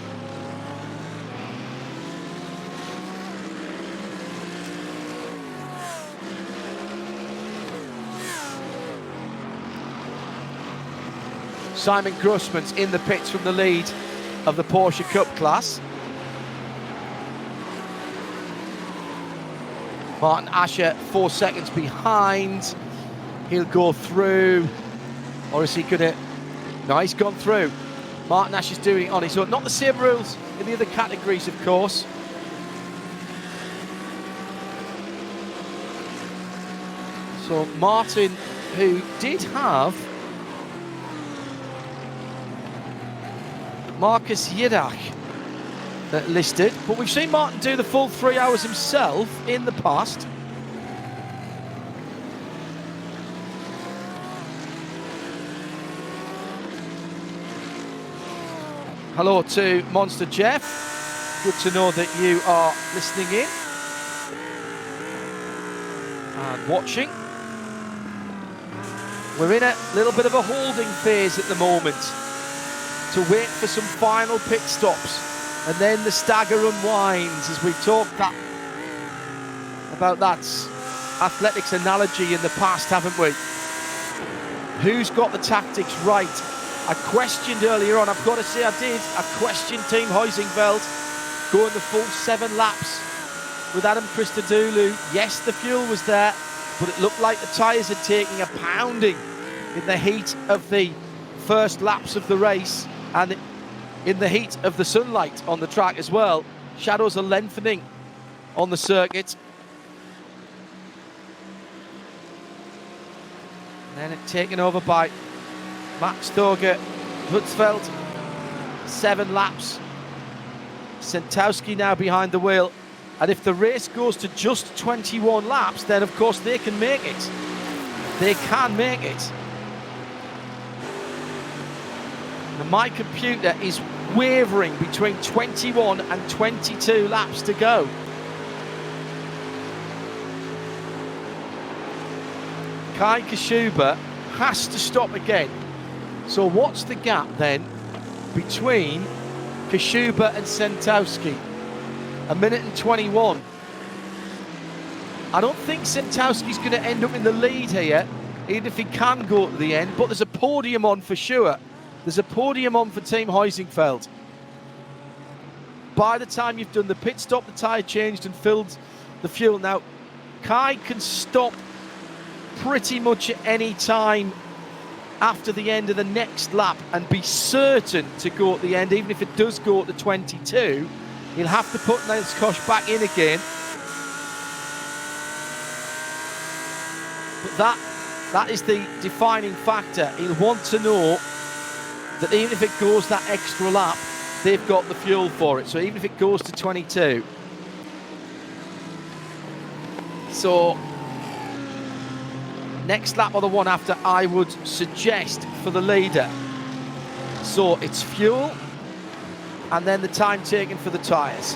Simon Grossman's in the pits from the lead of the Porsche Cup class. Martin Asher 4 seconds behind. He'll go through, or is he gonna? No, he's gone through. Martin Asher's doing it on his own. Not the same rules in the other categories, of course. So Martin, who did have Marcus Yidach listed, but we've seen Martin do the full 3 hours himself in the past. Hello to Monster Jeff. Good to know that you are listening in and watching. We're in a little bit of a holding phase at the moment to wait for some final pit stops, and then the stagger unwinds, as we've talked about that athletics analogy in the past, haven't we? Who's got the tactics right? I questioned earlier on, I've got to say I did, I questioned Team Huizinfeld going the full 7 laps with Adam Christodoulou. Yes, the fuel was there, but it looked like the tyres had taken a pounding in the heat of the first laps of the race, and in the heat of the sunlight on the track as well. Shadows are lengthening on the circuit. And then it taken over by Max Stoger, Hutzfeld, 7 laps. Sentowski now behind the wheel. And if the race goes to just 21 laps, then of course they can make it. They can make it. And my computer is wavering between 21 and 22 laps to go. Kai Kashuba has to stop again. So what's the gap then between Kashuba and Sentowski? 1:21. I don't think Sentowski's going to end up in the lead here, even if he can go to the end, but there's a podium on for sure. There's a podium on for Team Huizinfeld. By the time you've done the pit stop, the tyre changed and filled the fuel. Now, Kai can stop pretty much at any time after the end of the next lap and be certain to go at the end. Even if it does go at the 22, he'll have to put Niels Koch back in again. But that is the defining factor. He'll want to know that even if it goes that extra lap, they've got the fuel for it. So even if it goes to 22. So next lap or the one after, I would suggest for the leader. So it's fuel and then the time taken for the tyres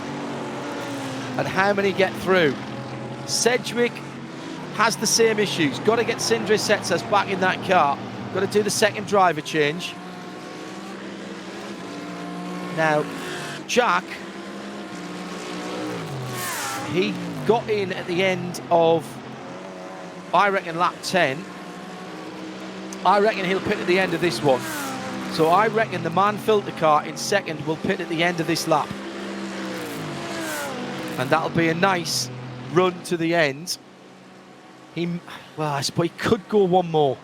and how many get through. Sedgwick has the same issues. Got to get Sindre Setsas back in that car. Got to do the second driver change. Now, Jack, he got in at the end of, I reckon, lap 10. I reckon he'll pit at the end of this one. So I reckon the man filter car in second will pit at the end of this lap. And that'll be a nice run to the end. Well, I suppose he could go one more.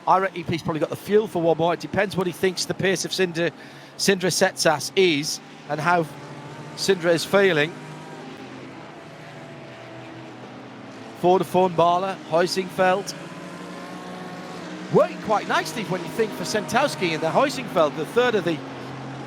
I reckon he's probably got the fuel for one more. It depends what he thinks the pace of Sindre Setsas is and how Sindre is feeling. Vodafone Bala, Huizinfeld. Working quite nicely when you think for Sentowski and the Huizinfeld, the third of the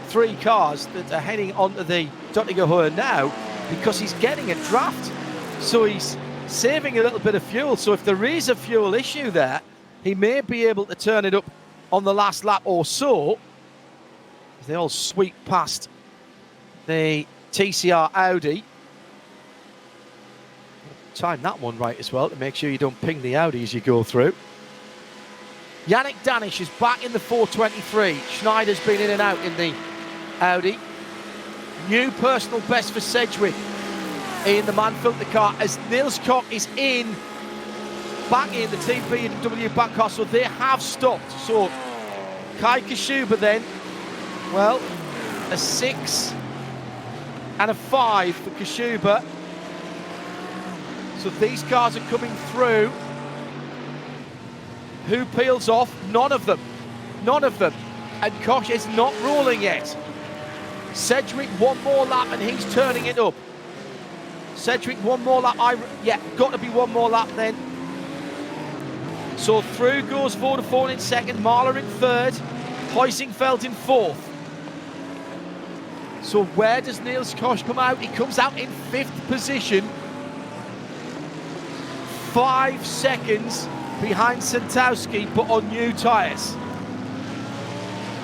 3 cars that are heading onto the Dottinger now, because he's getting a draft. So he's saving a little bit of fuel. So if there is a fuel issue there, he may be able to turn it up on the last lap or so. They all sweep past the TCR Audi. time that one right as well to make sure you don't ping the Audi as you go through. Yannick Danish is back in the 423. Schneider's been in and out in the Audi. New personal best for Sedgwick in the man-filter car as Niels Koch is back in the Team BMW bank car, so they have stopped. So Kai Kashuba then, well, a 6 and a 5 for Kashuba. So these cars are coming through. Who peels off? None of them. None of them. And Koch is not rolling yet. Sedgwick one more lap and he's turning it up. Sedgwick one more lap. Yeah, got to be one more lap then. So through goes Vodafone in second, Mahler in third, Huizingveld in fourth. So where does Niels Koch come out? He comes out in 5th position. 5 seconds behind Santowski, but on new tyres.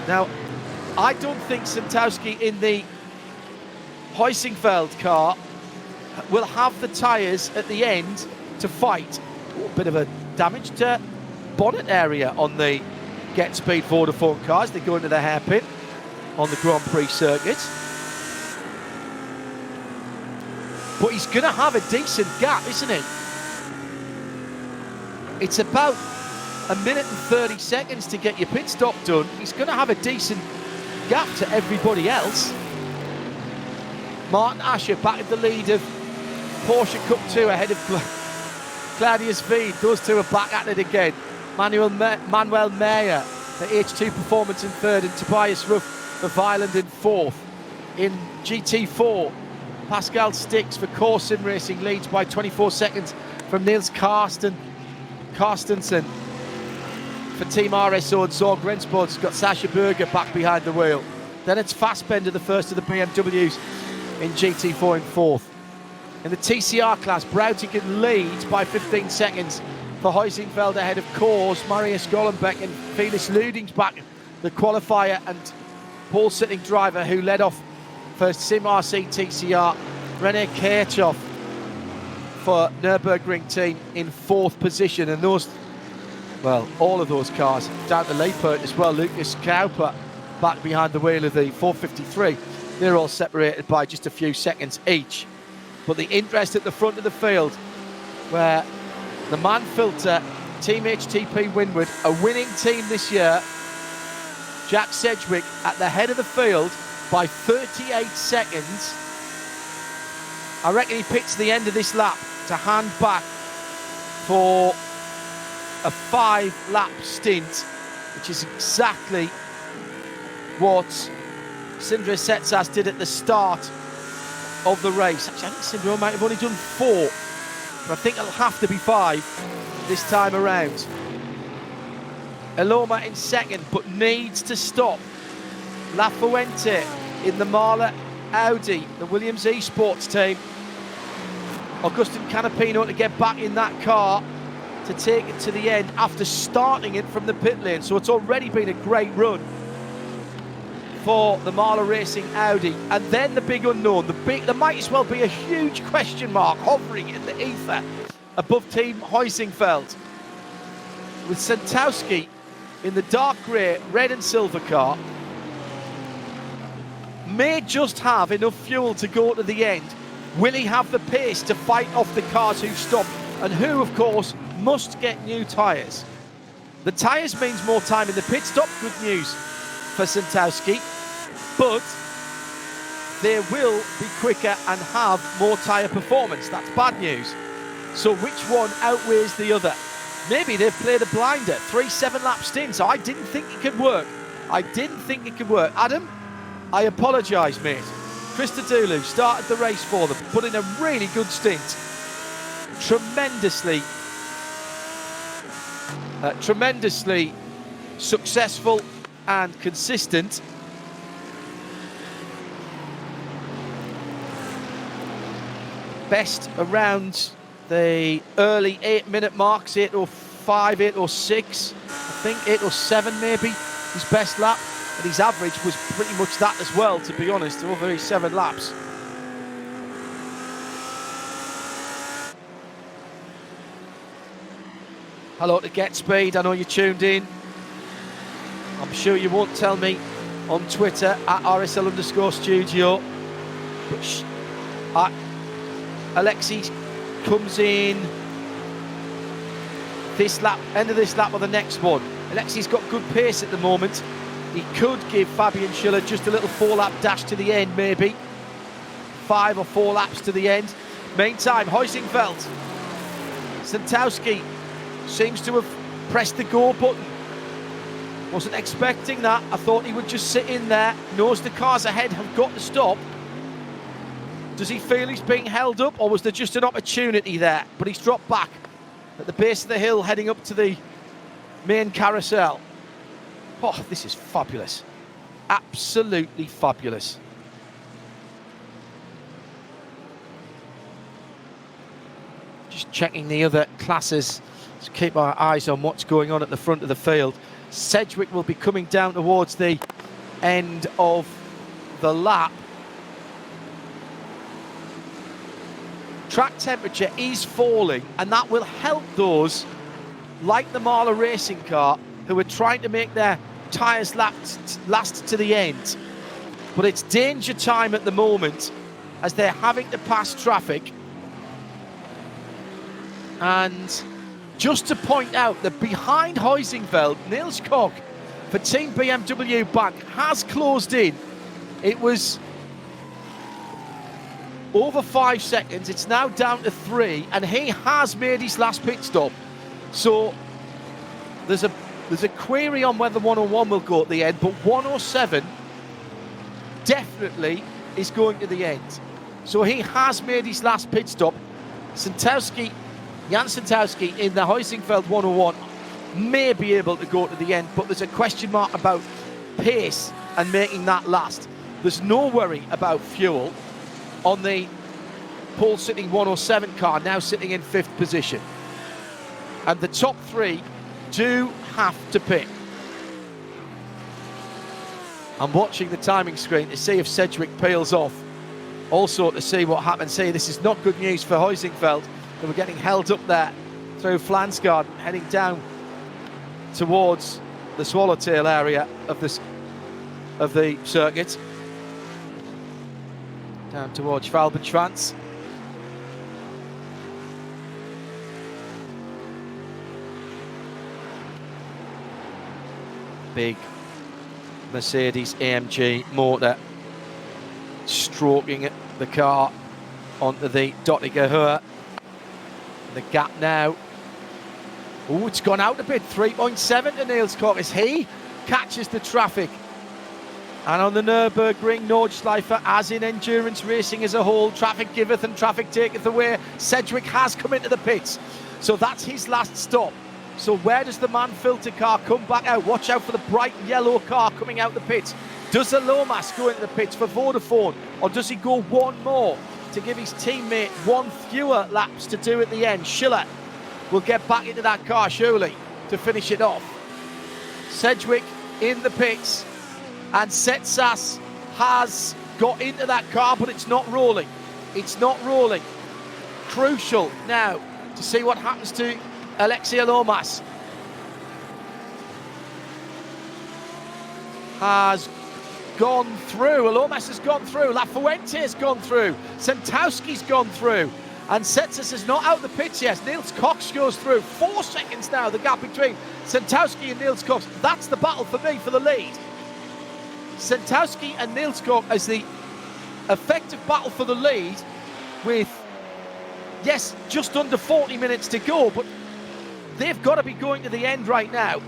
Now, I don't think Santowski in the Huizingveld car will have the tyres at the end to fight. Ooh, a bit of a damaged bonnet area on the Get Speed Vodafone cars. They go into the hairpin on the Grand Prix circuit. But he's going to have a decent gap, isn't he? It's about 1 minute and 30 seconds to get your pit stop done. He's going to have a decent gap to everybody else. Martin Asher back at the lead of Porsche Cup 2 ahead of Claudius Veed. Those two are back at it again. Manuel Meyer, the H2 Performance in third, and Tobias Ruff of Ireland in fourth. In GT4, Pascal Stix for Corson Racing leads by 24 seconds from Niels Carstensen. For Team RSO and Zorg Rennsport's got Sasha Berger back behind the wheel. Then it's Fassbender, the first of the BMWs in GT4 in fourth. In the TCR class, Brautigan leads by 15 seconds for Huizingveld ahead of Kors, Marius Gollenbeck and Felix Ludingsbach, the qualifier and pole-sitting driver who led off for Sim RC TCR. René Kirchhoff for Nürburgring team in 4th position, and those, well, all of those cars down to Leipert as well. Lucas Cowper back behind the wheel of the 453. They're all separated by just a few seconds each. But the interest at the front of the field, where the man-filter Team HTP Windward, a winning team this year, Jack Sedgwick at the head of the field by 38 seconds. I reckon he picks the end of this lap to hand back for a 5-lap stint, which is exactly what Sindre Setsas did at the start of the race. Actually, I think Sindre might have only done 4, but I think it'll have to be 5 this time around. Eloma in second, but needs to stop. La Fuente in the Mahler Audi, the Williams Esports team. Augustin Canapino to get back in that car to take it to the end after starting it from the pit lane. So it's already been a great run for the Mahler Racing Audi. And then the big unknown, there might as well be a huge question mark hovering in the ether above Team Huizingveld, with Santowski in the dark grey, red and silver car. May just have enough fuel to go to the end. Will he have the pace to fight off the cars who stopped and who, of course, must get new tyres? The tyres means more time in the pit stop, good news for Santowski, but they will be quicker and have more tyre performance. That's bad news. So which one outweighs the other? Maybe they've played a blinder, 3 7-lap stints. I didn't think it could work. Adam, I apologise, mate. Christodoulou started the race for them, put in a really good stint. Tremendously successful and consistent. Best around the early 8-minute marks, 8:05, 8:06, I think 8:07 maybe, his best lap. And his average was pretty much that as well, to be honest, over his 7 laps. Hello to Get Speed, I know you tuned in. I'm sure you won't tell me on Twitter at RSL_studio. But Alexi comes in this lap, end of this lap or the next one. Alexi's got good pace at the moment. He could give Fabian Schiller just a little 4-lap dash to the end, maybe. 5 or 4 laps to the end. Meantime, Huizingveld. Santowski seems to have pressed the go button. Wasn't expecting that. I thought he would just sit in there. Knows the cars ahead have got to stop. Does he feel he's being held up, or was there just an opportunity there? But he's dropped back at the base of the hill, heading up to the main carousel. Oh, this is fabulous. Absolutely fabulous. Just checking the other classes to keep our eyes on what's going on at the front of the field. Sedgwick will be coming down towards the end of the lap. Track temperature is falling, and that will help those like the Marla racing car who are trying to make their tyres last to the end. But it's danger time at the moment as they're having to pass traffic. And just to point out that behind Huizingveld, Niels Koch for Team BMW Bank has closed in. It was over 5 seconds. It's now down to 3, and he has made his last pit stop. So there's a query on whether 101 will go at the end, but 107 definitely is going to the end. So he has made his last pit stop. Jan Santowski in the Huizingveld 101 may be able to go to the end, but there's a question mark about pace and making that last. There's no worry about fuel on the pole sitting 107 car, now sitting in 5th position. And the top 3 do have to pit. I'm watching the timing screen to see if Sedgwick peels off. Also to see what happens here. This is not good news for Huizingveld. They were getting held up there through Flansgarden, heading down towards the Swallowtail area of the circuit. Down towards Schwalbenschwanz. Big Mercedes AMG motor stroking the car onto the Dottinger Höhe. The gap now. Oh, it's gone out a bit. 3.7 to Niels Koch as he catches the traffic. And on the Nürburgring Nordschleife, as in endurance racing as a whole, traffic giveth and traffic taketh away. Sedgwick has come into the pits. So that's his last stop. So where does the man filter car come back out? Watch out for the bright yellow car coming out the pits. Does Lomas go into the pits for Vodafone, or does he go one more to give his teammate 1 fewer laps to do at the end? Schiller will get back into that car surely to finish it off. Sedgwick in the pits, and Setsas has got into that car, but it's not rolling. It's not rolling. Crucial now to see what happens to Alexia Lomas. Has gone through. Lomas has gone through. La Fuente has gone through. Santowski's gone through. And Setsas is not out the pits yet. Niels Koch goes through. 4 seconds now, the gap between Santowski and Niels Koch. That's the battle for me for the lead. Santowski and Niels Koch as the effective battle for the lead with, yes, just under 40 minutes to go, but they've got to be going to the end right now.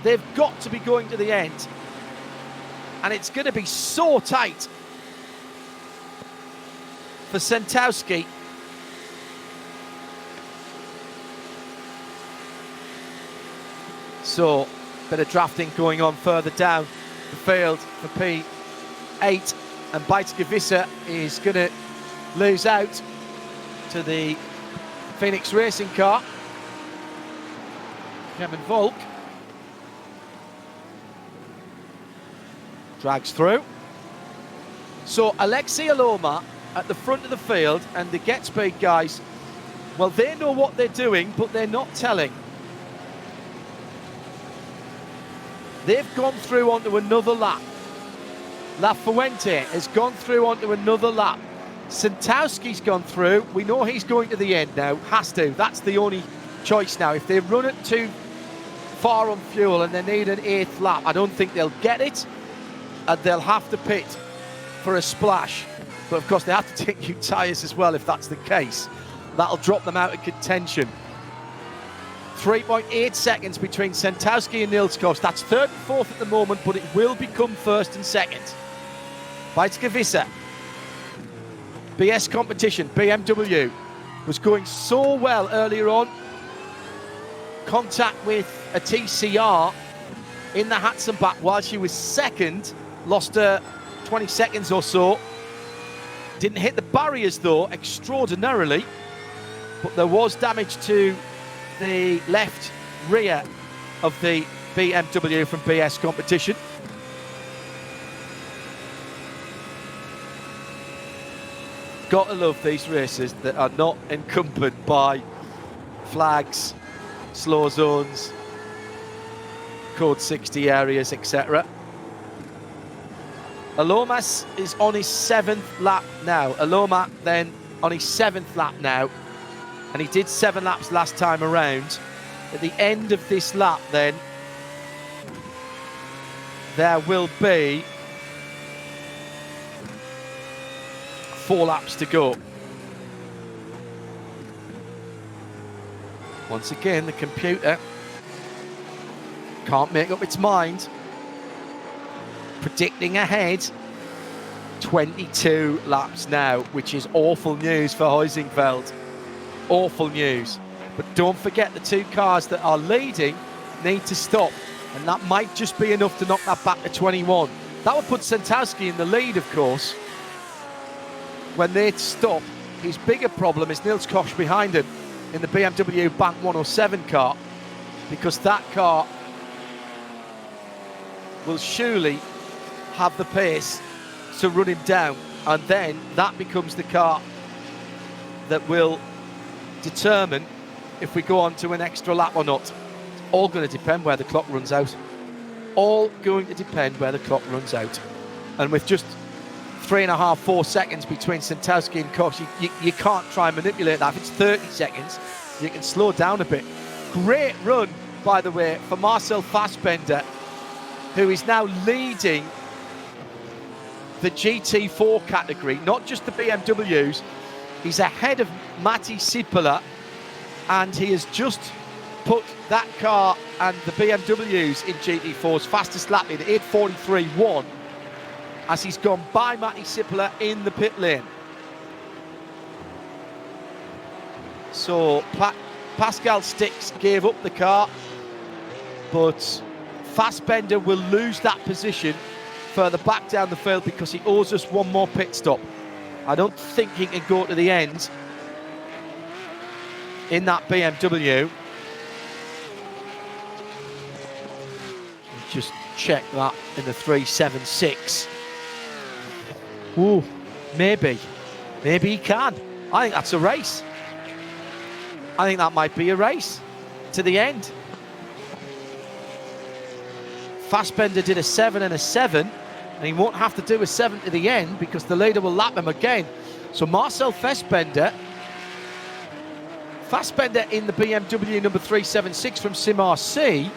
They've got to be going to the end. And it's going to be so tight for Santowski. So, bit of drafting going on further down the field for P8. And Bijtske is going to lose out to the Phoenix Racing car. Kevin Volk drags through. So Alexei Aloma at the front of the field, and the Get Speed guys Well, they know what they're doing, but they're not telling. They've gone through onto another lap. La Fuente has gone through onto another lap. Santowski's gone through. We know he's going to the end now. Has to. That's the only choice now. If they run it too far on fuel and they need an 8th lap, I don't think they'll get it. And they'll have to pit for a splash. But of course, they have to take new tyres as well if that's the case. That'll drop them out of contention. 3.8 seconds between Santowski and Nils Koch. That's 3rd and 4th at the moment, but it will become 1st and 2nd. Weizsäcker. BS competition, BMW, was going so well earlier on. Contact with a TCR in the Hatzenbach while she was 2nd. Lost 20 seconds or so. Didn't hit the barriers though, extraordinarily. But there was damage to the left rear of the BMW from BS competition. Got to love these races that are not encumbered by flags, slow zones, code 60 areas, etc. Alomas is on his 7th lap now. Aloma then on his 7th lap now. And he did 7 laps last time around. At the end of this lap then, there will be 4 laps to go. Once again, the computer can't make up its mind. Predicting ahead. 22 laps now, which is awful news for Huizingveld. Awful news. But don't forget the 2 cars that are leading need to stop. And that might just be enough to knock that back to 21. That would put Santowski in the lead, of course. When they stop, his bigger problem is Nils Koch behind him in the BMW Bank 107 car, because that car will surely have the pace to run him down, and then that becomes the car that will determine if we go on to an extra lap or not. It's all going to depend where the clock runs out. All going to depend where the clock runs out. And with just 3.5, 4 seconds between Santowski and Koch, you can't try and manipulate that. If it's 30 seconds, you can slow down a bit. Great run, by the way, for Marcel Fassbender, who is now leading the GT4 category, not just the BMWs. He's ahead of Matti Sipilä, and he has just put that car and the BMWs in GT4's fastest lap in 8:43.1 as he's gone by Matti Sipilä in the pit lane. So Pascal Stix gave up the car, but Fassbender will lose that position further back down the field because he owes us one more pit stop. I don't think he can go to the end in that BMW. Just check that in the 3.76. Ooh, maybe he can. I think that's a race. I think that might be a race to the end. Fassbender did a 7 and a 7, and he won't have to do a 7 to the end because the leader will lap him again. So Marcel Fassbender in the BMW number 376 from SimRC.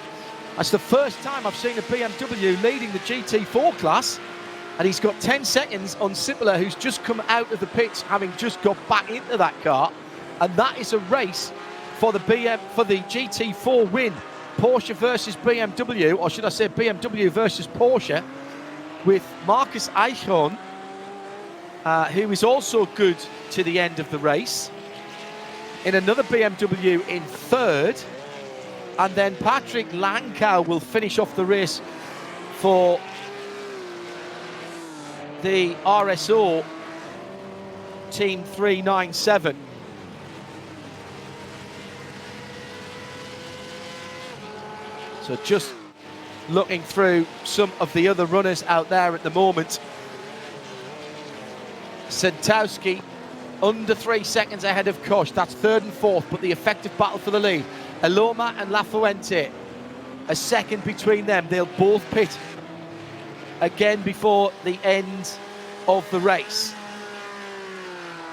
That's the first time I've seen a BMW leading the GT4 class, and he's got 10 seconds on Sipilä, who's just come out of the pits, having just got back into that car, and that is a race for the GT4 win. Porsche versus BMW, or should I say BMW versus Porsche, with Marcus Eichhorn, who is also good to the end of the race, in another BMW in 3rd, and then Patrick Langkow will finish off the race for the RSO Team 397. So just looking through some of the other runners out there at the moment. Santowski under 3 seconds ahead of Koch. That's third and fourth, but the effective battle for the lead. Aloma and Lafuente, a second between them. They'll both pit again before the end of the race.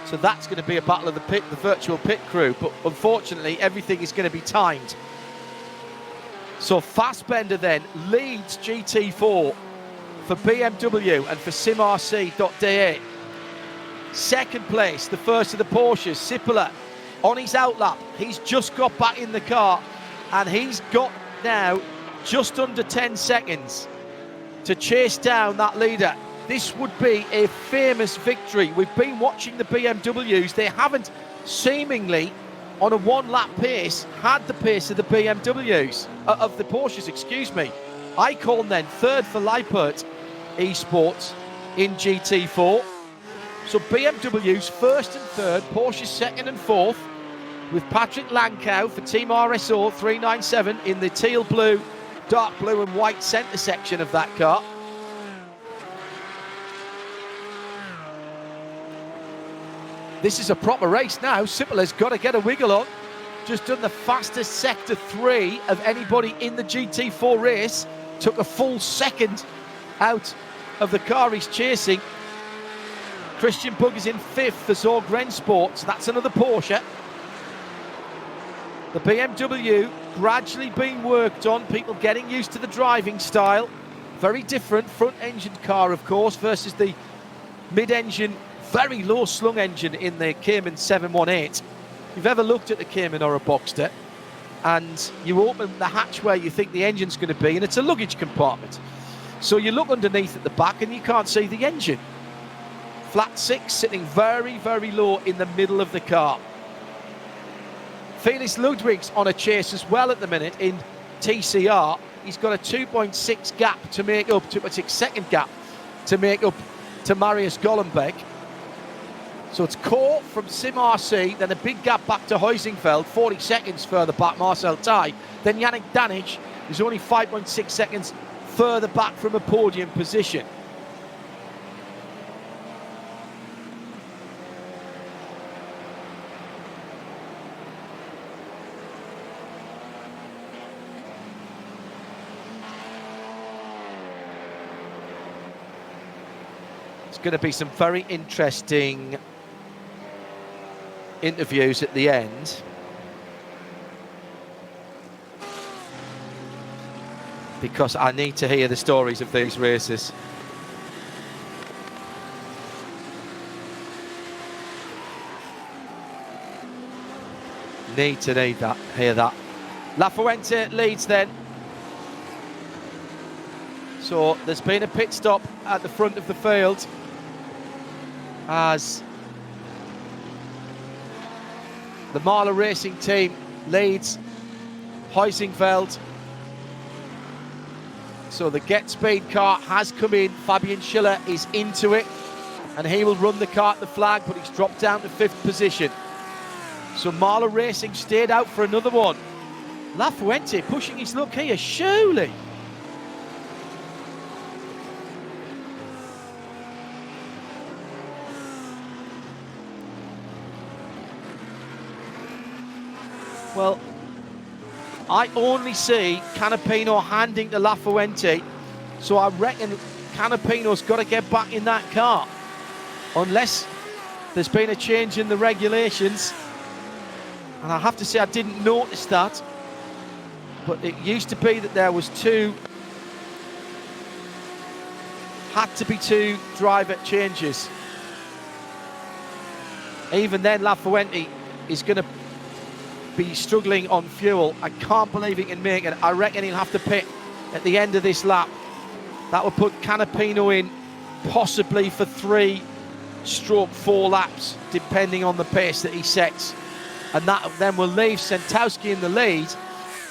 So that's going to be a battle of the virtual pit crew, but unfortunately everything is going to be timed. So Fassbender then leads GT4 for BMW and for SimRC.de. Second place, the first of the Porsches, Sippola, on his outlap. He's just got back in the car, and he's got now just under 10 seconds to chase down that leader. This would be a famous victory. We've been watching the BMWs. They haven't seemingly, on a one-lap pace, had the pace of the BMWs, of the Porsches, excuse me. Icon then, third for Lippert Esports in GT4. So BMW's first and third, Porsche's second and fourth, with Patrick Lankow for Team RSO 397 in the teal blue, dark blue and white centre section of that car. This is a proper race now. Sippola's got to get a wiggle on. Just done the fastest sector 3 of anybody in the GT4 race. Took a full second out of the car he's chasing. Christian Bug is in fifth for Zorg Rennsport. That's another Porsche. The BMW gradually being worked on. People getting used to the driving style. Very different front engine car, of course, versus the mid-engine, very low slung engine in the Cayman 718. If you've ever looked at the Cayman or a Boxster and you open the hatch where you think the engine's going to be, and it's a luggage compartment. So you look underneath at the back and you can't see the engine. Flat 6 sitting very, very low in the middle of the car. Felix Ludwig's on a chase as well at the minute in TCR. He's got a 2.6 gap to make up, 2.6 second gap to make up to Marius Gollenbeck. So it's Core from SimRC, then a big gap back to Heusingfeld, 40 seconds further back, Marcel Tai. Then Yannick Danich is only 5.6 seconds further back from a podium position. It's going to be some very interesting interviews at the end. Because I need to hear the stories of these races. Hear that. Lafuente leads then. So there's been a pit stop at the front of the field as the Mahler Racing team leads Heusingfeld. So the Get Speed car has come in. Fabian Schiller is into it, and he will run the car at the flag, but he's dropped down to 5th position. So Mahler Racing stayed out for another one. Lafuente pushing his luck here, surely. Well, I only see Canapino handing to Lafuente, so I reckon Canapino's got to get back in that car. Unless there's been a change in the regulations. And I have to say I didn't notice that. But it used to be that there was had to be two driver changes. Even then, Lafuente is going to be struggling on fuel. I can't believe he can make it. I reckon he'll have to pit at the end of this lap. That would put Canapino in possibly for 3/4 laps, depending on the pace that he sets. And that then will leave Sentowski in the lead,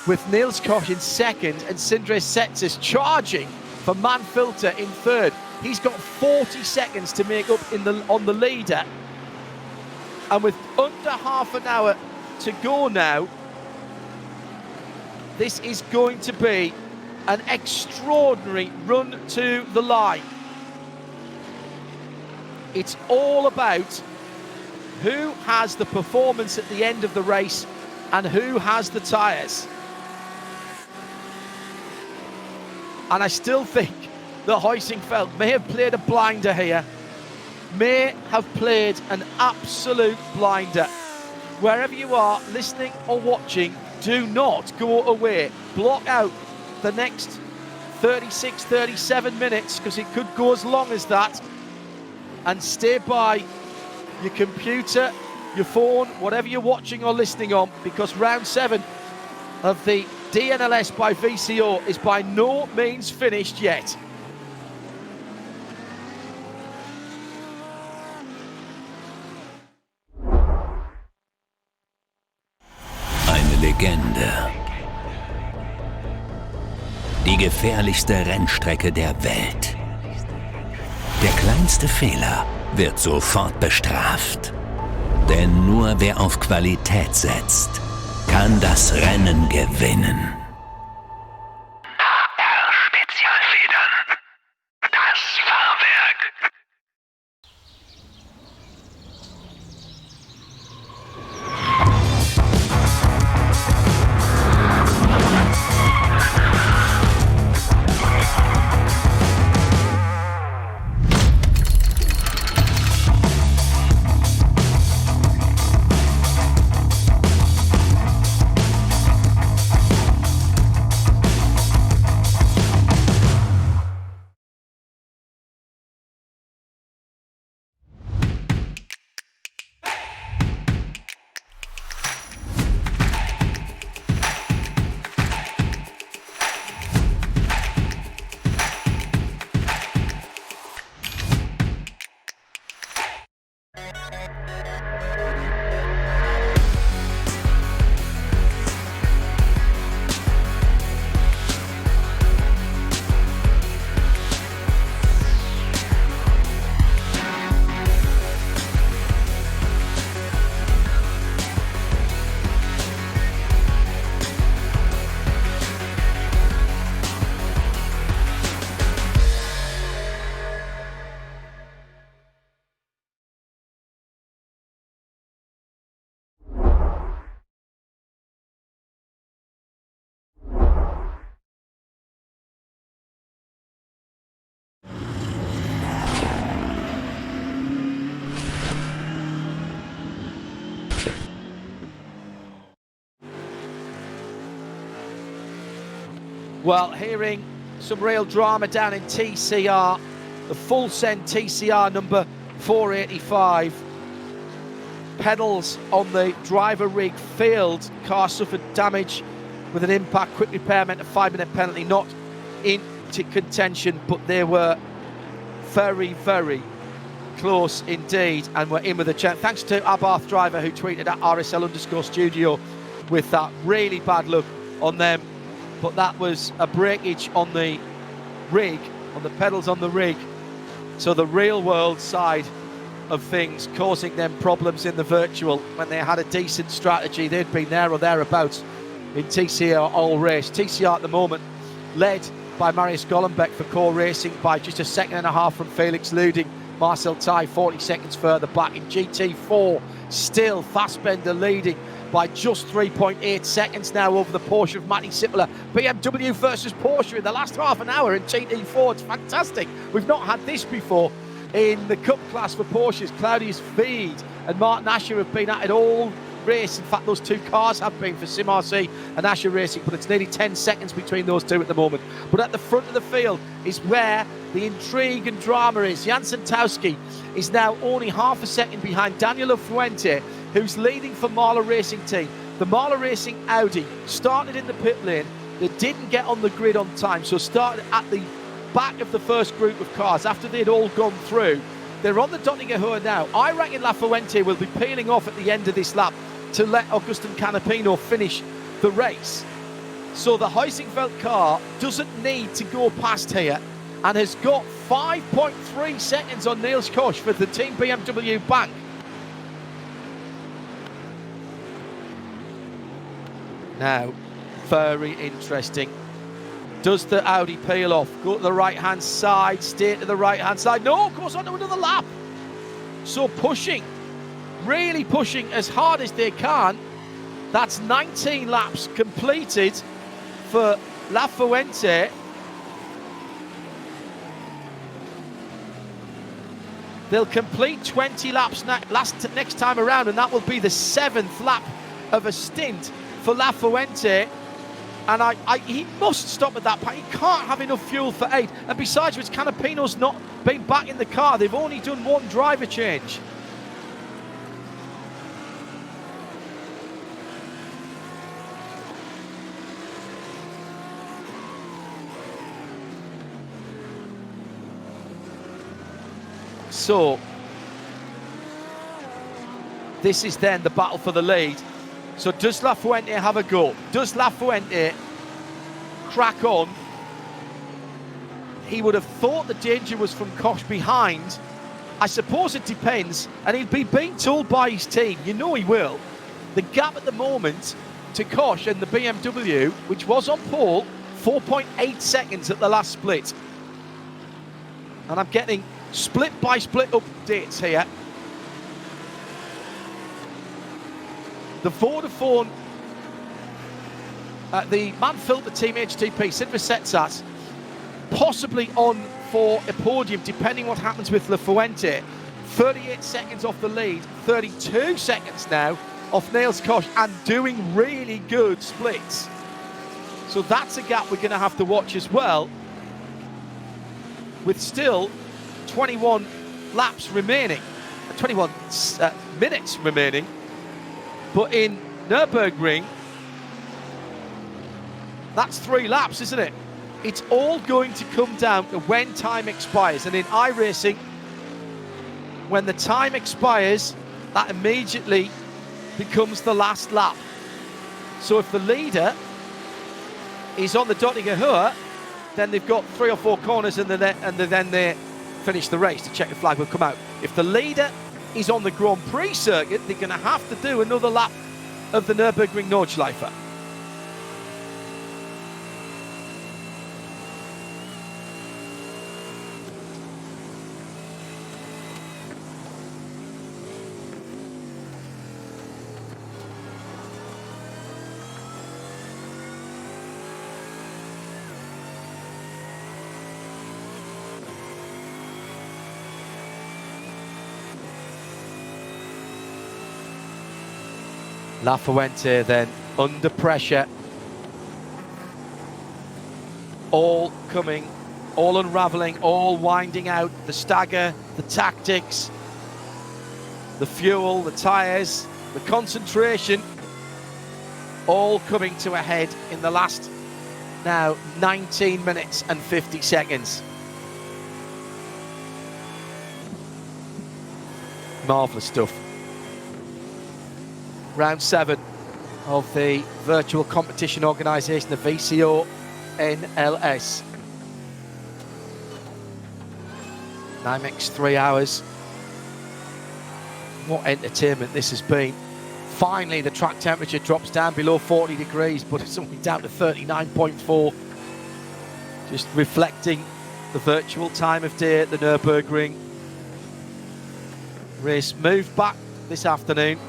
with Niels Koch in second and Sindre Setzes charging for Manfilter in third. He's got 40 seconds to make up on the leader. And with under half an hour to go now, this is going to be an extraordinary run to the line. It's all about who has the performance at the end of the race and who has the tyres. And I still think that Huizinga may have played a blinder here, may have played an absolute blinder. Wherever you are, listening or watching, do not go away. Block out the next 36, 37 minutes, because it could go as long as that. And stay by your computer, your phone, whatever you're watching or listening on, because round 7 of the DNLS by VCO is by no means finished yet. Eine Legende. Die gefährlichste Rennstrecke der Welt. Der kleinste Fehler wird sofort bestraft. Denn nur wer auf Qualität setzt, kann das Rennen gewinnen. Spezialfedern. Das Fahrwerk. Well, hearing some real drama down in TCR, the full send TCR number 485. Pedals on the driver rig failed. Car suffered damage with an impact. Quick repair meant a 5-minute penalty. Not into contention, but they were very, very close indeed and were in with a chance. Thanks to Abarth driver who tweeted at RSL_studio with that. Really bad look on them. But that was a breakage on the rig, on the pedals on the rig. So the real world side of things causing them problems in the virtual when they had a decent strategy. They'd been there or thereabouts in TCR all race. TCR at the moment led by Marius Golombek for core racing by just a second and a half from Felix Luding. Marcel Tai 40 seconds further back. In GT4, still Fassbender leading by just 3.8 seconds now over the Porsche of Matty Sippler. BMW versus Porsche in the last half an hour in GT4. It's fantastic. We've not had this before in the Cup class for Porsches. Claudius Feed and Martin Asher have been at it all race. In fact, those two cars have been for Sim RC and Asher Racing, but it's nearly 10 seconds between those two at the moment. But at the front of the field is where the intrigue and drama is. Jan Santowski is now only half a second behind Daniel Fuente, who's leading for Marler Racing Team. The Marler Racing Audi started in the pit lane. They didn't get on the grid on time, so started at the back of the first group of cars after they'd all gone through. They're on the Dottinger now. I reckon La Fuente will be peeling off at the end of this lap to let Augustin Canapino finish the race. So the Huizinga car doesn't need to go past here and has got 5.3 seconds on Niels Koch for the Team BMW Bank. Now, very interesting. Does the Audi peel off? Go to the right-hand side, stay to the right-hand side. No, goes on to another lap. So pushing really pushing as hard as they can. That's 19 laps completed for La Fuente. They'll complete 20 laps next time around, and that will be the 7th lap of a stint for La Fuente. And he must stop at that point. He can't have enough fuel for 8. And besides which, Canapino's not been back in the car. They've only done one driver change. So, this is then the battle for the lead. So does La Fuente have a go? Does La Fuente crack on? He would have thought the danger was from Koch behind. I suppose it depends, and he'll be being told by his team, you know he will. The gap at the moment to Koch and the BMW, which was on pole, 4.8 seconds at the last split. And I'm getting split by split updates here. The Vodafone, the Manfilter Team HTP, Sinvicetsat, possibly on for a podium, depending what happens with La Fuente. 38 seconds off the lead, 32 seconds now off Niels Koch, and doing really good splits. So that's a gap we're going to have to watch as well, with still 21 laps remaining, 21 minutes remaining. But in Nürburgring, that's 3 laps, isn't it? It's all going to come down to when time expires. And in iRacing, when the time expires, that immediately becomes the last lap. So if the leader is on the Dottinger Höhe, then they've got 3 or 4 corners, and then they finish the race. The checkered flag will come out. If the leader is on the Grand Prix circuit, they're going to have to do another lap of the Nürburgring Nordschleife. La Fuente then under pressure, all coming, all unravelling, all winding out, the stagger, the tactics, the fuel, the tyres, the concentration, all coming to a head in the last now 19 minutes and 50 seconds. Marvellous stuff. Round 7 of the virtual competition organisation, the VCO NLS. NIMEX 3 hours. What entertainment this has been. Finally, the track temperature drops down below 40 degrees, but it's only down to 39.4. Just reflecting the virtual time of day at the Nürburgring. Race moved back this afternoon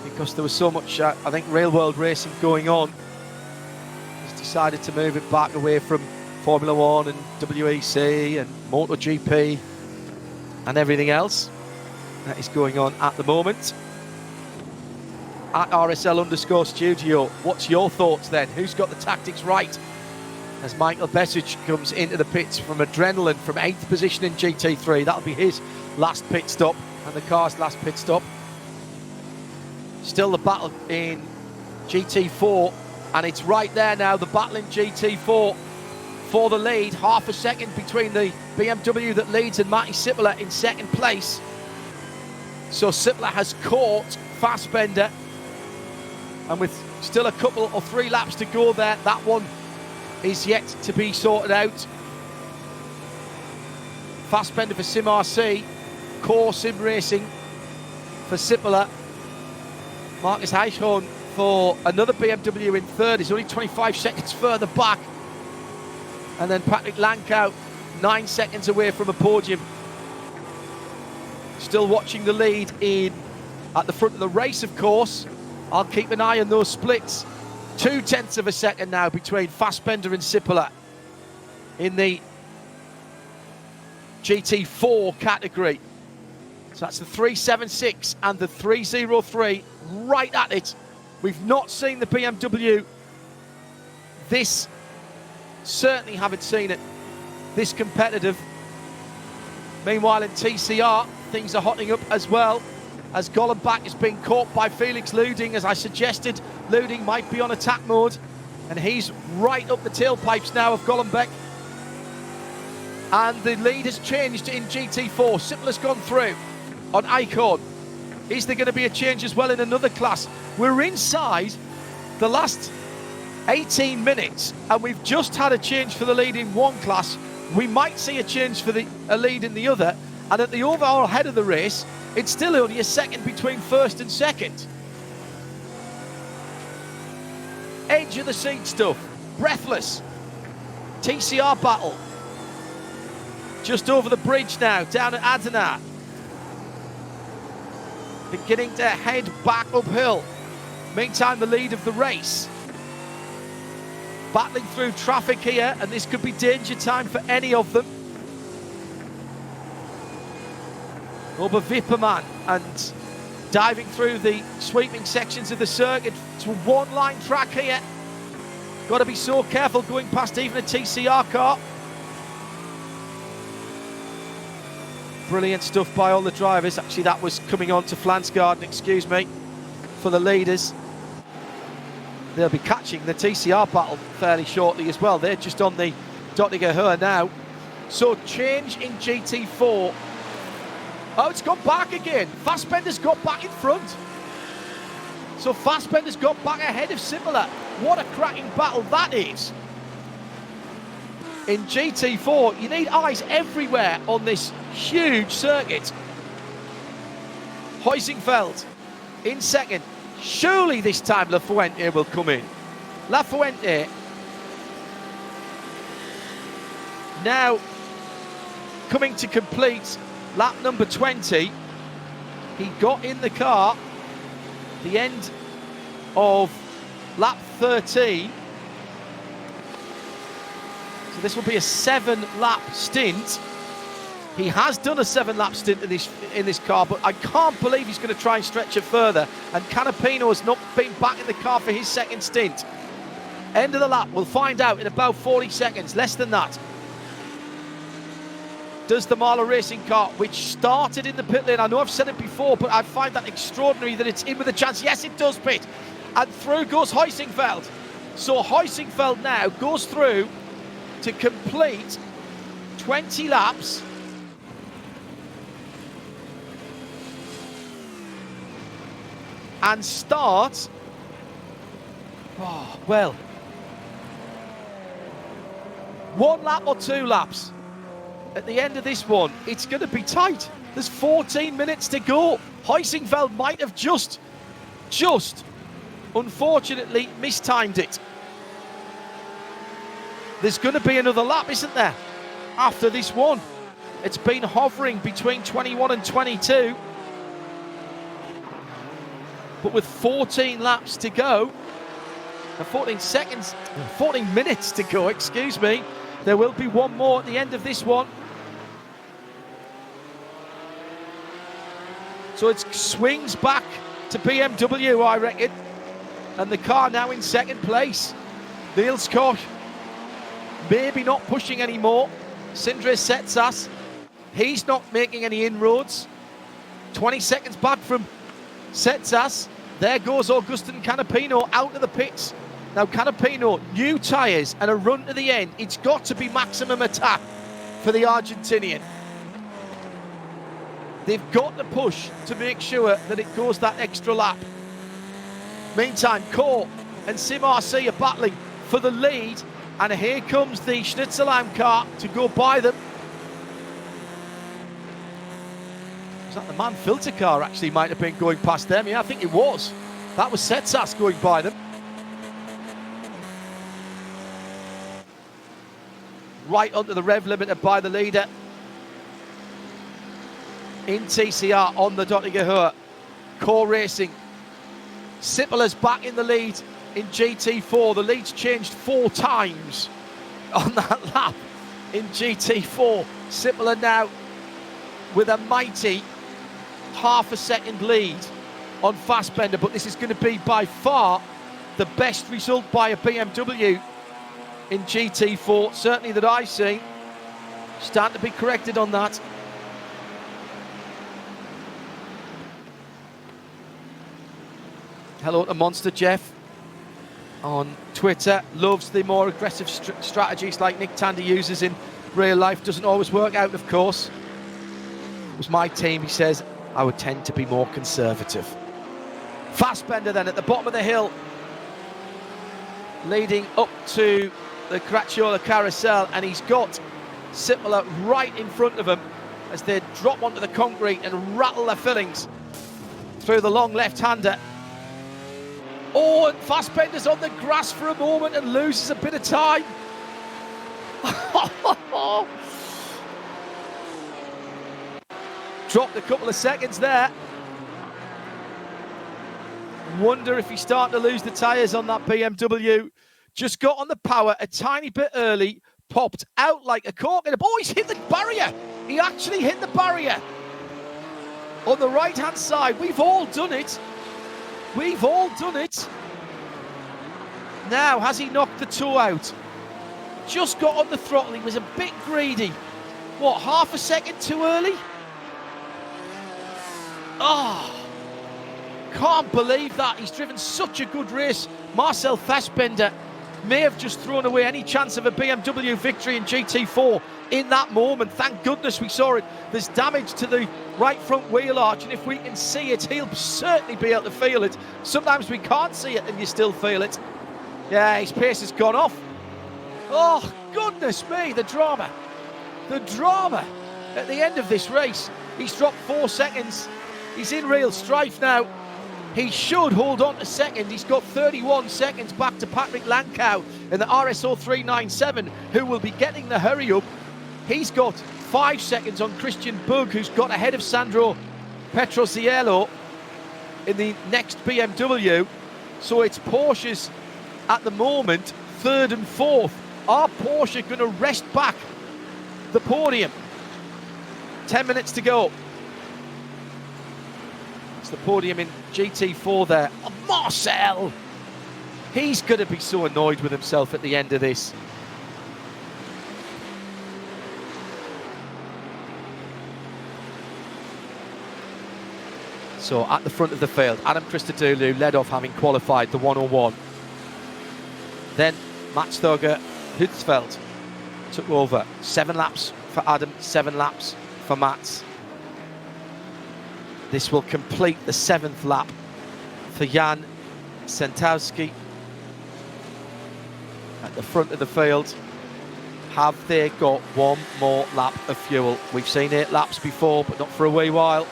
because there was so much, I think, real-world racing going on. He's decided to move it back away from Formula 1 and WEC and MotoGP and everything else that is going on at the moment. At RSL_studio, what's your thoughts then? Who's got the tactics right? As Michael Besic comes into the pits from Adrenaline from 8th position in GT3. That'll be his last pit stop and the car's last pit stop. Still the battle in GT4, and it's right there now, the battle in GT4 for the lead. Half a second between the BMW that leads and Matti Sippola in second place. So Sippola has caught Fassbender, and with still a couple or 3 laps to go there, that one is yet to be sorted out. Fassbender for Sim RC, Core Sim Racing for Sippola. Marcus Eichhorn for another BMW in third. He's only 25 seconds further back. And then Patrick Lankow, 9 seconds away from a podium. Still watching the lead in at the front of the race, of course. I'll keep an eye on those splits. 0.2 of a second now between Fassbender and Sippola in the GT4 category. So that's the 376 and the 303 right at it. We've not seen the BMW this, certainly haven't seen it this competitive. Meanwhile in TCR, things are hotting up as well, as Golombek is being caught by Felix Luding. As I suggested, Luding might be on attack mode, and he's right up the tailpipes now of Golombek. And the lead has changed in GT4. Sippola's gone through on Acorn. Is there going to be a change as well in another class? We're inside the last 18 minutes, and we've just had a change for the lead in one class. We might see a change for a lead in the other, and at the overall head of the race, it's still only a second between first and second. Edge of the seat stuff, breathless. TCR battle. Just over the bridge now, down at Adana. Beginning to head back uphill. Meantime, the lead of the race. Battling through traffic here, and this could be danger time for any of them. Ober Wippermann, and diving through the sweeping sections of the circuit. It's a one-line track here. Got to be so careful going past even a TCR car. Brilliant stuff by all the drivers. Actually, that was coming on to Flansgarden, excuse me, for the leaders. They'll be catching the TCR battle fairly shortly as well. They're just on the Dottinger now. So change in GT4. Oh, it's gone back again. Fassbender's got back in front. So Fassbender's got back ahead of Sippola. What a cracking battle that is. In GT4, you need eyes everywhere on this huge circuit. Huizinfeld in second. Surely this time Lafuente will come in. Lafuente now coming to complete lap number 20. He got in the car the end of lap 13. So this will be a 7-lap stint. He has done a 7-lap stint in this car, but I can't believe he's going to try and stretch it further. And Canapino has not been back in the car for his second stint. End of the lap, we'll find out in about 40 seconds, less than that. Does the Marla Racing car, which started in the pit lane, I know I've said it before, but I find that extraordinary that it's in with a chance. Yes, it does pit. And through goes Huizinfeld. So Huizinfeld now goes through to complete 20 laps. And start, oh, well, 1 lap or 2 laps. At the end of this one, it's going to be tight. There's 14 minutes to go. Huizinfeld might have just, unfortunately, mistimed it. There's going to be another lap, isn't there, after this one? It's been hovering between 21 and 22. But with 14 laps to go, 14 minutes to go, excuse me, there will be one more at the end of this one. So it swings back to BMW, I reckon. And the car now in second place. Niels Koch maybe not pushing anymore. Sindre Setsas, he's not making any inroads. 20 seconds back from Setsas. There goes Augustin Canapino out of the pits. Now Canapino, new tyres and a run to the end. It's got to be maximum attack for the Argentinian. They've got to push to make sure that it goes that extra lap. Meantime, Koch and Sim RC are battling for the lead. And here comes the Schnitzelheim car to go by them. Was that the Man Filter car actually might have been going past them? Yeah, I think it was. That was Setsas going by them. Right onto the rev limiter by the leader in TCR on the Dottinger. Core Racing. Sippela's back in the lead in GT4. The lead's changed 4 times on that lap in GT4. Sippela now with a mighty half a second lead on Fassbender, but this is going to be by far the best result by a BMW in GT4, certainly that I've seen. Starting to be corrected on that. Hello to Monster Jeff on Twitter. Loves the more aggressive strategies like Nick Tandy uses in real life. Doesn't always work out, of course. It was my team, he says. I would tend to be more conservative. Fassbender then at the bottom of the hill, leading up to the Cracciola Carousel, and he's got Sippela right in front of him as they drop onto the concrete and rattle their fillings through the long left-hander. Oh, and Fassbender's on the grass for a moment and loses a bit of time. Dropped a couple of seconds there. Wonder if he's starting to lose the tyres on that BMW. Just got on the power a tiny bit early, popped out like a cork. Oh, he's hit the barrier. He actually hit the barrier on the right-hand side. We've all done it. We've all done it. Now, has he knocked the toe out? Just got on the throttle. He was a bit greedy. What, half a second too early? Oh, can't believe that. He's driven such a good race. Marcel Fassbender may have just thrown away any chance of a BMW victory in GT4 in that moment. Thank goodness we saw it. There's damage to the right front wheel arch, and if we can see it, he'll certainly be able to feel it. Sometimes we can't see it and you still feel it. Yeah, his pace has gone off. Oh, goodness me, the drama. The drama at the end of this race. He's dropped 4 seconds. He's in real strife now. He should hold on to second. He's got 31 seconds back to Patrick Lankow in the RSO 397, who will be getting the hurry up. He's got 5 seconds on Christian Bug, who's got ahead of Sandro Petroziello in the next BMW. So it's Porsche's at the moment, 3rd and 4th. Are Porsche going to wrest back the podium? 10 minutes to go. It's the podium in GT4 there. Oh, Marcel! He's going to be so annoyed with himself at the end of this. So at the front of the field, Adam Christodoulou led off, having qualified the 101. Then Mats Thorger Hutzfeldt took over. 7 laps for Adam, 7 laps for Mats. This will complete the 7th lap for Jan Sentowski. At the front of the field, have they got one more lap of fuel? We've seen 8 laps before, but not for a wee while.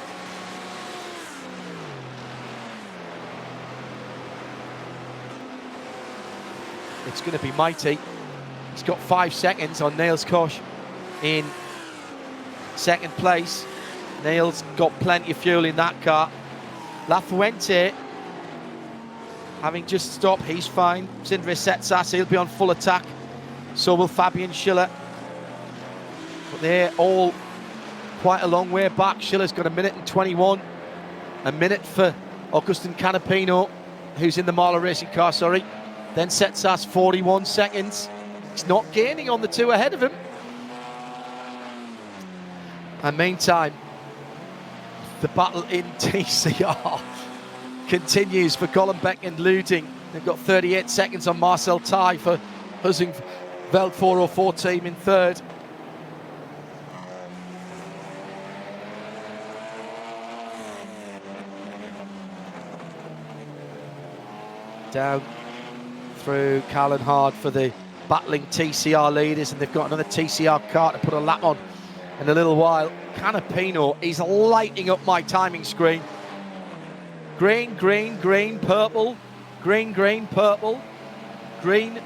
It's going to be mighty. He's got 5 seconds on Niels Koch in 2nd place. Niels got plenty of fuel in that car. La Fuente, having just stopped, he's fine. Sindre Setsas, he'll be on full attack. So will Fabian Schiller. But they're all quite a long way back. Schiller's got 1 minute and 21. A minute for Augustin Canapino, who's in the Marla racing car, sorry. Then Setsas, 41 seconds. He's not gaining on the 2 ahead of him. And meantime, the battle in TCR continues for Golombek and Luding. They've got 38 seconds on Marcel Thai for Husingveld 404 team in 3rd. Down through Callan-Hard for the battling TCR leaders, and they've got another TCR car to put a lap on in a little while. Canapino is lighting up my timing screen. Green, green, green, purple. Green, green, purple. Green.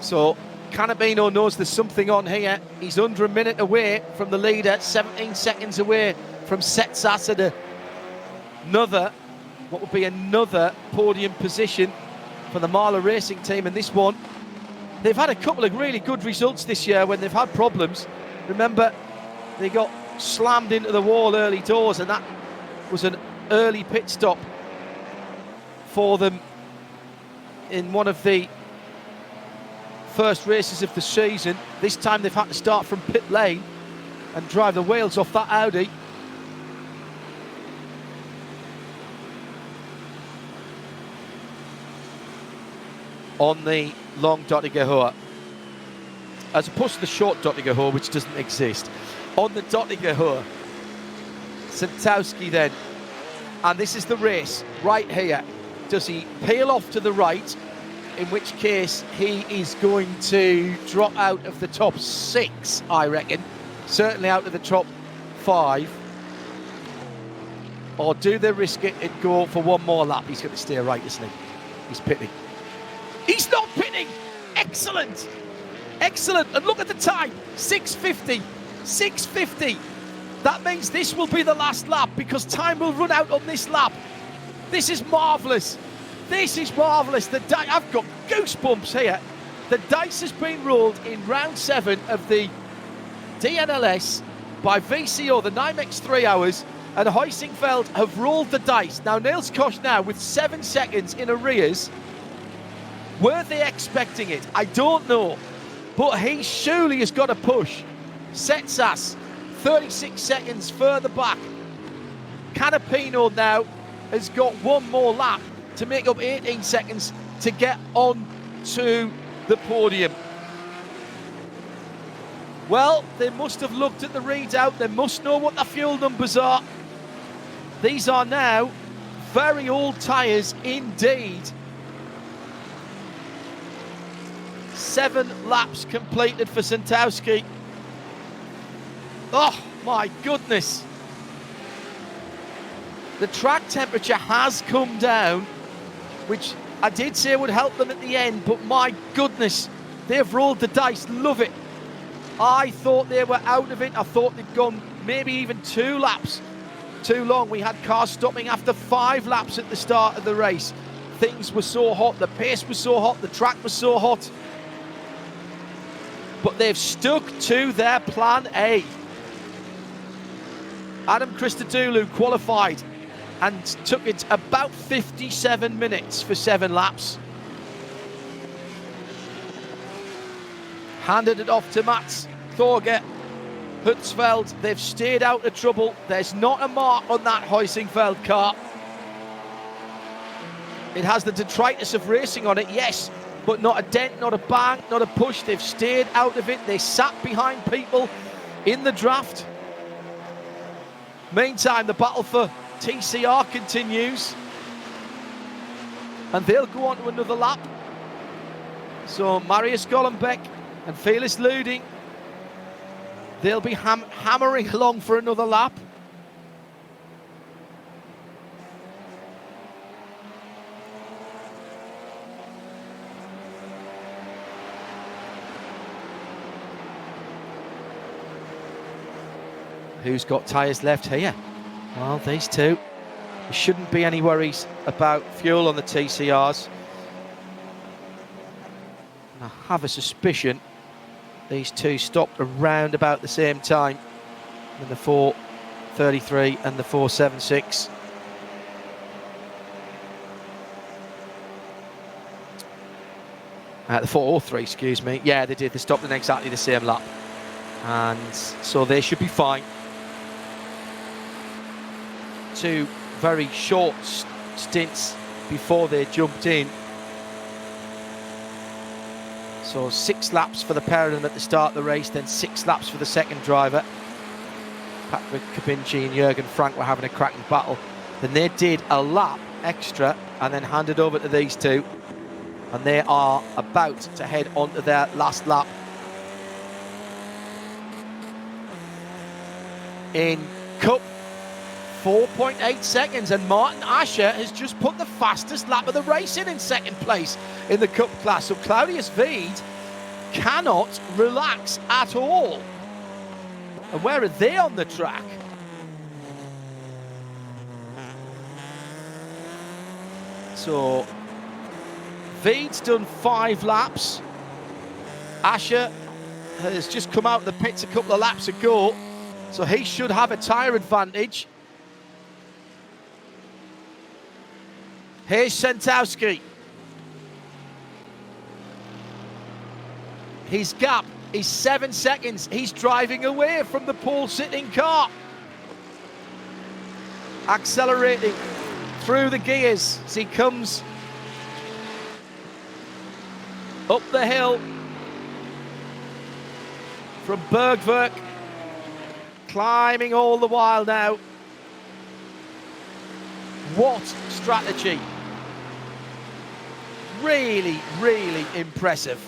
So Canapino knows there's something on here. He's under 1 minute away from the leader, 17 seconds away from Setsas at a what would be another podium position for the Marler Racing team in this one. They've had a couple of really good results this year when they've had problems. Remember, they got slammed into the wall early doors, and that was an early pit stop for them in one of the first races of the season. This time they've had to start from pit lane and drive the wheels off that Audi. On the long Dottinger, as opposed to the short Dottinger, which doesn't exist. On the Dottinger, Santowski then, and this is the race right here. Does he peel off to the right, in which case he is going to drop out of the top 6, I reckon, certainly out of the top 5, or do they risk it and go for one more lap? He's going to stay right, isn't he? He's pitting. He's not pitting. Excellent. Excellent. And look at the time. 6:50. 6:50. That means this will be the last lap because time will run out on this lap. This is marvellous. This is marvellous. I've got goosebumps here. The dice has been rolled in round 7 of the DNLS by VCO, the NIMEX 3 hours, and Heusingfeld have rolled the dice. Now, Niels Koch now with 7 seconds in arrears. Were they expecting it? I don't know. But he surely has got a push. Setsas, 36 seconds further back. Canapino now has got one more lap to make up 18 seconds to get on to the podium. Well, they must have looked at the readout. They must know what the fuel numbers are. These are now very old tyres indeed. 7 laps completed for Santowski. Oh my goodness. The track temperature has come down, which I did say would help them at the end, but my goodness, they've rolled the dice. Love it. I thought they were out of it. I thought they'd gone maybe even 2 laps too long. We had cars stopping after 5 laps at the start of the race. Things were so hot, the pace was so hot, the track was so hot. But they've stuck to their plan A. Adam Christodoulou qualified and took it about 57 minutes for 7 laps. Handed it off to Mats Thorge Hutzfeld. They've stayed out of trouble. There's not a mark on that Heusingfeld car. It has the detritus of racing on it, yes, but not a dent, not a bang, not a push. They've stayed out of it. They sat behind people in the draft. Meantime, the battle for TCR continues. And they'll go on to another lap. So Marius Golombek and Felix Luding, they'll be hammering along for another lap. Who's got tyres left here? Well, these two. There shouldn't be any worries about fuel on the TCRs. I have a suspicion these two stopped around about the same time in the 433 and the 476. The 403, excuse me. Yeah, they did. They stopped in exactly the same lap. And so they should be fine. 2 very short stints before they jumped in. So 6 laps for the pair of them at the start of the race, then 6 laps for the second driver. Patrick Kabinci and Jürgen Frank were having a cracking battle. Then they did a lap extra and then handed over to these two. And they are about to head onto their last lap. In Cup, 4.8 seconds, and Martin Asher has just put the fastest lap of the race in second place in the Cup class. So Claudius Veed cannot relax at all. And where are they on the track? So Veed's done 5 laps. Asher has just come out of the pits a couple of laps ago, so he should have a tyre advantage. Here's Sentowski. His gap is 7 seconds. He's driving away from the pole-sitting car. Accelerating through the gears as he comes up the hill from Bergwerk, climbing all the while now. What strategy. Really, really impressive.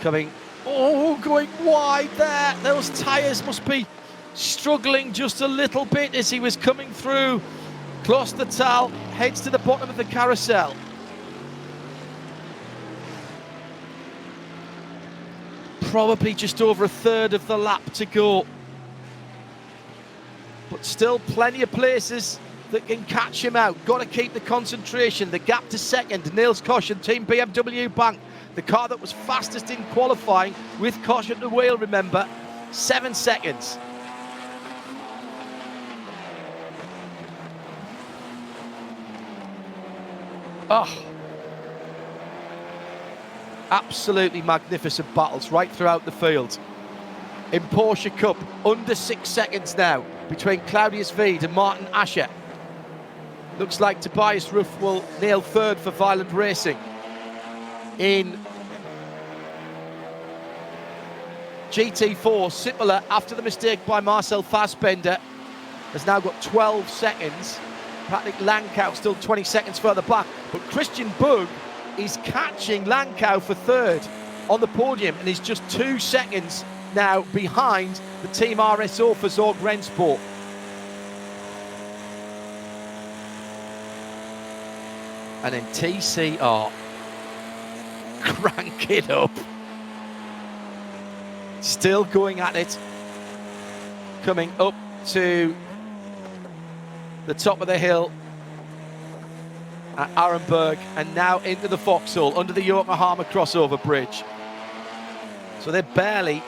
Going wide there. Those tyres must be struggling just a little bit as he was coming through. Klostertal heads to the bottom of the carousel. Probably just over a third of the lap to go. But still plenty of places that can catch him out. Got to keep the concentration. The gap to second, Niels Koch and Team BMW Bank. The car that was fastest in qualifying with Koch at the wheel, remember, 7 seconds. Oh, absolutely magnificent battles right throughout the field. In Porsche Cup, under 6 seconds now between Claudius Veed and Martin Ascher. Looks like Tobias Ruff will nail third for Violent Racing. In GT4, Sippela, after the mistake by Marcel Fassbender, has now got 12 seconds. Patrick Langkau still 20 seconds further back, but Christian Bug is catching Langkau for third on the podium and is just 2 seconds now behind the Team RSO for Zorg Rennsport. And then TCR, crank it up. Still going at it. Coming up to the top of the hill at Arenberg and now into the Vauxhall under the Yokohama crossover bridge. So they're barely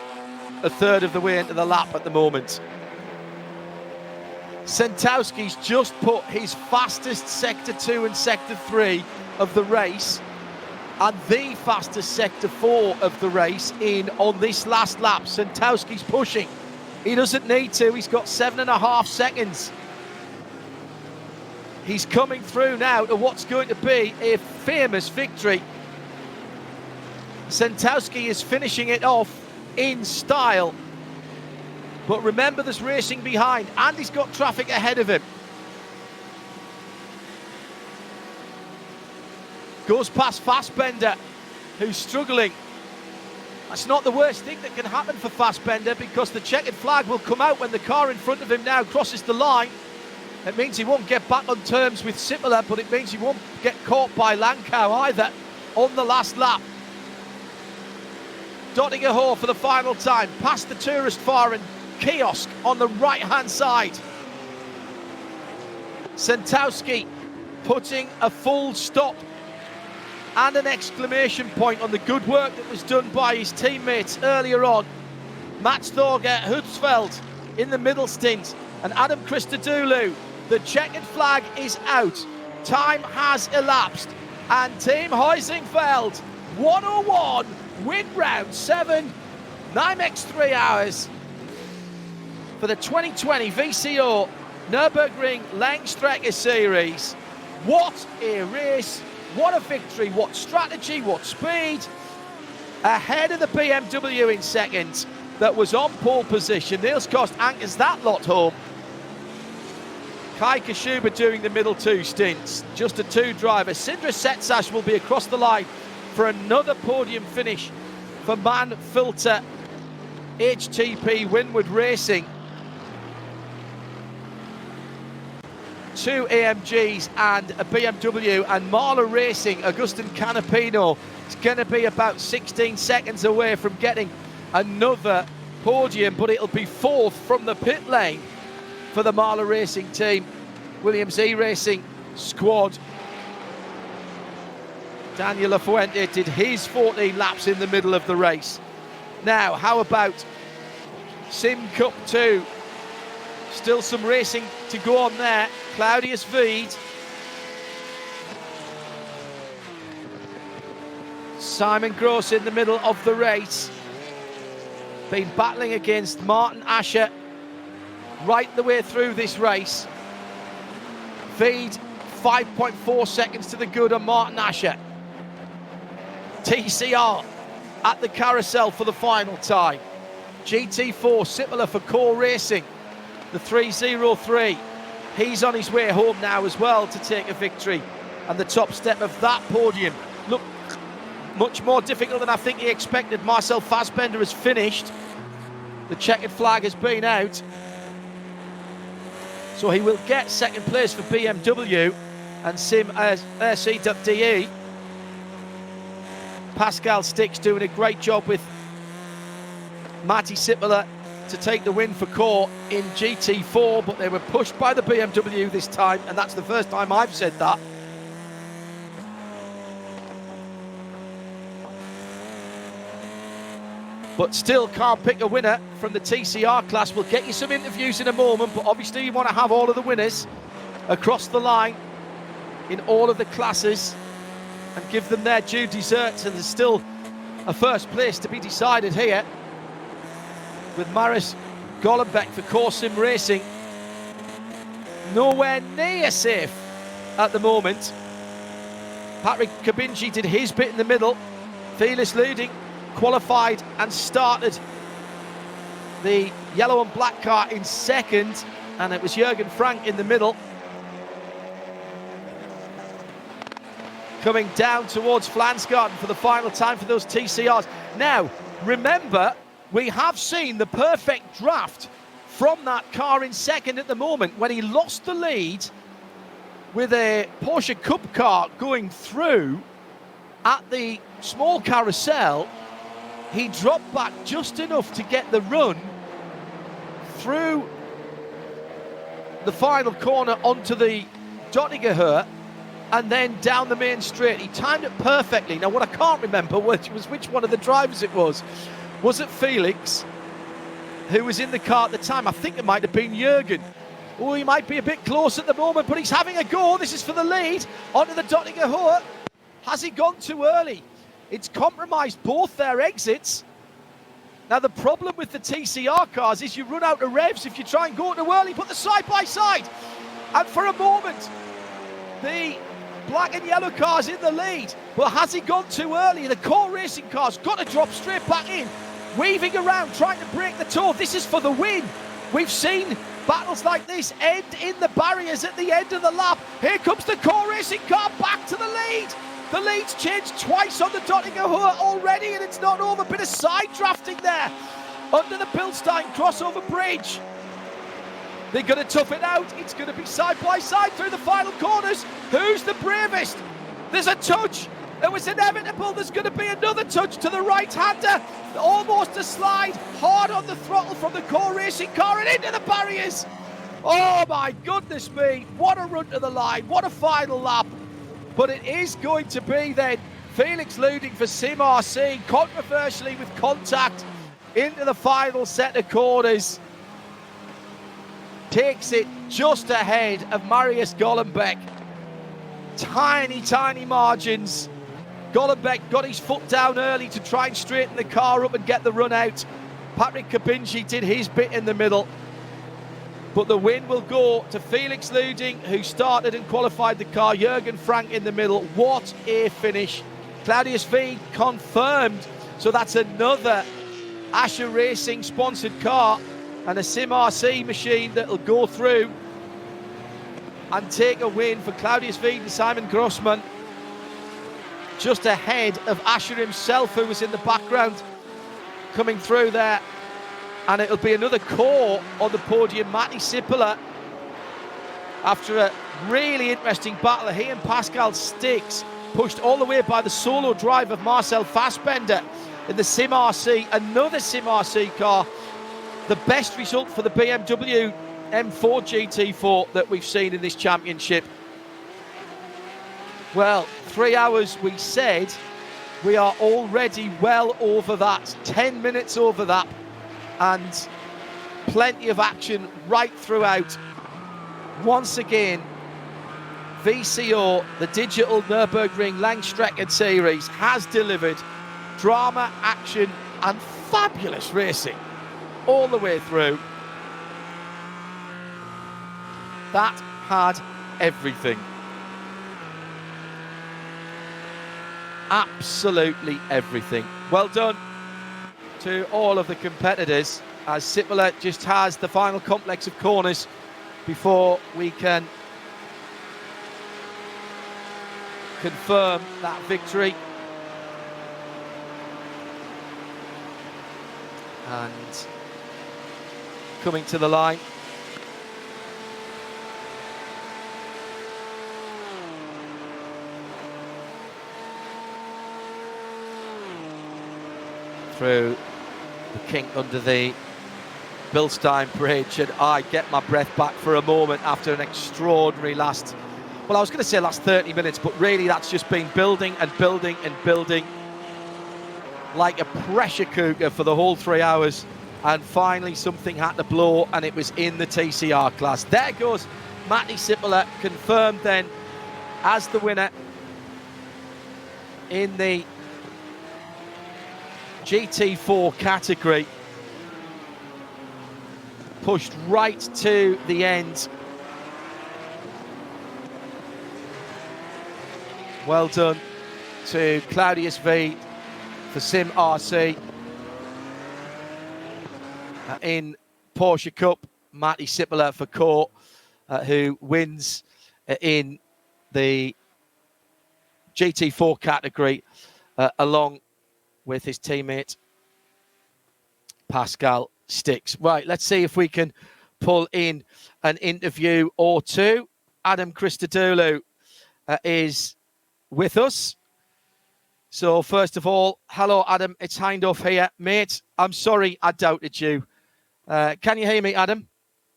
a third of the way into the lap at the moment. Sentowski's just put his fastest Sector 2 and Sector 3 of the race and the fastest Sector 4 of the race in on this last lap. Sentowski's pushing. He doesn't need to. He's got 7.5 seconds. He's coming through now to what's going to be a famous victory. Sentowski is finishing it off in style. But remember, there's racing behind, and he's got traffic ahead of him. Goes past Fassbender, who's struggling. That's not the worst thing that can happen for Fassbender, because the checkered flag will come out when the car in front of him now crosses the line. It means he won't get back on terms with Sippela, but it means he won't get caught by Langkau either on the last lap. Dottinger Ho for the final time, past the tourist foreign kiosk on the right-hand side. Sentowski putting a full stop and an exclamation point on the good work that was done by his teammates earlier on. Mats Thorger Hutzfeld in the middle stint and Adam Christodoulou. The checkered flag is out. Time has elapsed and Team Huizingveld 101 win round 7, NIMEX 3 hours for the 2020 VCO Nürburgring Langstrecken-Serie. What a race, what a victory, what strategy, what speed. Ahead of the BMW in second that was on pole position. Niels Koch anchors that lot home. Kai Kashuba doing the middle 2 stints, just a 2 driver. Sindre Setsash will be across the line for another podium finish for Man Filter HTP Windward Racing. 2 AMGs and a BMW, and Marla Racing, Agustin Canapino is going to be about 16 seconds away from getting another podium, but it'll be 4th from the pit lane for the Marla Racing team, Williams E-Racing squad. Daniel Lafuente did his 14 laps in the middle of the race. Now, how about Sim Cup 2? Still some racing to go on there. Claudius Veed. Simon Gross in the middle of the race. Been battling against Martin Asher right the way through this race. Veed 5.4 seconds to the good on Martin Asher. TCR at the carousel for the final time. GT4 Sippler for Core Racing, the 303. He's on his way home now as well to take a victory. And the top step of that podium looked much more difficult than I think he expected. Marcel Fassbender has finished. The checkered flag has been out. So he will get second place for BMW and Sim RC.de. Pascal Sticks doing a great job with Matti Sippler to take the win for Core in GT4, but they were pushed by the BMW this time, and that's the first time I've said that. But still can't pick a winner from the TCR class. We'll get you some interviews in a moment, but obviously you want to have all of the winners across the line in all of the classes and give them their due desserts, and there's still a first place to be decided here with Maris Golombek for Core Sim Racing. Nowhere near safe at the moment. Patrick Kabinji did his bit in the middle. Felix Luding qualified and started the yellow and black car in second, and it was Jürgen Frank in the middle. Coming down towards Flansgarten for the final time for those TCRs. Now, remember, we have seen the perfect draft from that car in second at the moment. When he lost the lead with a Porsche Cup car going through at the small carousel, he dropped back just enough to get the run through the final corner onto the Dottinger and then down the main straight. He timed it perfectly. Now, what I can't remember was which one of the drivers it was. Was it Felix, who was in the car at the time? I think it might have been Jürgen. Oh, he might be a bit close at the moment, but he's having a go. This is for the lead onto the Dottinger. Has he gone too early? It's compromised both their exits. Now, the problem with the TCR cars is you run out of revs if you try and go too early. Put the side by side. And for a moment, the black and yellow car's in the lead. But has he gone too early? The Core Racing car's got to drop straight back in, weaving around, trying to break the toe. This is for the win. We've seen battles like this end in the barriers at the end of the lap. Here comes the Core Racing car back to the lead. The lead's changed twice on the Dottinger already, and it's not over. Bit of side drafting there under the Bilstein crossover bridge. They're going to tough it out. It's going to be side by side through the final corners. Who's the bravest? There's a touch. It was inevitable. There's going to be another touch to the right-hander. Almost a slide. Hard on the throttle from the Core Racing car and into the barriers. Oh, my goodness me. What a run to the line. What a final lap. But it is going to be then Felix Luding for Sim RC, controversially with contact into the final set of corners. Takes it just ahead of Marius Golombek. Tiny, tiny margins. Golombek got his foot down early to try and straighten the car up and get the run out. Patrick Kabinji did his bit in the middle. But the win will go to Felix Luding, who started and qualified the car. Jürgen Frank in the middle. What a finish. Claudius Veed confirmed. So that's another Asher Racing sponsored car and a Sim RC machine that will go through and take a win for Claudius Veed and Simon Grossman. Just ahead of Asher himself, who was in the background coming through there. And it'll be another Core on the podium. Matti Sippler, after a really interesting battle, he and Pascal Sticks pushed all the way by the solo drive of Marcel Fassbender in the Sim RC. Another Sim RC car. The best result for the BMW M4 GT4 that we've seen in this championship. Well, 3 hours we said, we are already well over that, 10 minutes over that, and plenty of action right throughout. Once again, VCO, the Digital Nürburgring Langstrecken-Series, has delivered drama, action, and fabulous racing all the way through. That had everything. Absolutely everything. Well done to all of the competitors, as Sippola just has the final complex of corners before we can confirm that victory. And coming to the line, through the kink under the Bilstein Bridge, and I get my breath back for a moment after an extraordinary last, well, I was going to say last 30 minutes, but really that's just been building and building and building like a pressure cooker for the whole 3 hours, and finally something had to blow, and it was in the TCR class. There goes Matti Sippola, confirmed then as the winner in the GT4 category. Pushed right to the end. Well done to Claudius V for Sim RC. In Porsche Cup, Matti Sippola for Court, who wins in the GT4 category, along with his teammate Pascal Sticks. Right, let's see if we can pull in an interview or two. Adam Christodoulou is with us. So first of all, hello Adam, it's Hindhoff here. Mate, I'm sorry I doubted you. Can you hear me, Adam?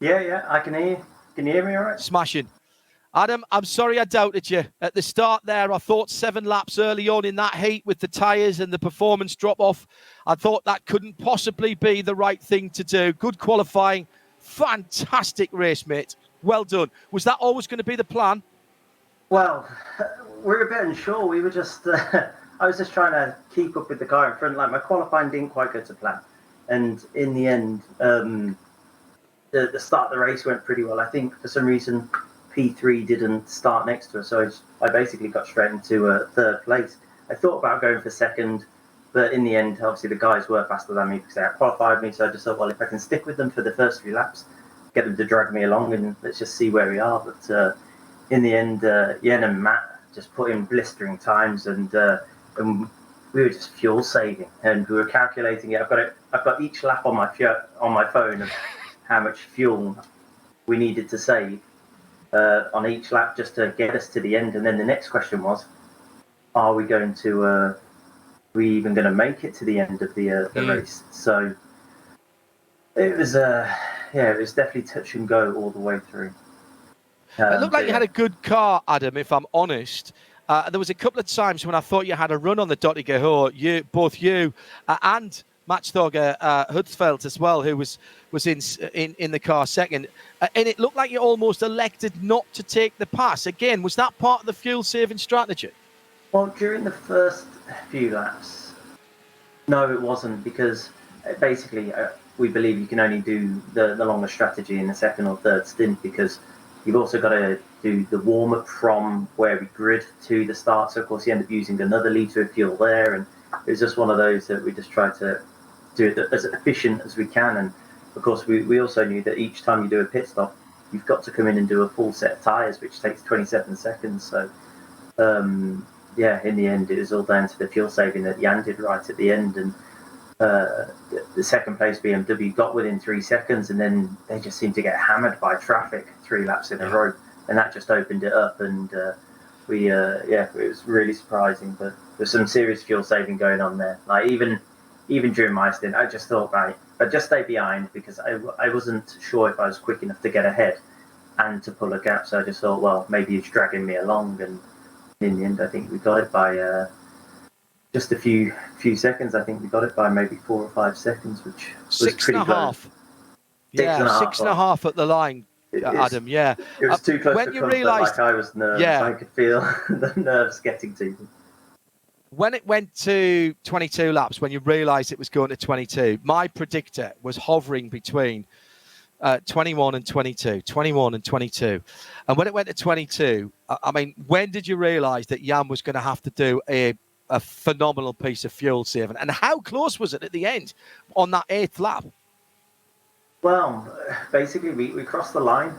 Yeah, I can hear you. Can you hear me all right? Smashing. Adam, I'm sorry I doubted you. At the start there, I thought 7 laps early on in that heat with the tyres and the performance drop-off, I thought that couldn't possibly be the right thing to do. Good qualifying, fantastic race, mate. Well done. Was that always going to be the plan? Well, we're a bit unsure. We were just, I was just trying to keep up with the car in front. Like, my qualifying didn't quite go to plan. And in the end, the start of the race went pretty well. I think for some reason, P3 didn't start next to us, so I basically got straight into third place. I thought about going for second, but in the end, obviously the guys were faster than me because they had qualified me, so I just thought, well, if I can stick with them for the first few laps, get them to drag me along, and let's just see where we are. But in the end, Yen and Matt just put in blistering times, and we were just fuel saving, and we were calculating it. I've got each lap on my phone of how much fuel we needed to save on each lap just to get us to the end. And then the next question was, are we even going to make it to the end of the race? So it was it was definitely touch and go all the way through. It looked like you had a good car, Adam, if I'm honest. There was a couple of times when I thought you had a run on the Dottiger, both you and Matchthorger Hudsfeld as well, who was in the car second. And it looked like you almost elected not to take the pass. Again, was that part of the fuel-saving strategy? Well, during the first few laps, no, it wasn't, because basically we believe you can only do the longer strategy in the second or third stint, because you've also got to do the warm-up from where we grid to the start. So, of course, you end up using another litre of fuel there. And it was just one of those that we just tried to do it as efficient as we can. And, of course, we also knew that each time you do a pit stop, you've got to come in and do a full set of tyres, which takes 27 seconds. So, in the end, it was all down to the fuel saving that Jan did right at the end. And the second place BMW got within 3 seconds, and then they just seemed to get hammered by traffic 3 laps in a row, and that just opened it up. And it was really surprising, but there's some serious fuel saving going on there. Like, even even during my stint, I just thought, right, but just stay behind, because I wasn't sure if I was quick enough to get ahead and to pull a gap. So I just thought, well, maybe he's dragging me along. And in the end, I think we got it by just a few seconds. I think we got it by maybe 4 or 5 seconds, which was Six pretty and a half. close. Yeah, six and a half at the line, Adam. Yeah, it was too close when to you comfort. realised, Like, I was nervous. yeah, I could feel the nerves getting to me. When it went to 22 laps, when you realised it was going to 22, my predictor was hovering between 21 and 22, 21 and 22. And when it went to 22, I mean, when did you realise that Jan was going to have to do a phenomenal piece of fuel saving? And how close was it at the end on that 8th lap? Well, basically, we crossed the line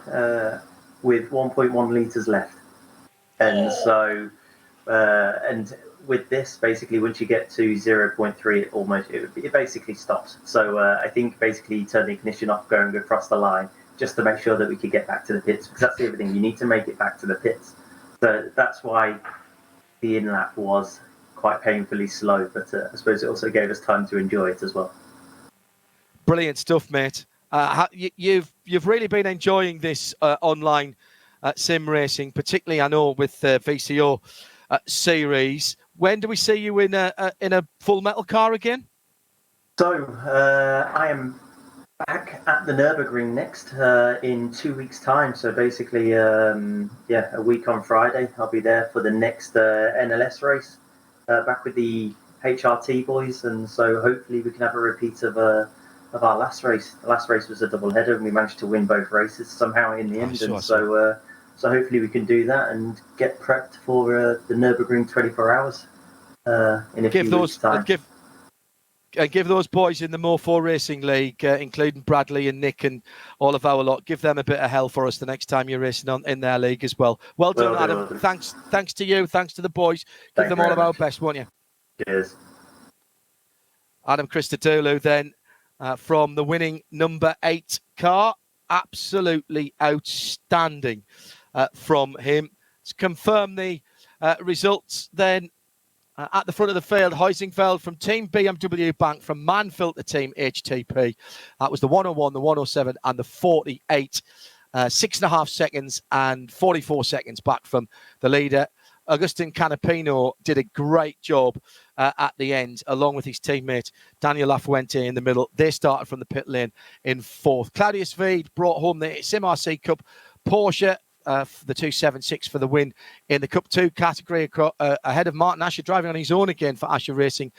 with 1.1 litres left. And so, and with this, basically, once you get to 0.3, it basically stops. So I think basically you turn the ignition off, go across the line, just to make sure that we could get back to the pits. Because that's the other thing, you need to make it back to the pits. So that's why the in-lap was quite painfully slow. But I suppose it also gave us time to enjoy it as well. Brilliant stuff, mate. You've really been enjoying this online sim racing, particularly, I know, with the VCO series. When do we see you in a full metal car again? So I am back at the Nürburgring next in 2 weeks' time. So basically, a week on Friday, I'll be there for the next NLS race, back with the HRT boys, and so hopefully we can have a repeat of our last race. The last race was a double header, and we managed to win both races somehow in the end. And so hopefully we can do that and get prepped for the Nürburgring 24 hours in a few weeks' time. Give those boys in the Mo4 Racing League, including Bradley and Nick and all of our lot, give them a bit of hell for us the next time you're racing in their league as well. Well done, Adam. Thanks to you. Thanks to the boys. Give them all of our best, won't you? Cheers. Adam Christodoulou then from the winning number 8 car. Absolutely outstanding from him. To confirm the results then, at the front of the field, Huizinfeld from Team BMW Bank, from Manfilter Team HTP. That was the 101, the 107 and the 48. 6.5 seconds and 44 seconds back from the leader. Agustin Canapino did a great job at the end, along with his teammate Daniel Lafuente in the middle. They started from the pit lane in 4th. Claudius Veed brought home the Sim RC Cup Porsche, the 276 for the win in the Cup 2 category, ahead of Martin Asher, driving on his own again for Asher Racing.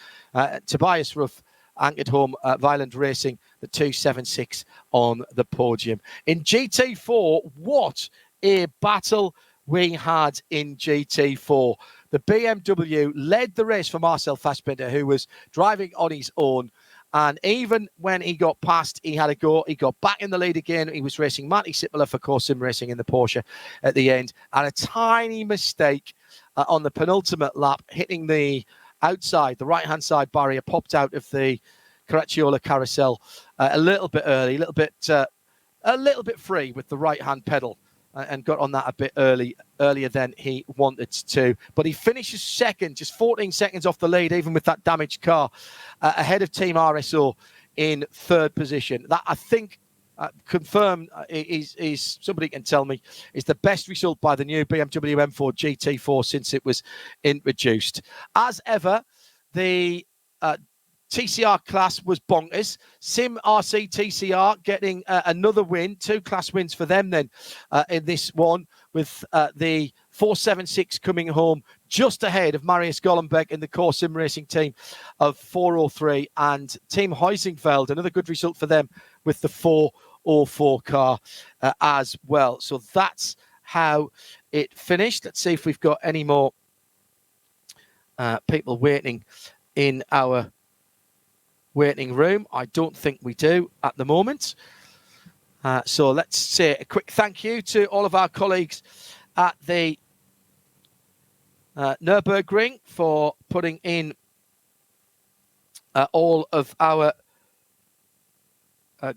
Tobias Ruff anchored home Violent Racing, the 276 on the podium. In GT4, what a battle we had in GT4. The BMW led the race for Marcel Fassbinder, who was driving on his own. And even when he got past, he had a go. He got back in the lead again. He was racing Matty Sippler for Core Sim Racing in the Porsche at the end. And a tiny mistake on the penultimate lap, hitting the outside, the right-hand side barrier, popped out of the Caracciola carousel a little bit early, a little bit free with the right-hand pedal. And got on that a bit earlier than he wanted to. But he finishes second, just 14 seconds off the lead, even with that damaged car, ahead of Team RSO in 3rd position. That, I think, confirmed, is somebody can tell me, is the best result by the new BMW M4 GT4 since it was introduced. As ever, the TCR class was bonkers. Sim RC TCR getting another win, 2 class wins for them then in this one, with the 476 coming home just ahead of Marius Gollenbeck in the Core Sim Racing team of 403, and Team Huizinfeld, another good result for them with the 404 car as well. So that's how it finished. Let's see if we've got any more people waiting in our waiting room. I don't think we do at the moment. So let's say a quick thank you to all of our colleagues at the Nürburgring for putting in all of our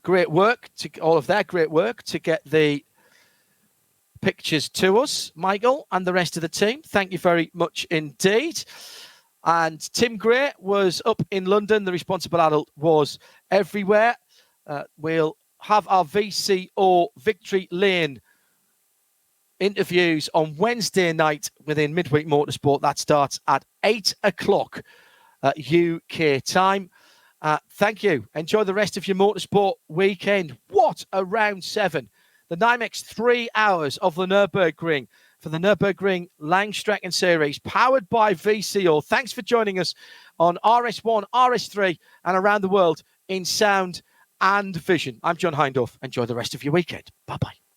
great work, all of their great work to get the pictures to us. Michael and the rest of the team, thank you very much indeed. And Tim Gray was up in London. The responsible adult was everywhere. We'll have our VCO Victory Lane interviews on Wednesday night within Midweek Motorsport. That starts at 8 o'clock UK time. Thank you. Enjoy the rest of your motorsport weekend. What a round 7. The NIMEX 3 hours of the Nürburgring for the Nürburgring Langstrecken-Series, powered by VCO. Thanks for joining us on RS1, RS3, and around the world in sound and vision. I'm John Hindhaugh. Enjoy the rest of your weekend. Bye-bye.